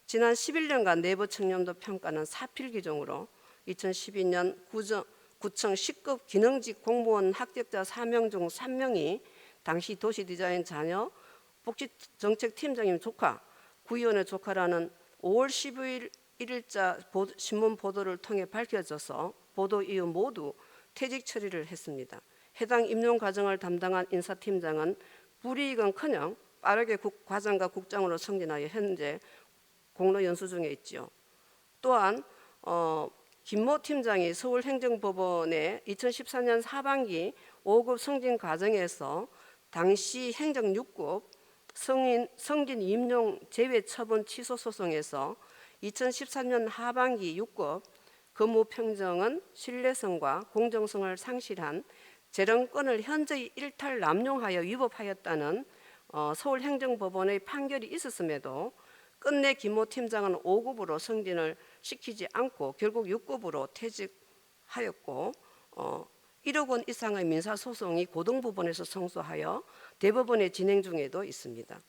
지난 11년간 내부 청렴도 평가는 4필 기종으로 2012년 구청 10급 기능직 공무원 합격자 4명 중 3명이 당시 도시디자인 자녀 복지정책팀장님 조카, 구의원의 조카라는 5월 15일 1일자 신문 보도를 통해 밝혀져서 보도 이후 모두 퇴직 처리를 했습니다. 해당 임용 과정을 담당한 인사팀장은 불이익은커녕 빠르게 과장과 국장으로 승진하여 현재 공로 연수 중에 있지요. 또한 김모 팀장이 서울행정법원의 2014년 하반기 5급 승진 과정에서 당시 행정 6급 승진 임용 제외 처분 취소 소송에서 2013년 하반기 6급 근무 평정은 신뢰성과 공정성을 상실한 재량권을 현저히 일탈 남용하여 위법하였다는 서울행정법원의 판결이 있었음에도 끝내 김모 팀장은 5급으로 승진을 시키지 않고 결국 6급으로 퇴직하였고 1억 원 이상의 민사소송이 고등법원에서 성소하여 대법원에 진행 중에도 있습니다.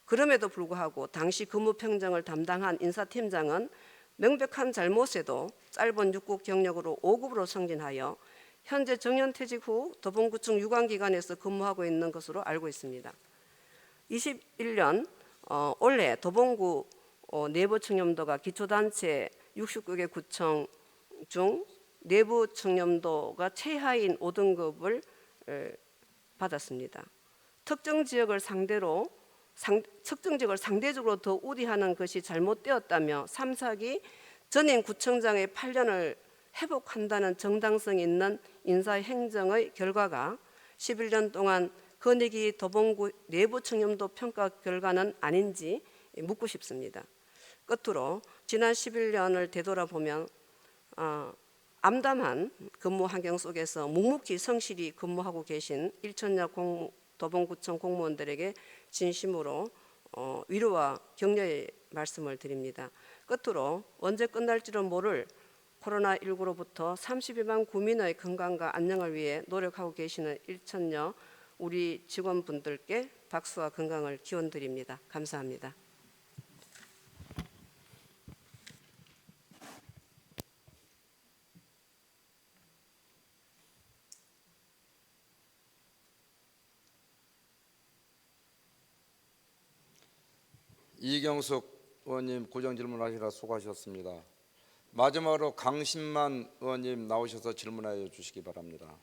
그럼에도 불구하고 당시 근무평정을 담당한 인사팀장은 명백한 잘못에도 짧은 6급 경력으로 5급으로 승진하여 현재 정년퇴직 후 도봉구청 유관기관에서 근무하고 있는 것으로 알고 있습니다. 21년 올해 도봉구 내부 청렴도가 기초단체 69개 구청 중 내부 청렴도가 최하인 5등급을 받았습니다. 특정 지역을 상대적으로 더 우대하는 것이 잘못되었다며 3, 4기 전임 구청장의 8년을 회복한다는 정당성 있는 인사행정의 결과가 11년 동안 건의기 도봉구 내부 청렴도 평가 결과는 아닌지 묻고 싶습니다. 끝으로 지난 11년을 되돌아보면 암담한 근무 환경 속에서 묵묵히 성실히 근무하고 계신 1천여 도봉구청 공무원들에게 진심으로 위로와 격려의 말씀을 드립니다. 끝으로 언제 끝날지는 모를 코로나19로부터 32만 구민의 건강과 안녕을 위해 노력하고 계시는 1천여 우리 직원분들께 박수와 건강을 기원드립니다. 감사합니다. 이경숙 의원님 구정 질문하시라 수고하셨습니다. 마지막으로 강신만 의원님 나오셔서 질문하여 주시기 바랍니다.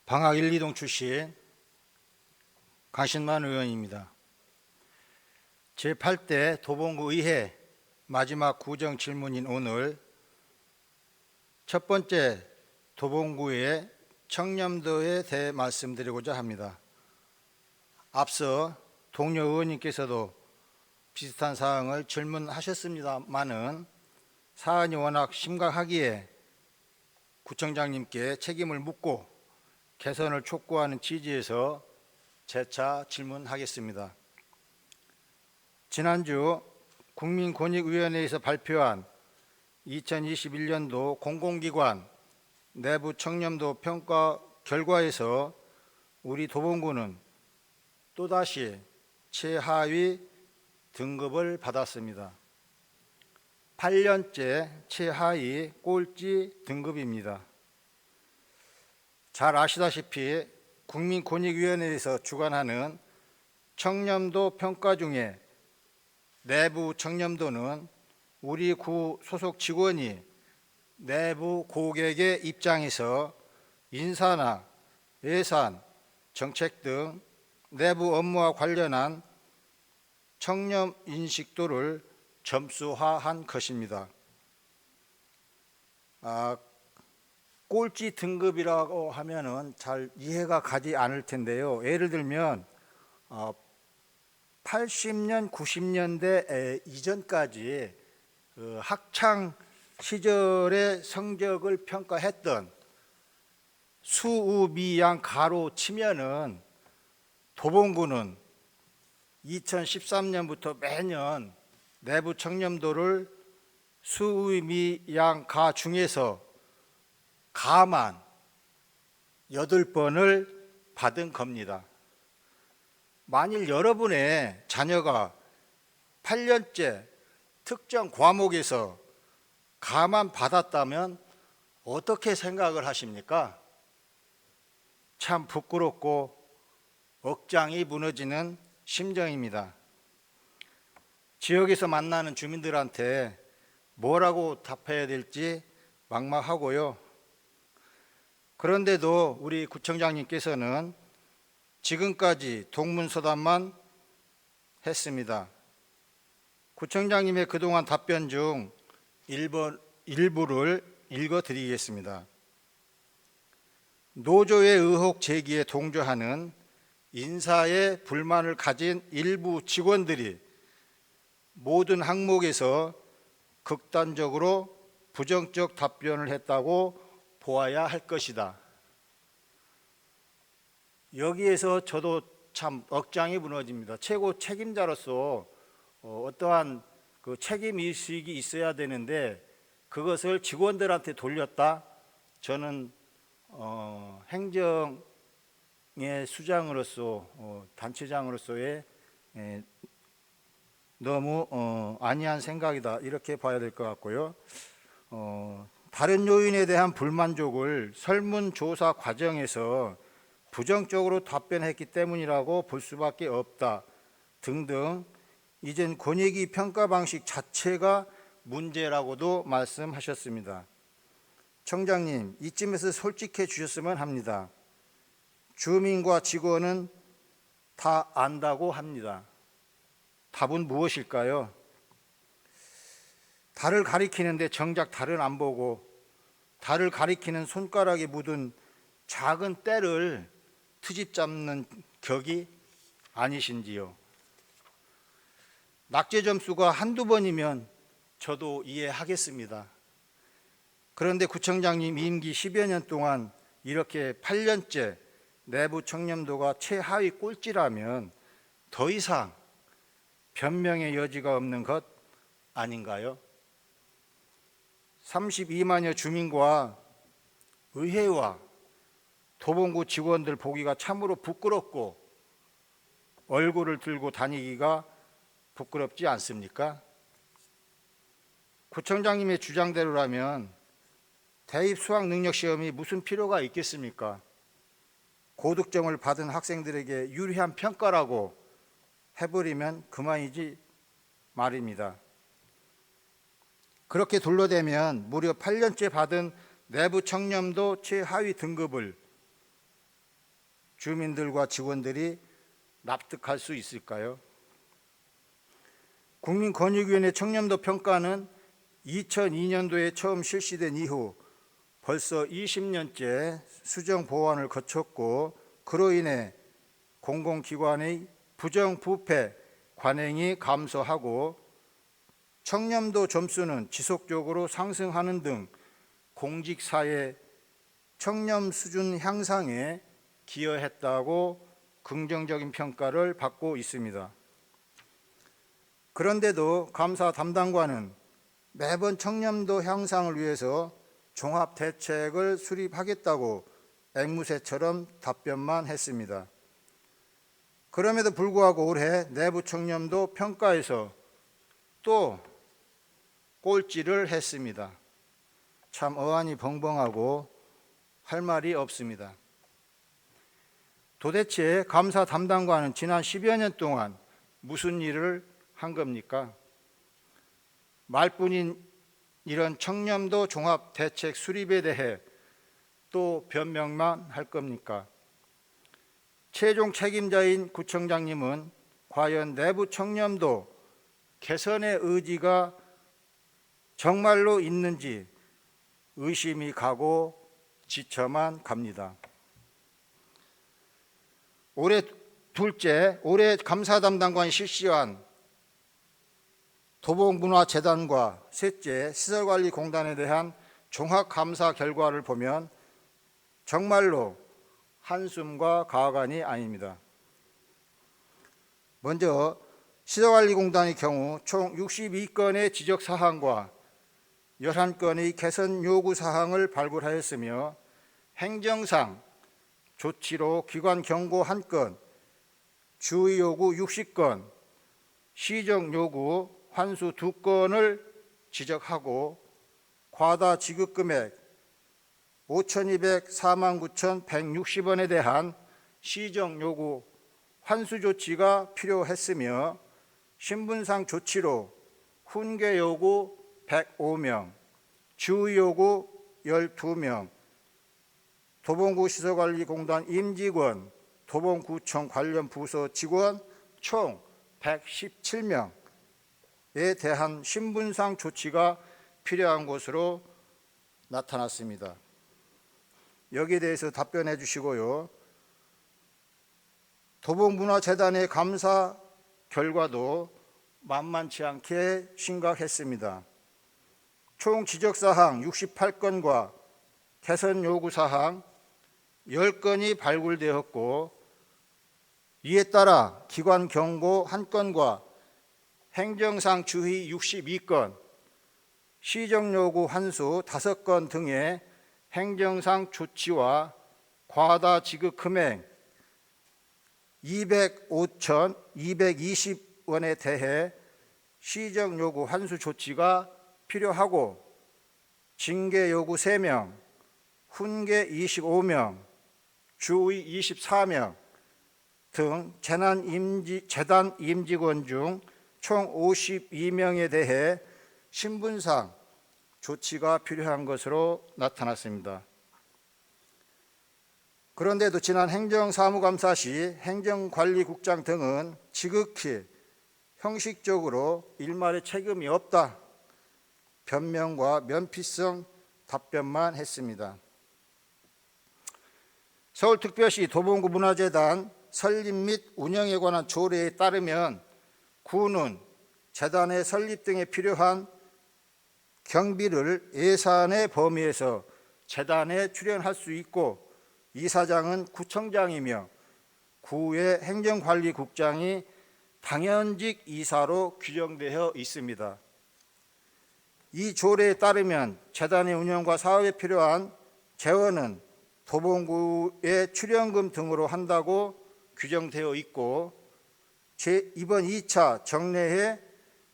방학 1, 2동 출신 강신만 의원입니다. 제8대 도봉구 의회 마지막 구정 질문인 오늘 첫 번째 도봉구의 청렴도에 대해 말씀드리고자 합니다. 앞서 동료 의원님께서도 비슷한 사항을 질문하셨습니다마는 사안이 워낙 심각하기에 구청장님께 책임을 묻고 개선을 촉구하는 취지에서 재차 질문하겠습니다. 지난주 국민권익위원회에서 발표한 2021년도 공공기관 내부 청렴도 평가 결과에서 우리 도봉구는 또다시 최하위 등급을 받았습니다. 8년째 최하위 꼴찌 등급입니다. 잘 아시다시피 국민권익위원회에서 주관하는 청렴도 평가 중에 내부 청렴도는 우리 구 소속 직원이 내부 고객의 입장에서 인사나 예산, 정책 등 내부 업무와 관련한 청렴 인식도를 점수화한 것입니다. 꼴찌 등급이라고 하면은 잘 이해가 가지 않을 텐데요. 예를 들면 80년, 90년대 이전까지 학창 시절의 성적을 평가했던 수우미양 가로 치면은 도봉구는 2013년부터 매년 내부 청렴도를 수의미양 가 중에서 가만 8번을 받은 겁니다. 만일 여러분의 자녀가 8년째 특정 과목에서 가만 받았다면 어떻게 생각을 하십니까? 참 부끄럽고 억장이 무너지는 심정입니다. 지역에서 만나는 주민들한테 뭐라고 답해야 될지 막막하고요. 그런데도 우리 구청장님께서는 지금까지 동문서답만 했습니다. 구청장님의 그동안 답변 중 일부를 읽어드리겠습니다. 노조의 의혹 제기에 동조하는 인사에 불만을 가진 일부 직원들이 모든 항목에서 극단적으로 부정적 답변을 했다고 보아야 할 것이다. 여기에서 저도 참 억장이 무너집니다. 최고 책임자로서 어떠한 그 책임의식이 있어야 되는데 그것을 직원들한테 돌렸다? 저는 행정의 수장으로서 단체장으로서의 너무 아니한 생각이다 이렇게 봐야 될 것 같고요. 다른 요인에 대한 불만족을 설문조사 과정에서 부정적으로 답변했기 때문이라고 볼 수밖에 없다 등등 이젠 권익위 평가 방식 자체가 문제라고도 말씀하셨습니다. 청장님, 이쯤에서 솔직해 주셨으면 합니다. 주민과 직원은 다 안다고 합니다. 답은 무엇일까요? 달을 가리키는데 정작 달은 안 보고 달을 가리키는 손가락에 묻은 작은 때를 트집 잡는 격이 아니신지요. 낙제 점수가 한두 번이면 저도 이해하겠습니다. 그런데 구청장님 임기 10여 년 동안 이렇게 8년째 내부 청렴도가 최하위 꼴찌라면 더 이상 변명의 여지가 없는 것 아닌가요? 32만여 주민과 의회와 도봉구 직원들 보기가 참으로 부끄럽고 얼굴을 들고 다니기가 부끄럽지 않습니까? 구청장님의 주장대로라면 대입 수학 능력 시험이 무슨 필요가 있겠습니까? 고득점을 받은 학생들에게 유리한 평가라고 해버리면 그만이지 말입니다. 그렇게 둘러대면 무려 8년째 받은 내부 청렴도 최하위 등급을 주민들과 직원들이 납득할 수 있을까요? 국민권익위원회 청렴도 평가는 2002년도에 처음 실시된 이후 벌써 20년째 수정 보완을 거쳤고 그로 인해 공공기관의 부정부패 관행이 감소하고 청렴도 점수는 지속적으로 상승하는 등 공직사회 청렴 수준 향상에 기여했다고 긍정적인 평가를 받고 있습니다. 그런데도 감사 담당관은 매번 청렴도 향상을 위해서 종합 대책을 수립하겠다고 앵무새처럼 답변만 했습니다. 그럼에도 불구하고 올해 내부 청렴도 평가에서 또 꼴찌를 했습니다. 참 어안이 벙벙하고 할 말이 없습니다. 도대체 감사 담당관은 지난 10여 년 동안 무슨 일을 한 겁니까? 말뿐인 이런 청렴도 종합 대책 수립에 대해 또 변명만 할 겁니까? 최종 책임자인 구청장님은 과연 내부 청렴도 개선의 의지가 정말로 있는지 의심이 가고 지쳐만 갑니다. 올해 감사 담당관이 실시한 도봉문화재단과 셋째 시설관리공단에 대한 종합감사 결과를 보면 정말로 한숨과 가관이 아닙니다. 먼저 시설관리공단의 경우 총 62건의 지적사항과 11건의 개선 요구 사항을 발굴하였으며 행정상 조치로 기관 경고 1건, 주의 요구 60건, 시정 요구 환수 2건을 지적하고 과다 지급 금액 5,249,160원에 대한 시정 요구 환수 조치가 필요했으며 신분상 조치로 훈계 요구 105명, 주의 요구 12명, 도봉구 시설관리공단 임직원, 도봉구청 관련 부서 직원 총 117명에 대한 신분상 조치가 필요한 것으로 나타났습니다. 여기에 대해서 답변해 주시고요. 도봉문화재단의 감사 결과도 만만치 않게 심각했습니다. 총 지적사항 68건과 개선 요구사항 10건이 발굴되었고 이에 따라 기관 경고 1건과 행정상 주의 62건, 시정요구 환수 5건 등의 행정상 조치와 과다 지급 금액 205,220원에 대해 시정요구 환수 조치가 필요하고 징계 요구 3명, 훈계 25명, 주의 24명 등 재단 임직원 중 총 52명에 대해 신분상 조치가 필요한 것으로 나타났습니다. 그런데도 지난 행정사무감사 시 행정관리국장 등은 지극히 형식적으로 일말의 책임이 없다 변명과 면피성 답변만 했습니다. 서울특별시 도봉구 문화재단 설립 및 운영에 관한 조례에 따르면 구는 재단의 설립 등에 필요한 경비를 예산의 범위에서 재단에 출연할 수 있고 이사장은 구청장이며 구의 행정관리국장이 당연직 이사로 규정되어 있습니다. 이 조례에 따르면 재단의 운영과 사업에 필요한 재원은 도봉구의 출연금 등으로 한다고 규정되어 있고 이번 2차 정례에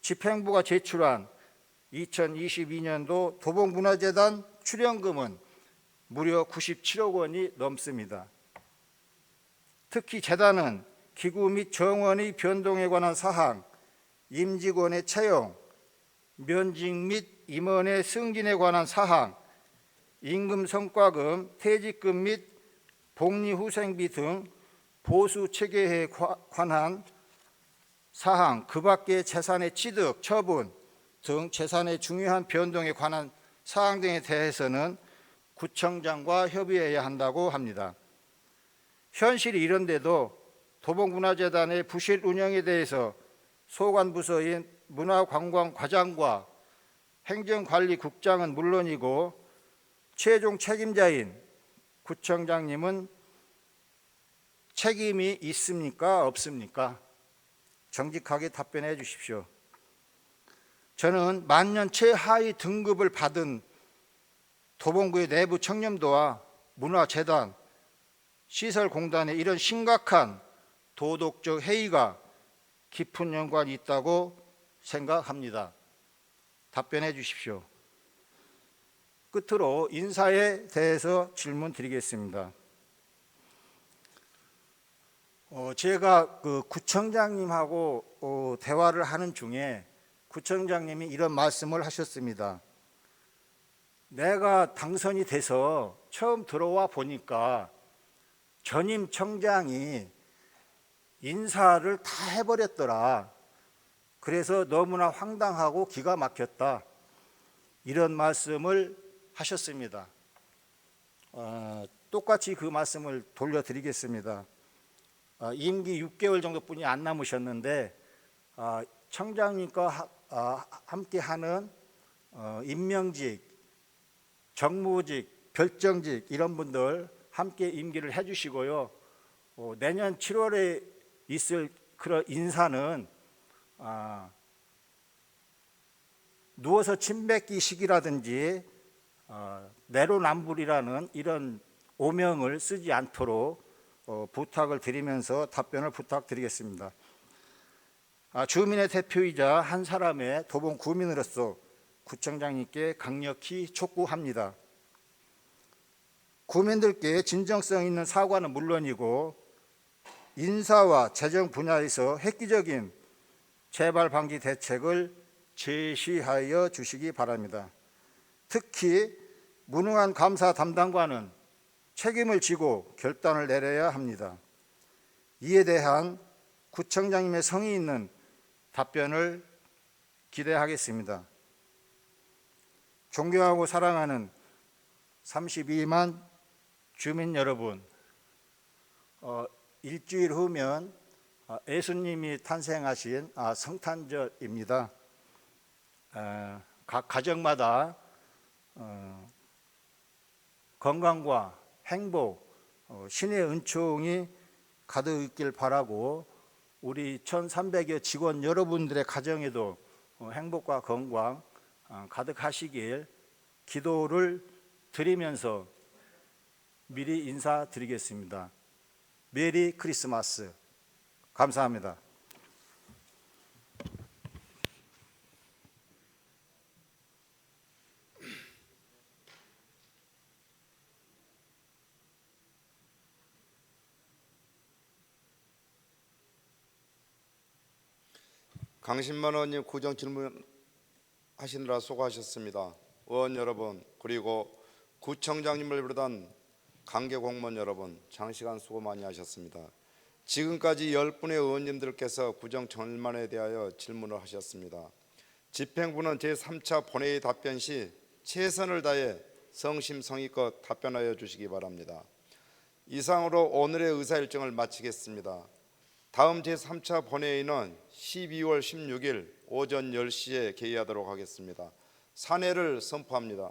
집행부가 제출한 2022년도 도봉문화재단 출연금은 무려 97억 원이 넘습니다. 특히 재단은 기구 및 정원의 변동에 관한 사항, 임직원의 채용, 면직 및 임원의 승진에 관한 사항, 임금 성과금, 퇴직금 및 복리후생비 등 보수 체계에 관한 사항, 그 밖의 재산의 취득, 처분 등 재산의 중요한 변동에 관한 사항 등에 대해서는 구청장과 협의해야 한다고 합니다. 현실이 이런데도 도봉문화재단의 부실 운영에 대해서 소관부서인 문화관광과장과 행정관리국장은 물론이고 최종 책임자인 구청장님은 책임이 있습니까? 없습니까? 정직하게 답변해 주십시오. 저는 만년 최하위 등급을 받은 도봉구의 내부 청렴도와 문화재단, 시설공단의 이런 심각한 도덕적 해이가 깊은 연관이 있다고 생각합니다. 답변해 주십시오. 끝으로 인사에 대해서 질문 드리겠습니다. 제가 그 구청장님하고 대화를 하는 중에 구청장님이 이런 말씀을 하셨습니다. 내가 당선이 돼서 처음 들어와 보니까 전임 청장이 인사를 다 해버렸더라. 그래서 너무나 황당하고 기가 막혔다. 이런 말씀을 하셨습니다. 똑같이 그 말씀을 돌려드리겠습니다. 임기 6개월 정도뿐이 안 남으셨는데 청장님과 함께하는 임명직, 정무직, 별정직 이런 분들 함께 임기를 해주시고요. 내년 7월에 있을 그런 인사는 누워서 침 뱉기 식이라든지 내로남불이라는 이런 오명을 쓰지 않도록 부탁을 드리면서 답변을 부탁드리겠습니다. 주민의 대표이자 한 사람의 도봉 구민으로서 구청장님께 강력히 촉구합니다. 구민들께 진정성 있는 사과는 물론이고 인사와 재정 분야에서 획기적인 재발 방지 대책을 제시하여 주시기 바랍니다. 특히 무능한 감사 담당관은 책임을 지고 결단을 내려야 합니다. 이에 대한 구청장님의 성의 있는 답변을 기대하겠습니다. 존경하고 사랑하는 32만 주민 여러분, 일주일 후면 예수님이 탄생하신 성탄절입니다. 각 가정마다 건강과 행복, 신의 은총이 가득 있길 바라고 우리 1,300여 직원 여러분들의 가정에도 행복과 건강 가득하시길 기도를 드리면서 미리 인사드리겠습니다. 메리 크리스마스. 감사합니다. 강신만 의원님 구정 질문 하시느라 수고하셨습니다. 의원 여러분 그리고 구청장님을 비롯한 관계 공무원 여러분 장시간 수고 많이 하셨습니다. 지금까지 10분의 의원님들께서 구정 전망에 대하여 질문을 하셨습니다. 집행부는 제3차 본회의 답변 시 최선을 다해 성심성의껏 답변하여 주시기 바랍니다. 이상으로 오늘의 의사일정을 마치겠습니다. 다음 제3차 본회의는 12월 16일 오전 10시에 개의하도록 하겠습니다. 산회를 선포합니다.